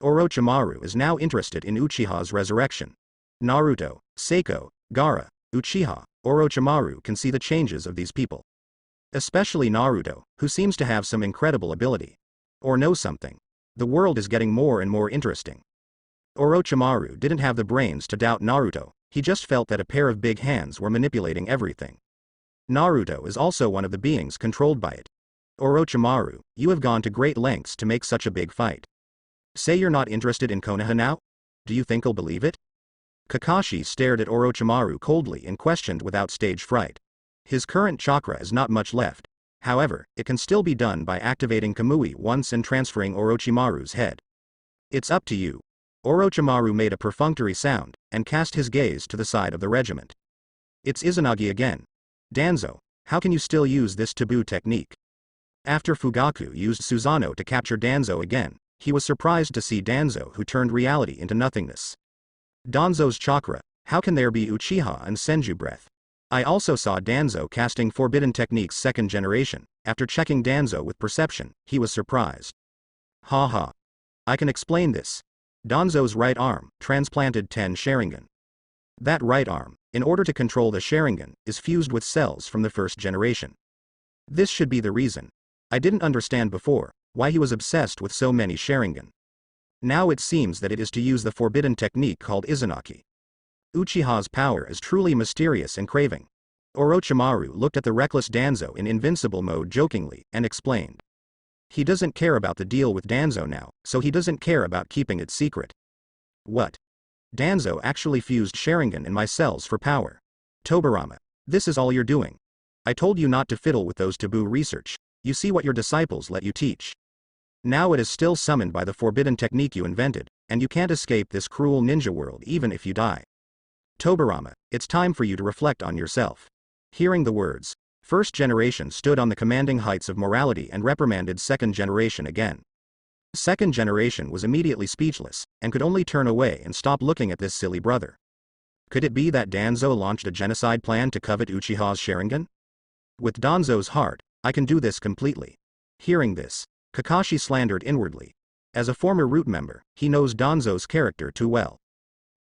Orochimaru is now interested in Uchiha's resurrection. Naruto, Seiko, Gaara, Uchiha, Orochimaru can see the changes of these people. Especially Naruto, who seems to have some incredible ability. Or know something. The world is getting more and more interesting. Orochimaru didn't have the brains to doubt Naruto, he just felt that a pair of big hands were manipulating everything. Naruto is also one of the beings controlled by it. Orochimaru, you have gone to great lengths to make such a big fight. Say you're not interested in Konoha now? Do you think he'll believe it? Kakashi stared at Orochimaru coldly and questioned without stage fright. His current chakra is not much left. However, it can still be done by activating Kamui once and transferring Orochimaru's head. It's up to you. Orochimaru made a perfunctory sound, and cast his gaze to the side of the regiment. It's Izanagi again. Danzo, how can you still use this taboo technique? After Fugaku used Susanoo to capture Danzo again, he was surprised to see Danzo who turned reality into nothingness. Danzo's chakra, how can there be Uchiha and Senju breath? I also saw Danzo casting Forbidden Technique's second generation. After checking Danzo with perception, he was surprised. Ha ha. I can explain this. Danzo's right arm transplanted 10 Sharingan. That right arm, in order to control the Sharingan, is fused with cells from the first generation. This should be the reason. I didn't understand before why he was obsessed with so many Sharingan. Now it seems that it is to use the forbidden technique called Izanaki. Uchiha's power is truly mysterious and craving. Orochimaru looked at the reckless Danzo in invincible mode jokingly, and explained. He doesn't care about the deal with Danzo now, so he doesn't care about keeping it secret. What? Danzo actually fused Sharingan in my cells for power. Tobirama, this is all you're doing. I told you not to fiddle with those taboo research. You see what your disciples let you teach. Now it is still summoned by the forbidden technique you invented, and you can't escape this cruel ninja world even if you die. Tobirama, it's time for you to reflect on yourself. Hearing the words, first generation stood on the commanding heights of morality and reprimanded second generation again. Second generation was immediately speechless, and could only turn away and stop looking at this silly brother. Could it be that Danzo launched a genocide plan to covet Uchiha's Sharingan? With Danzo's heart, I can do this completely. Hearing this, Kakashi slandered inwardly. As a former root member, he knows Danzo's character too well.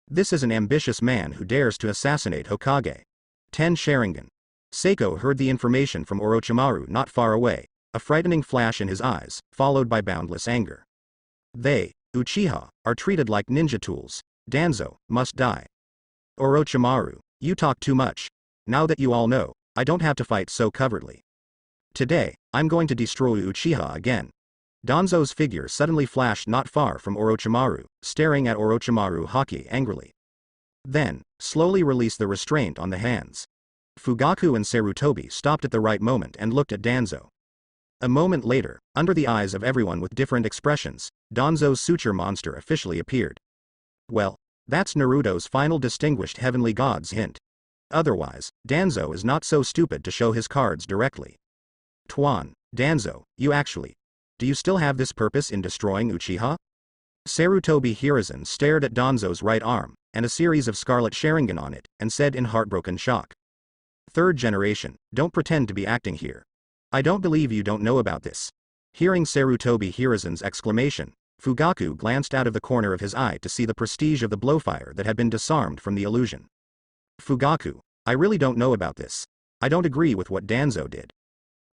This is an ambitious man who dares to assassinate Hokage. 10 Sharingan. Seiko heard the information from Orochimaru not far away, a frightening flash in his eyes, followed by boundless anger. They, Uchiha, are treated like ninja tools. Danzo must die. Orochimaru, you talk too much. Now that you all know, I don't have to fight so covertly. Today, I'm going to destroy Uchiha again. Danzo's figure suddenly flashed not far from Orochimaru, staring at Orochimaru Haki angrily. Then, slowly released the restraint on the hands. Fugaku and Sarutobi stopped at the right moment and looked at Danzo. A moment later, under the eyes of everyone with different expressions, Danzo's suture monster officially appeared. Well, that's Naruto's final distinguished heavenly god's hint. Otherwise, Danzo is not so stupid to show his cards directly. Danzo, do you still have this purpose in destroying Uchiha? Sarutobi Hiruzen stared at Danzo's right arm, and a series of scarlet Sharingan on it, and said in heartbroken shock. Third generation, don't pretend to be acting here. I don't believe you don't know about this. Hearing Sarutobi Hiruzen's exclamation, Fugaku glanced out of the corner of his eye to see the prestige of the blowfire that had been disarmed from the illusion. Fugaku, I really don't know about this. I don't agree with what Danzo did.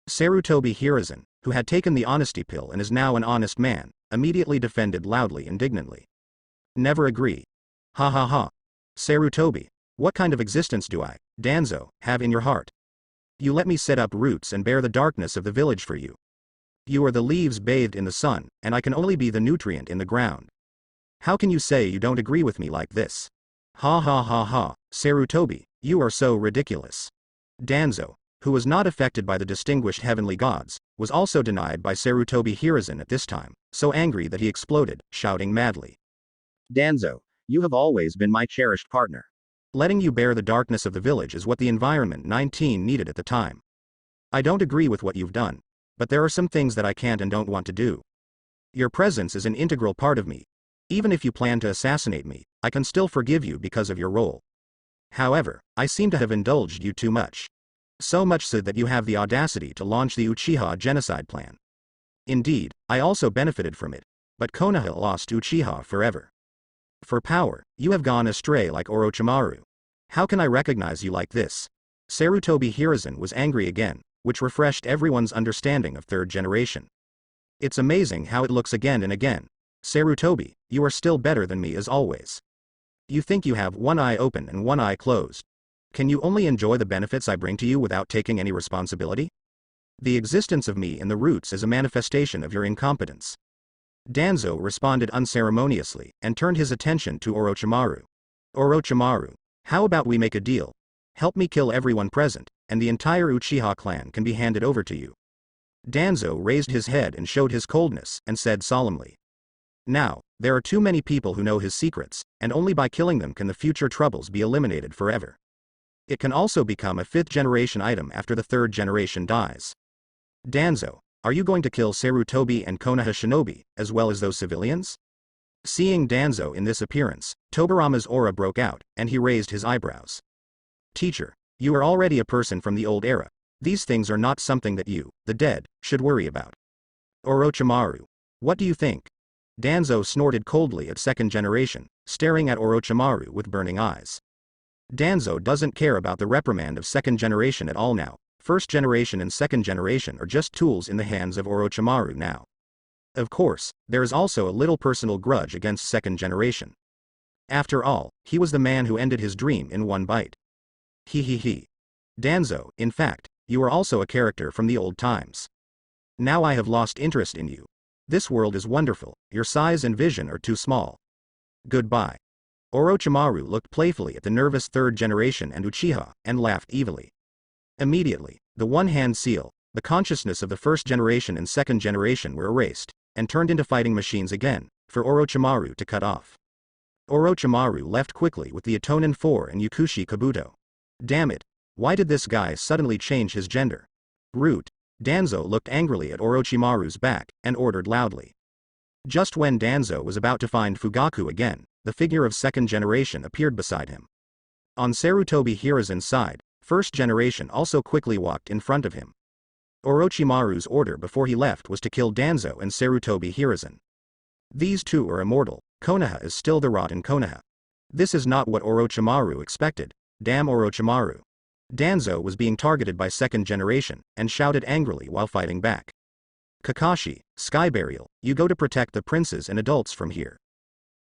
Sarutobi Hiruzen, who had taken the honesty pill and is now an honest man, immediately defended loudly indignantly. Never agree. Ha ha ha. Sarutobi, what kind of existence do I, Danzo, have in your heart? You let me set up roots and bear the darkness of the village for you. You are the leaves bathed in the sun, and I can only be the nutrient in the ground. How can you say you don't agree with me like this? Ha ha ha ha, Sarutobi, you are so ridiculous. Danzo, who was not affected by the distinguished heavenly gods, was also denied by Sarutobi Hiruzen at this time, so angry that he exploded, shouting madly. Danzo, you have always been my cherished partner. Letting you bear the darkness of the village is what the environment 19 needed at the time. I don't agree with what you've done, but there are some things that I can't and don't want to do. Your presence is an integral part of me. Even if you plan to assassinate me, I can still forgive you because of your role. However, I seem to have indulged you too much. So much so that you have the audacity to launch the Uchiha genocide plan. Indeed, I also benefited from it, but Konoha lost Uchiha forever. For power, you have gone astray like Orochimaru. How can I recognize you like this? Sarutobi Hiruzen was angry again, which refreshed everyone's understanding of third generation. It's amazing how it looks again and again. Sarutobi, you are still better than me as always. You think you have one eye open and one eye closed. Can you only enjoy the benefits I bring to you without taking any responsibility? The existence of me in the roots is a manifestation of your incompetence. Danzo responded unceremoniously, and turned his attention to Orochimaru. Orochimaru, how about we make a deal? Help me kill everyone present, and the entire Uchiha clan can be handed over to you. Danzo raised his head and showed his coldness, and said solemnly. Now, there are too many people who know his secrets, and only by killing them can the future troubles be eliminated forever. It can also become a fifth generation item after the third generation dies. Danzo, are you going to kill Sarutobi and Konoha Shinobi, as well as those civilians? Seeing Danzo in this appearance, Tobirama's aura broke out, and he raised his eyebrows. Teacher, you are already a person from the old era. These things are not something that you, the dead, should worry about. Orochimaru, what do you think? Danzo snorted coldly at second generation, staring at Orochimaru with burning eyes. Danzo doesn't care about the reprimand of second generation at all now. First generation and second generation are just tools in the hands of Orochimaru now. Of course, there is also a little personal grudge against second generation. After all, he was the man who ended his dream in one bite. He. Danzo, in fact, you are also a character from the old times. Now I have lost interest in you. This world is wonderful, your size and vision are too small. Goodbye. Orochimaru looked playfully at the nervous third generation and Uchiha, and laughed evilly. Immediately, the one-hand seal, the consciousness of the first generation and second generation were erased, and turned into fighting machines again, for Orochimaru to cut off. Orochimaru left quickly with the Itonin 4 and Yukushi Kabuto. Damn it, why did this guy suddenly change his gender? Root. Danzo looked angrily at Orochimaru's back, and ordered loudly. Just when Danzo was about to find Fugaku again, the figure of second generation appeared beside him. On Sarutobi Hiruzen's side, first generation also quickly walked in front of him. Orochimaru's order before he left was to kill Danzo and Sarutobi Hiruzen. These two are immortal, Konoha is still the rotten Konoha. This is not what Orochimaru expected, damn Orochimaru. Danzo was being targeted by second generation, and shouted angrily while fighting back. Kakashi, Skyburial, you go to protect the princes and adults from here.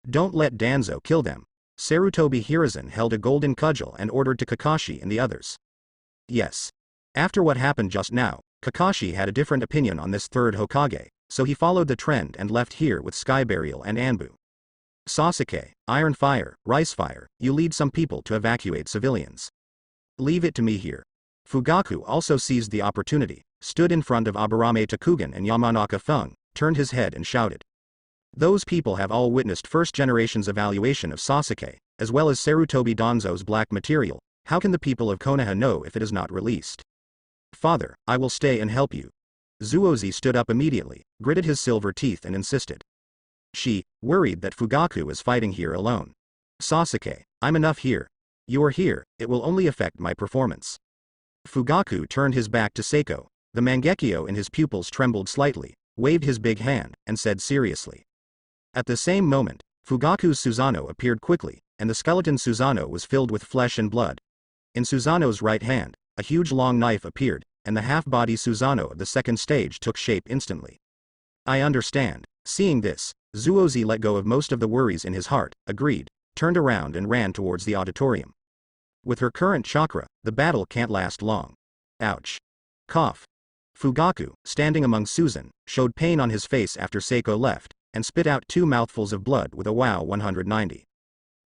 Don't let Danzo kill them. Sarutobi Hiruzen held a golden cudgel and ordered to Kakashi and the others. Yes. After what happened just now, Kakashi had a different opinion on this third Hokage, so he followed the trend and left here with Skyburial and Anbu. Sasuke, Iron Fire, Rice Fire, you lead some people to evacuate civilians. Leave it to me here. Fugaku also seized the opportunity, stood in front of Aburame Takugan and Yamanaka Fung, turned his head and shouted. Those people have all witnessed first generation's evaluation of Sasuke, as well as Sarutobi Danzo's black material. How can the people of Konoha know if it is not released? Father, I will stay and help you. Zuozi stood up immediately, gritted his silver teeth and insisted. She, worried that Fugaku is fighting here alone. Sasuke, I'm enough here. You are here, it will only affect my performance. Fugaku turned his back to Seiko. The Mangekyo in his pupils trembled slightly, waved his big hand, and said seriously. At the same moment, Fugaku's Susanoo appeared quickly, and the skeleton Susanoo was filled with flesh and blood. In Susanoo's right hand, a huge long knife appeared, and the half-body Susanoo of the second stage took shape instantly. I understand. Seeing this, Zuozi let go of most of the worries in his heart, agreed, turned around and ran towards the auditorium. With her current chakra, the battle can't last long. Ouch. Cough. Fugaku, standing among Susan, showed pain on his face after Seiko left, and spit out 2 mouthfuls of blood with a wow 190.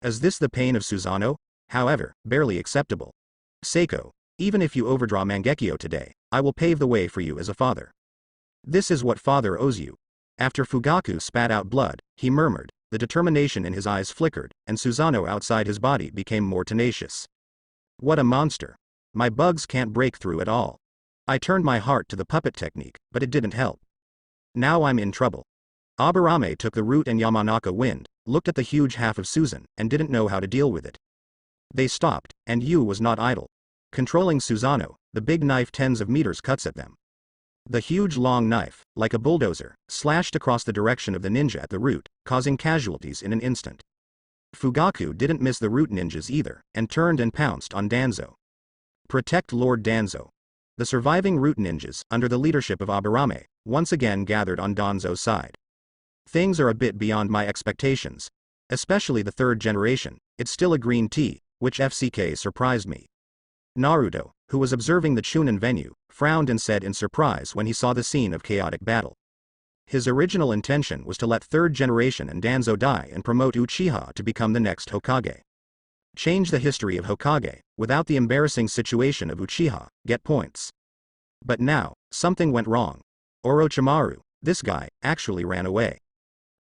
Is this the pain of Susanoo? However, barely acceptable. Seiko, even if you overdraw Mangekyo today, I will pave the way for you as a father. This is what father owes you. After Fugaku spat out blood, he murmured, the determination in his eyes flickered, and Susanoo outside his body became more tenacious. What a monster. My bugs can't break through at all. I turned my heart to the puppet technique, but it didn't help. Now I'm in trouble. Aburame took the root and Yamanaka wind, looked at the huge half of Susan, and didn't know how to deal with it. They stopped, and Yu was not idle. Controlling Susanoo, the big knife tens of meters cuts at them. The huge long knife, like a bulldozer, slashed across the direction of the ninja at the root, causing casualties in an instant. Fugaku didn't miss the root ninjas either, and turned and pounced on Danzo. Protect Lord Danzo. The surviving root ninjas, under the leadership of Aburame, once again gathered on Danzo's side. Things are a bit beyond my expectations. Especially the third generation, it's still a green tea, which FCK surprised me. Naruto, who was observing the Chunin venue, frowned and said in surprise when he saw the scene of chaotic battle. His original intention was to let third generation and Danzo die and promote Uchiha to become the next Hokage. Change the history of Hokage, without the embarrassing situation of Uchiha, get points. But now, something went wrong. Orochimaru, this guy, actually ran away.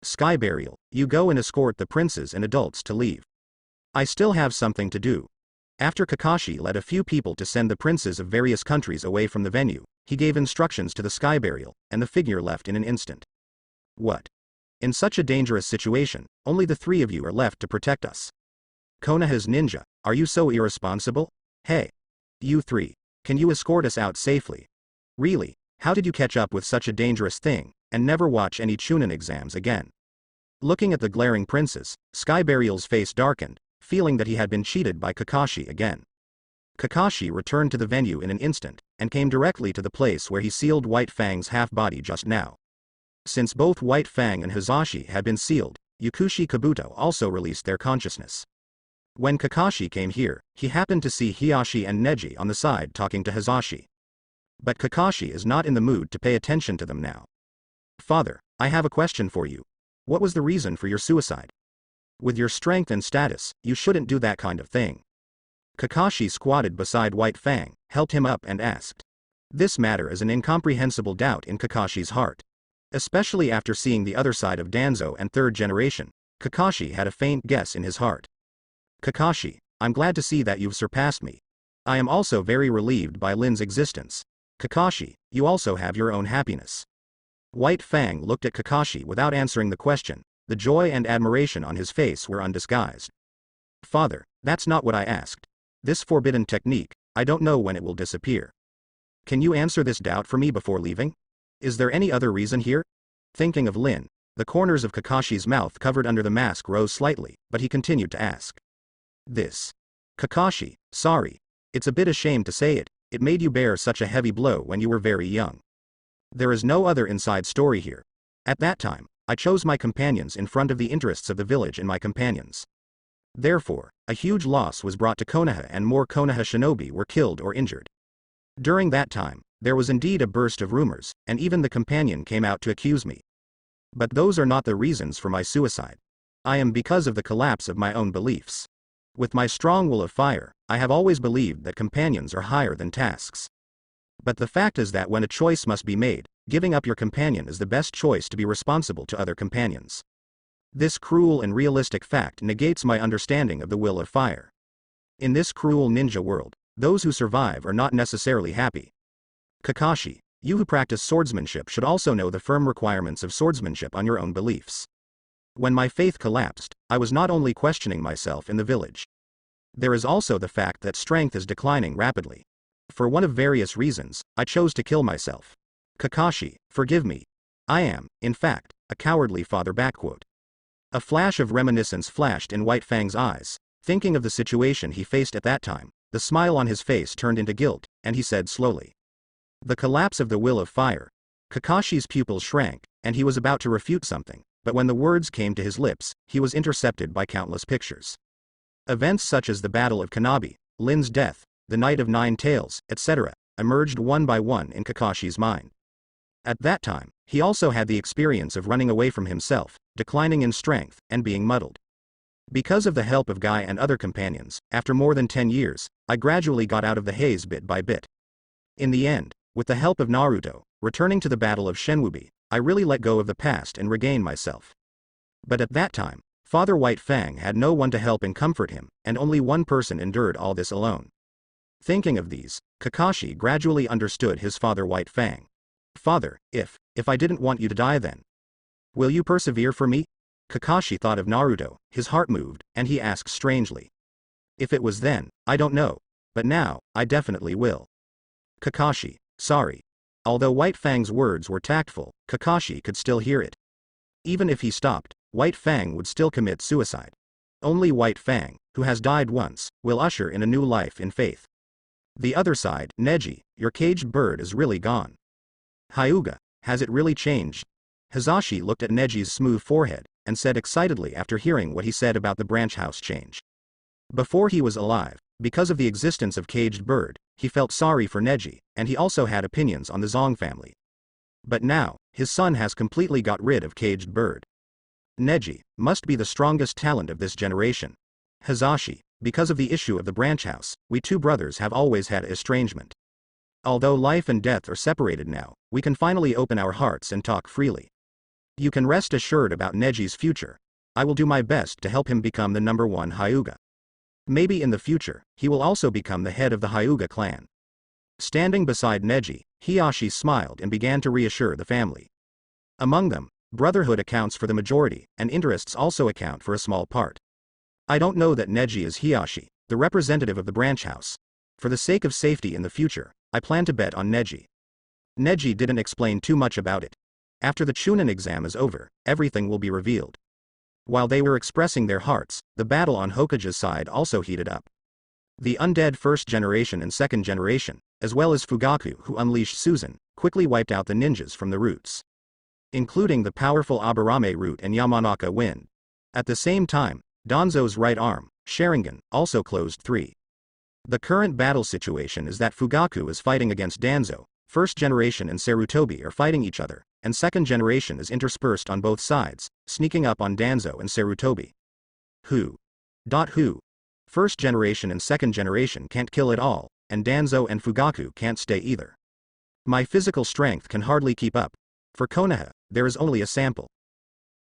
Skyburial, you go and escort the princes and adults to leave. I still have something to do. After Kakashi led a few people to send the princes of various countries away from the venue, he gave instructions to the Skyburial, and the figure left in an instant. What? In such a dangerous situation, only the 3 of you are left to protect us. Konoha's ninja, are you so irresponsible? Hey. You 3. Can you escort us out safely? Really, how did you catch up with such a dangerous thing, and never watch any Chunin exams again? Looking at the glaring princes, Skyburial's face darkened, feeling that he had been cheated by Kakashi again. Kakashi returned to the venue in an instant, and came directly to the place where he sealed White Fang's half-body just now. Since both White Fang and Hizashi had been sealed, Yakushi Kabuto also released their consciousness. When Kakashi came here, he happened to see Hiyashi and Neji on the side talking to Hizashi. But Kakashi is not in the mood to pay attention to them now. Father, I have a question for you. What was the reason for your suicide? With your strength and status, you shouldn't do that kind of thing. Kakashi squatted beside White Fang, helped him up and asked. This matter is an incomprehensible doubt in Kakashi's heart. Especially after seeing the other side of Danzo and third generation, Kakashi had a faint guess in his heart. Kakashi, I'm glad to see that you've surpassed me. I am also very relieved by Lin's existence. Kakashi, you also have your own happiness. White Fang looked at Kakashi without answering the question. The joy and admiration on his face were undisguised. Father, that's not what I asked. This forbidden technique, I don't know when it will disappear. Can you answer this doubt for me before leaving? Is there any other reason here? Thinking of Lin, the corners of Kakashi's mouth covered under the mask rose slightly, but he continued to ask. This. Kakashi, sorry. It's a bit ashamed to say it, it made you bear such a heavy blow when you were very young. There is no other inside story here. At that time, I chose my companions in front of the interests of the village and my companions. Therefore, a huge loss was brought to Konoha and more Konoha shinobi were killed or injured. During that time, There was indeed a burst of rumors, and even the companion came out to accuse me. But those are not the reasons for my suicide. I am because of the collapse of my own beliefs. With my strong will of fire, I have always believed that companions are higher than tasks. But the fact is that when a choice must be made, giving up your companion is the best choice to be responsible to other companions. This cruel and realistic fact negates my understanding of the will of fire. In this cruel ninja world, those who survive are not necessarily happy. Kakashi, you who practice swordsmanship should also know the firm requirements of swordsmanship on your own beliefs. When my faith collapsed, I was not only questioning myself in the village. There is also the fact that strength is declining rapidly. For one of various reasons, I chose to kill myself. Kakashi, forgive me. I am, in fact, a cowardly father. A flash of reminiscence flashed in White Fang's eyes. Thinking of the situation he faced at that time, the smile on his face turned into guilt, and he said slowly. The collapse of the will of fire. Kakashi's pupils shrank, and he was about to refute something, but when the words came to his lips, he was intercepted by countless pictures. Events such as the Battle of Kanabi, Lin's death, the Night of Nine Tails, etc., emerged one by one in Kakashi's mind. At that time, he also had the experience of running away from himself, declining in strength, and being muddled. Because of the help of Guy and other companions, after more than 10 years, I gradually got out of the haze bit by bit. In the end, with the help of Naruto, returning to the Battle of Shenwubi, I really let go of the past and regained myself. But at that time, Father White Fang had no one to help and comfort him, and only one person endured all this alone. Thinking of these, Kakashi gradually understood his father White Fang. Father, if I didn't want you to die then, will you persevere for me? Kakashi thought of Naruto, his heart moved, and he asked strangely. If it was then, I don't know, but now, I definitely will. Kakashi, sorry. Although White Fang's words were tactful, Kakashi could still hear it. Even if he stopped, White Fang would still commit suicide. Only White Fang, who has died once, will usher in a new life in faith. The other side, Neji, your caged bird is really gone. Hyuga, has it really changed? Hizashi looked at Neji's smooth forehead, and said excitedly after hearing what he said about the branch house change. Before he was alive, because of the existence of caged bird, he felt sorry for Neji, and he also had opinions on the Zong family. But now, his son has completely got rid of caged bird. Neji must be the strongest talent of this generation. Hizashi, because of the issue of the branch house, we two brothers have always had estrangement. Although life and death are separated now, we can finally open our hearts and talk freely. You can rest assured about Neji's future. I will do my best to help him become the #1 Hyuga. Maybe in the future, he will also become the head of the Hyuga clan. Standing beside Neji, Hiyashi smiled and began to reassure the family. Among them, brotherhood accounts for the majority, and interests also account for a small part. I don't know that Neji is Hiyashi, the representative of the branch house. For the sake of safety in the future, I plan to bet on Neji. Neji didn't explain too much about it. After the Chunin exam is over, everything will be revealed. While they were expressing their hearts, the battle on Hokage's side also heated up. The undead first generation and second generation, as well as Fugaku who unleashed Susan, quickly wiped out the ninjas from the roots, including the powerful Aburame root and Yamanaka wind. At the same time, Danzo's right arm, Sharingan, also closed 3. The current battle situation is that Fugaku is fighting against Danzo, first generation and Sarutobi are fighting each other, and second generation is interspersed on both sides, sneaking up on Danzo and Sarutobi. Who? First generation and second generation can't kill at all, and Danzo and Fugaku can't stay either. My physical strength can hardly keep up. For Konoha, there is only a sample.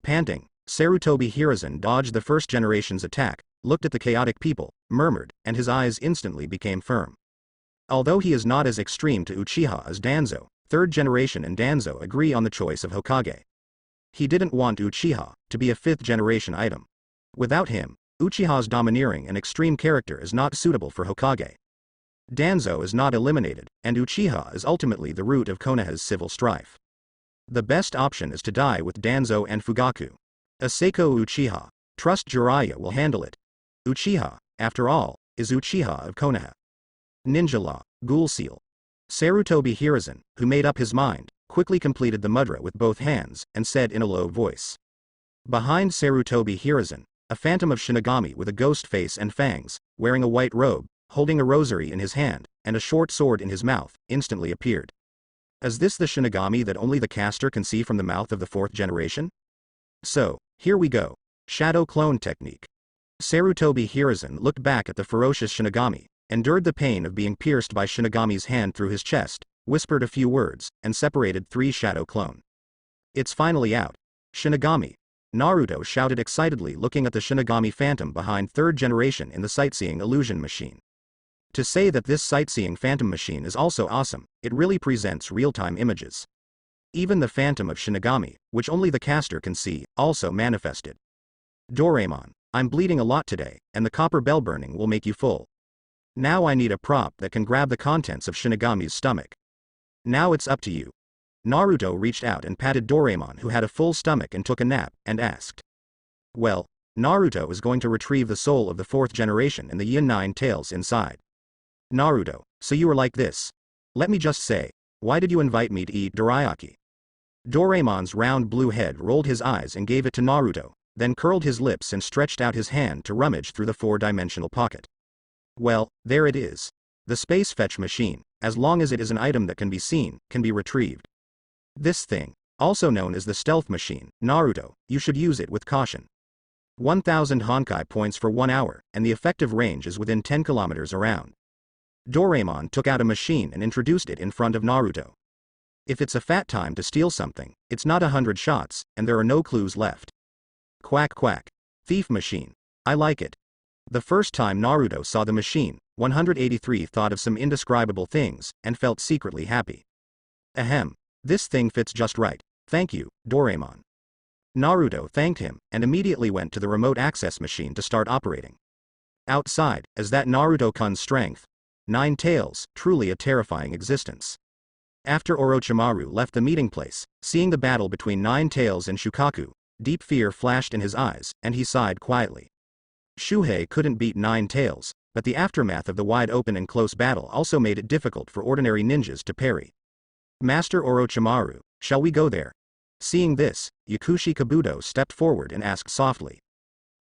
Panting, Sarutobi Hiruzen dodged the first generation's attack, looked at the chaotic people, murmured, and his eyes instantly became firm. Although he is not as extreme to Uchiha as Danzo, third generation and Danzo agree on the choice of Hokage. He didn't want Uchiha to be a fifth generation item. Without him, Uchiha's domineering and extreme character is not suitable for Hokage. Danzo is not eliminated, and Uchiha is ultimately the root of Konoha's civil strife. The best option is to die with Danzo and Fugaku. Aseko Uchiha, trust Jiraiya will handle it. Uchiha, after all, is Uchiha of Konoha. Ninja Law, Ghoul Seal. Sarutobi Hiruzen, who made up his mind, quickly completed the mudra with both hands, and said in a low voice. Behind Sarutobi Hiruzen, a phantom of Shinigami with a ghost face and fangs, wearing a white robe, holding a rosary in his hand, and a short sword in his mouth, instantly appeared. Is this the Shinigami that only the caster can see from the mouth of the 4th generation? So, here we go. Shadow clone technique. Sarutobi Hiruzen looked back at the ferocious Shinigami, endured the pain of being pierced by Shinigami's hand through his chest, whispered a few words, and separated 3 shadow clone. It's finally out. Shinigami. Naruto shouted excitedly, looking at the Shinigami phantom behind 3rd generation in the sightseeing illusion machine. To say that this sightseeing phantom machine is also awesome, it really presents real-time images. Even the phantom of Shinigami, which only the caster can see, also manifested. Doraemon, I'm bleeding a lot today, and the copper bell burning will make you full. Now I need a prop that can grab the contents of Shinigami's stomach. Now it's up to you. Naruto reached out and patted Doraemon, who had a full stomach and took a nap, and asked. Well, Naruto is going to retrieve the soul of the 4th generation and the Yin 9 tails inside. Naruto, so you were like this. Let me just say, why did you invite me to eat dorayaki? Doraemon's round blue head rolled his eyes and gave it to Naruto, then curled his lips and stretched out his hand to rummage through the 4-dimensional pocket. Well, there it is. The space fetch machine, as long as it is an item that can be seen, can be retrieved. This thing, also known as the stealth machine, Naruto, you should use it with caution. 1000 Honkai points for 1 hour, and the effective range is within 10 kilometers around. Doraemon took out a machine and introduced it in front of Naruto. If it's a fat time to steal something, it's not 100 shots, and there are no clues left. Quack quack. Thief machine. I like it. The first time Naruto saw the machine, 183 thought of some indescribable things, and felt secretly happy. Ahem. This thing fits just right. Thank you, Doraemon. Naruto thanked him, and immediately went to the remote access machine to start operating. Outside, as that Naruto-kun's strength. 9 tails, truly a terrifying existence. After Orochimaru left the meeting place, seeing the battle between 9 tails and Shukaku, deep fear flashed in his eyes, and he sighed quietly. Shuhei couldn't beat 9 tails, but the aftermath of the wide-open and close battle also made it difficult for ordinary ninjas to parry. Master Orochimaru, shall we go there? Seeing this, Yakushi Kabuto stepped forward and asked softly.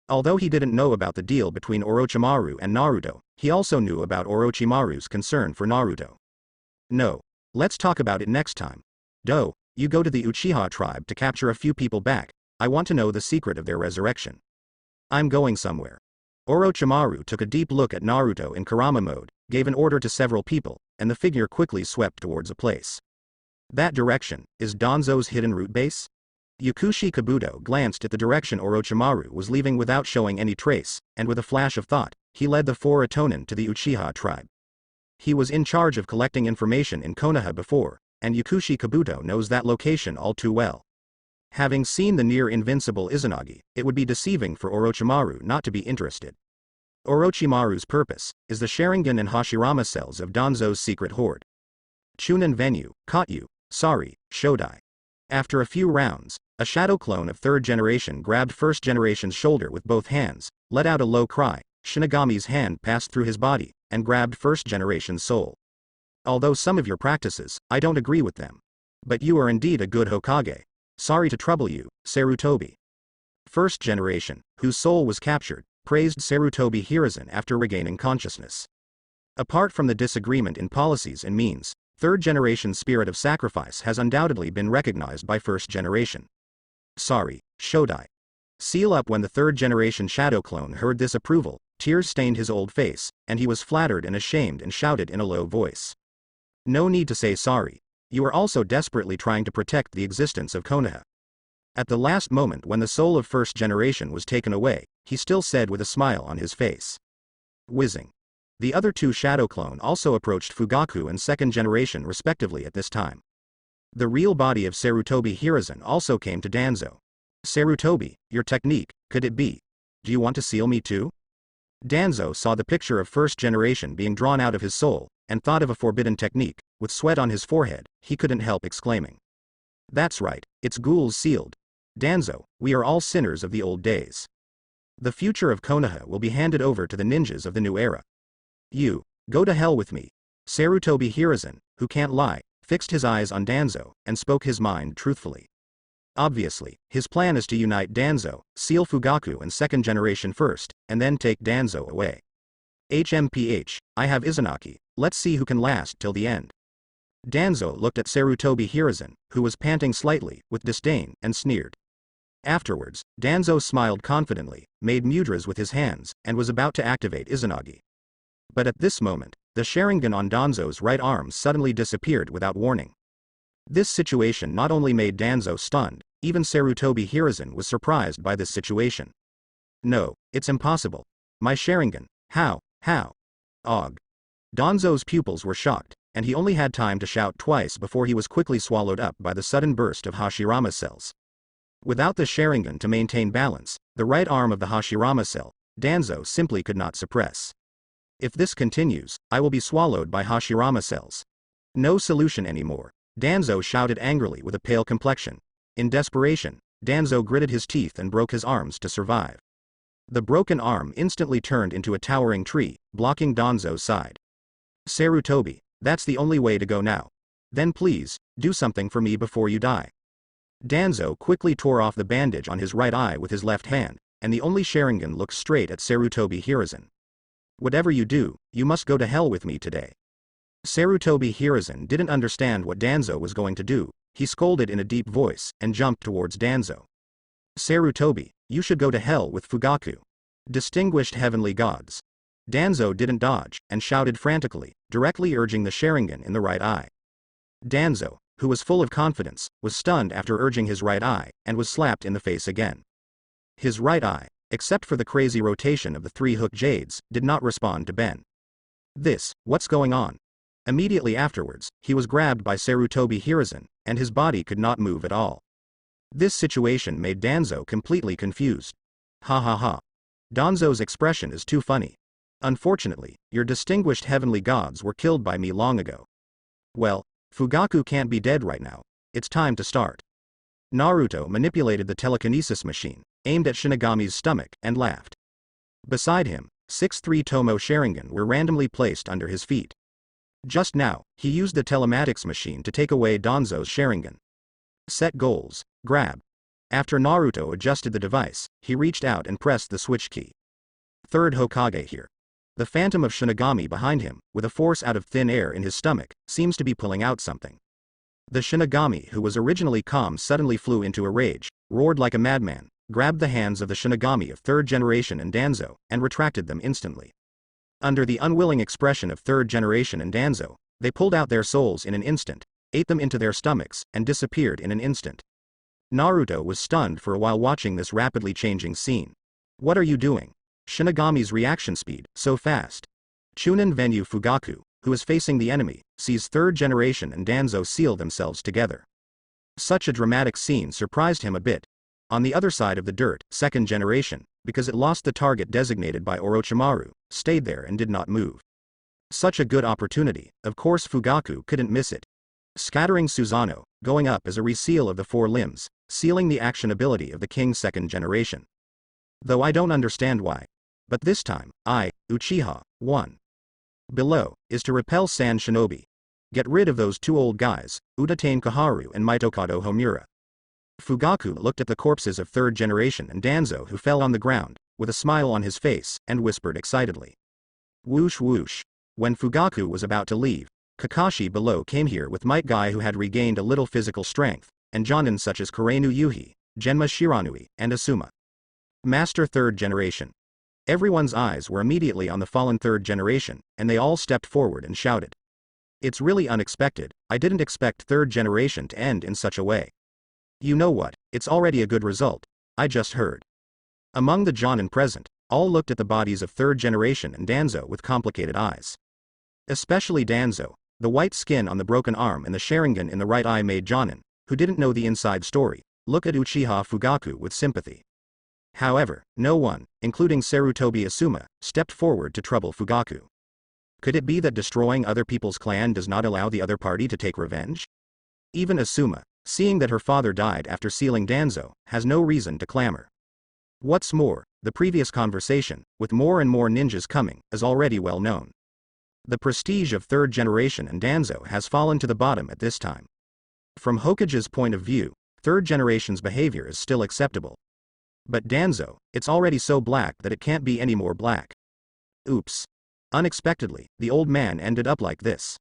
Although he didn't know about the deal between Orochimaru and Naruto, he also knew about Orochimaru's concern for Naruto. No. Let's talk about it next time. You go to the Uchiha tribe to capture a few people back. I want to know the secret of their resurrection. I'm going somewhere. Orochimaru took a deep look at Naruto in Kurama mode, gave an order to several people, and the figure quickly swept towards a place. That direction, is Danzo's hidden root base? Yakushi Kabuto glanced at the direction Orochimaru was leaving without showing any trace, and with a flash of thought, he led the 4 Itonin to the Uchiha tribe. He was in charge of collecting information in Konoha before, and Yakushi Kabuto knows that location all too well. Having seen the near-invincible Izanagi, it would be deceiving for Orochimaru not to be interested. Orochimaru's purpose is the Sharingan and Hashirama cells of Danzo's secret hoard. Chunin Venue, caught you, sorry, Shodai. After a few rounds, a shadow clone of 3rd generation grabbed 1st generation's shoulder with both hands, let out a low cry. Shinigami's hand passed through his body, and grabbed 1st generation's soul. Although some of your practices, I don't agree with them. But you are indeed a good Hokage. Sorry to trouble you, Sarutobi. 1st generation, whose soul was captured, praised Sarutobi Hiruzen after regaining consciousness. Apart from the disagreement in policies and means, 3rd generation spirit of sacrifice has undoubtedly been recognized by 1st generation. Sorry, Shodai. Seal up. When the 3rd generation shadow clone heard this approval, tears stained his old face, and he was flattered and ashamed and shouted in a low voice. No need to say sorry. You are also desperately trying to protect the existence of Konoha. At the last moment when the soul of 1st generation was taken away, he still said with a smile on his face. Whizzing. The other 2 shadow clone also approached Fugaku and 2nd generation respectively at this time. The real body of Sarutobi Hiruzen also came to Danzo. Sarutobi, your technique, could it be? Do you want to seal me too? Danzo saw the picture of 1st generation being drawn out of his soul, and thought of a forbidden technique. With sweat on his forehead, he couldn't help exclaiming. That's right, it's ghouls sealed. Danzo, we are all sinners of the old days. The future of Konoha will be handed over to the ninjas of the new era. You, go to hell with me. Sarutobi Hiruzen, who can't lie, fixed his eyes on Danzo, and spoke his mind truthfully. Obviously, his plan is to unite Danzo, seal Fugaku and 2nd generation first, and then take Danzo away. HMPH, I have Izanagi, let's see who can last till the end. Danzo looked at Sarutobi Hiruzen, who was panting slightly, with disdain, and sneered. Afterwards, Danzo smiled confidently, made mudras with his hands, and was about to activate Izanagi. But at this moment, the Sharingan on Danzo's right arm suddenly disappeared without warning. This situation not only made Danzo stunned, even Sarutobi Hiruzen was surprised by this situation. No, it's impossible. My Sharingan, how? Og. Danzo's pupils were shocked, and he only had time to shout twice before he was quickly swallowed up by the sudden burst of Hashirama cells. Without the Sharingan to maintain balance, the right arm of the Hashirama cell, Danzo simply could not suppress. If this continues, I will be swallowed by Hashirama cells. No solution anymore. Danzo shouted angrily with a pale complexion. In desperation, Danzo gritted his teeth and broke his arms to survive. The broken arm instantly turned into a towering tree, blocking Danzo's side. Sarutobi, that's the only way to go now. Then please, do something for me before you die. Danzo quickly tore off the bandage on his right eye with his left hand, and the only Sharingan looked straight at Sarutobi Hiruzen. Whatever you do, you must go to hell with me today. Sarutobi Hiruzen didn't understand what Danzo was going to do. He scolded in a deep voice, and jumped towards Danzo. Sarutobi, you should go to hell with Fugaku. Distinguished heavenly gods. Danzo didn't dodge, and shouted frantically, directly urging the Sharingan in the right eye. Danzo, who was full of confidence, was stunned after urging his right eye, and was slapped in the face again. His right eye, except for the crazy rotation of the three-hook jades, did not respond to Ben. What's going on? Immediately afterwards, he was grabbed by Sarutobi Hiruzen, and his body could not move at all. This situation made Danzo completely confused. Ha ha ha. Danzo's expression is too funny. Unfortunately, your distinguished heavenly gods were killed by me long ago. Well, Fugaku can't be dead right now. It's time to start. Naruto manipulated the telekinesis machine, aimed at Shinigami's stomach, and laughed. Beside him, 6 3-Tomo Sharingan were randomly placed under his feet. Just now, he used the telematics machine to take away Danzo's Sharingan. Set goals, grab. After Naruto adjusted the device, he reached out and pressed the switch key. Third Hokage here. The phantom of Shinigami behind him, with a force out of thin air in his stomach, seems to be pulling out something. The Shinigami who was originally calm suddenly flew into a rage, roared like a madman, grabbed the hands of the Shinigami of third generation and Danzo, and retracted them instantly. Under the unwilling expression of third generation and Danzo, they pulled out their souls in an instant, ate them into their stomachs, and disappeared in an instant. Naruto was stunned for a while watching this rapidly changing scene. What are you doing? Shinigami's reaction speed, so fast. Chunin Venyu Fugaku, who is facing the enemy, sees third generation and Danzo seal themselves together. Such a dramatic scene surprised him a bit. On the other side of the dirt, second generation, because it lost the target designated by Orochimaru, stayed there and did not move. Such a good opportunity, of course Fugaku couldn't miss it. Scattering Susanoo, going up as a reseal of the four limbs, sealing the action ability of the king's second generation. Though I don't understand why. But this time, I, Uchiha, won. Below, is to repel Sand Shinobi. Get rid of those two old guys, Udatain Kaharu and Mitokado Homura. Fugaku looked at the corpses of third generation and Danzo who fell on the ground, with a smile on his face, and whispered excitedly. Whoosh whoosh. When Fugaku was about to leave, Kakashi below came here with Might Guy who had regained a little physical strength, and Jonin such as Kurenu Yuhi, Genma Shiranui, and Asuma. Master third generation. Everyone's eyes were immediately on the fallen third generation, and they all stepped forward and shouted. It's really unexpected, I didn't expect third generation to end in such a way. You know what, it's already a good result, I just heard. Among the Jonin present, all looked at the bodies of third generation and Danzo with complicated eyes. Especially Danzo, the white skin on the broken arm and the Sharingan in the right eye made Jonin, who didn't know the inside story, look at Uchiha Fugaku with sympathy. However, no one, including Sarutobi Asuma, stepped forward to trouble Fugaku. Could it be that destroying other people's clan does not allow the other party to take revenge? Even Asuma, seeing that her father died after sealing Danzo, has no reason to clamor. What's more, the previous conversation, with more and more ninjas coming, is already well known. The prestige of third generation and Danzo has fallen to the bottom at this time. From Hokage's point of view, third generation's behavior is still acceptable. But Danzo, it's already so black that it can't be any more black. Oops. Unexpectedly, the old man ended up like this.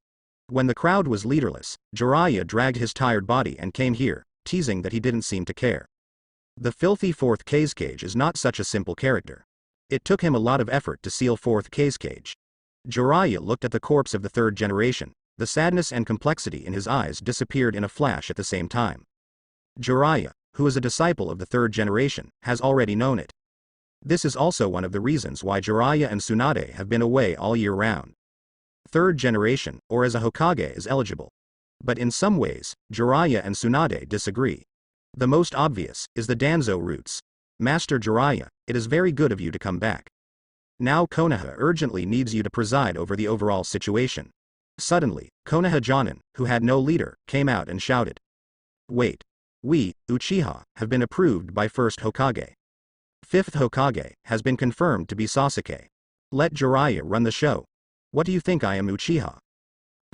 When the crowd was leaderless, Jiraiya dragged his tired body and came here, teasing that he didn't seem to care. The filthy fourth Cage is not such a simple character. It took him a lot of effort to seal fourth Cage. Jiraiya looked at the corpse of the third generation. The sadness and complexity in his eyes disappeared in a flash at the same time. Jiraiya, who is a disciple of the third generation, has already known it. This is also one of the reasons why Jiraiya and Tsunade have been away all year round. Third generation, or as a Hokage, is eligible. But in some ways, Jiraiya and Tsunade disagree. The most obvious is the Danzo roots. Master Jiraiya, it is very good of you to come back. Now Konoha urgently needs you to preside over the overall situation. Suddenly, Konoha Jonin, who had no leader, came out and shouted. Wait. We, Uchiha, have been approved by first Hokage. Fifth Hokage has been confirmed to be Sasuke. Let Jiraiya run the show. What do you think I am, Uchiha?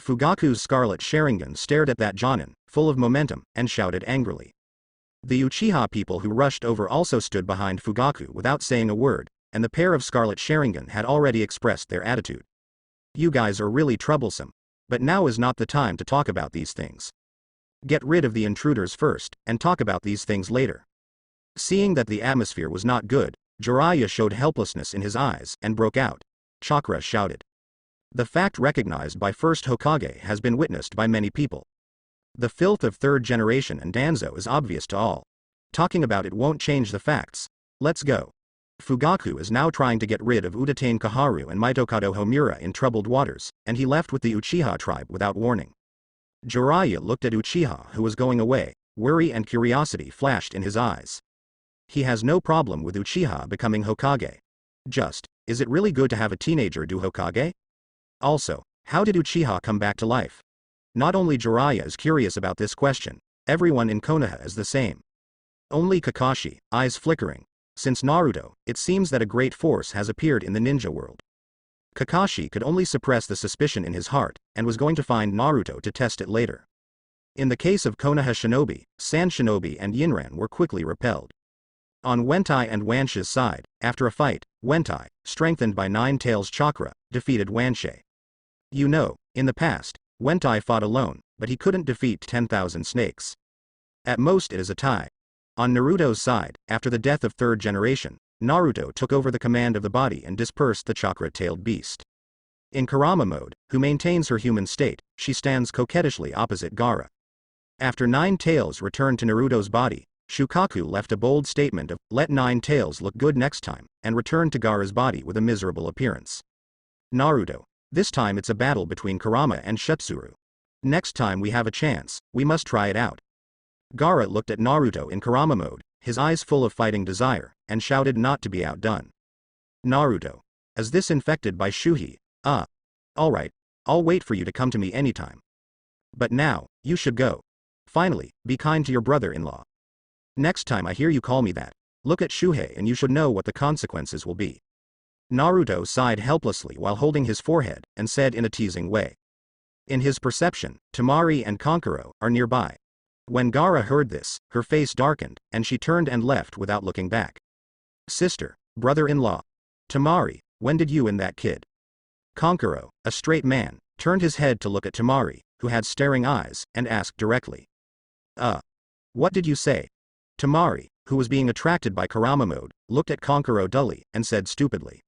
Fugaku's Scarlet Sharingan stared at that Jonin, full of momentum, and shouted angrily. The Uchiha people who rushed over also stood behind Fugaku without saying a word, and the pair of Scarlet Sharingan had already expressed their attitude. You guys are really troublesome. But now is not the time to talk about these things. Get rid of the intruders first, and talk about these things later. Seeing that the atmosphere was not good, Jiraiya showed helplessness in his eyes and broke out. Chakra shouted. The fact recognized by first Hokage has been witnessed by many people. The filth of third generation and Danzo is obvious to all. Talking about it won't change the facts. Let's go. Fugaku is now trying to get rid of Udatain Kaharu and Mitokado Homura in troubled waters, and he left with the Uchiha tribe without warning. Jiraiya looked at Uchiha, who was going away. Worry and curiosity flashed in his eyes. He has no problem with Uchiha becoming Hokage. Just, is it really good to have a teenager do Hokage? Also, how did Uchiha come back to life? Not only Jiraiya is curious about this question, everyone in Konoha is the same. Only Kakashi, eyes flickering. Since Naruto, it seems that a great force has appeared in the ninja world. Kakashi could only suppress the suspicion in his heart, and was going to find Naruto to test it later. In the case of Konoha Shinobi, Sand Shinobi and Yinran were quickly repelled. On Wentai and Wanshi's side, after a fight, Wentai, strengthened by Nine Tails chakra, defeated Wanshe. You know, in the past, Wentai fought alone, but he couldn't defeat 10,000 snakes. At most it is a tie. On Naruto's side, after the death of third generation, Naruto took over the command of the body and dispersed the chakra-tailed beast. In Kurama mode, who maintains her human state, she stands coquettishly opposite Gaara. After Nine Tails returned to Naruto's body, Shukaku left a bold statement of, let Nine Tails look good next time, and returned to Gaara's body with a miserable appearance. Naruto. This time it's a battle between Kurama and Shutsuru. Next time we have a chance, we must try it out. Gaara looked at Naruto in Kurama mode, his eyes full of fighting desire, and shouted not to be outdone. Naruto. Is this infected by Shuhi? Alright, I'll wait for you to come to me anytime. But now, you should go. Finally, be kind to your brother-in-law. Next time I hear you call me that, look at Shuhei and you should know what the consequences will be. Naruto sighed helplessly while holding his forehead, and said in a teasing way. In his perception, Temari and Kankuro are nearby. When Gaara heard this, her face darkened, and she turned and left without looking back. Sister, brother-in-law. Temari, when did you and that kid? Kankuro, a straight man, turned his head to look at Temari, who had staring eyes, and asked directly. What did you say? Temari, who was being attracted by Kurama mode, looked at Kankuro dully, and said stupidly.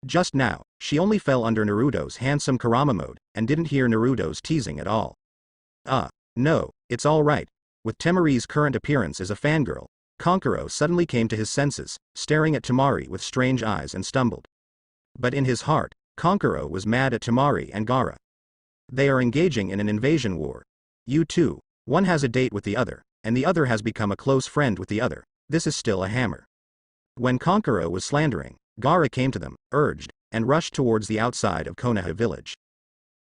Just now, she only fell under Naruto's handsome Kurama mode, and didn't hear Naruto's teasing at all. No, it's all right. With Temari's current appearance as a fangirl, Kankuro suddenly came to his senses, staring at Temari with strange eyes and stumbled. But in his heart, Kankuro was mad at Temari and Gaara. They are engaging in an invasion war. You two, one has a date with the other, and the other has become a close friend with the other. This is still a hammer. When Kankuro was slandering, Gaara came to them, urged, and rushed towards the outside of Konoha village.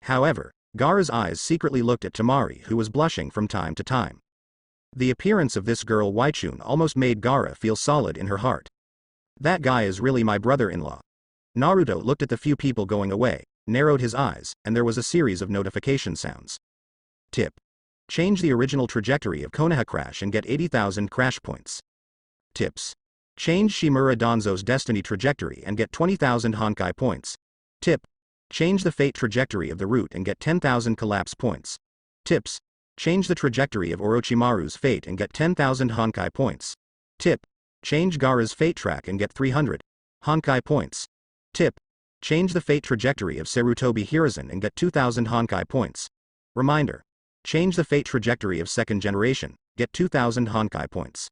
However, Gaara's eyes secretly looked at Temari, who was blushing from time to time. The appearance of this girl Waichun almost made Gaara feel solid in her heart. That guy is really my brother-in-law. Naruto looked at the few people going away, narrowed his eyes, and there was a series of notification sounds. Tip. Change the original trajectory of Konoha Crash and get 80,000 crash points. Tips. Change Shimura Danzo's destiny trajectory and get 20,000 Honkai points. Tip. change the fate trajectory of the route and get 10,000 collapse points. Tips. Change the trajectory of Orochimaru's fate and get 10,000 Honkai points. Tip. Change Gaara's fate track and get 300 Honkai points. Tip. Change the fate trajectory of Sarutobi Hiruzen and get 2,000 Honkai points. Reminder. Change the fate trajectory of second generation, get 2,000 Honkai points.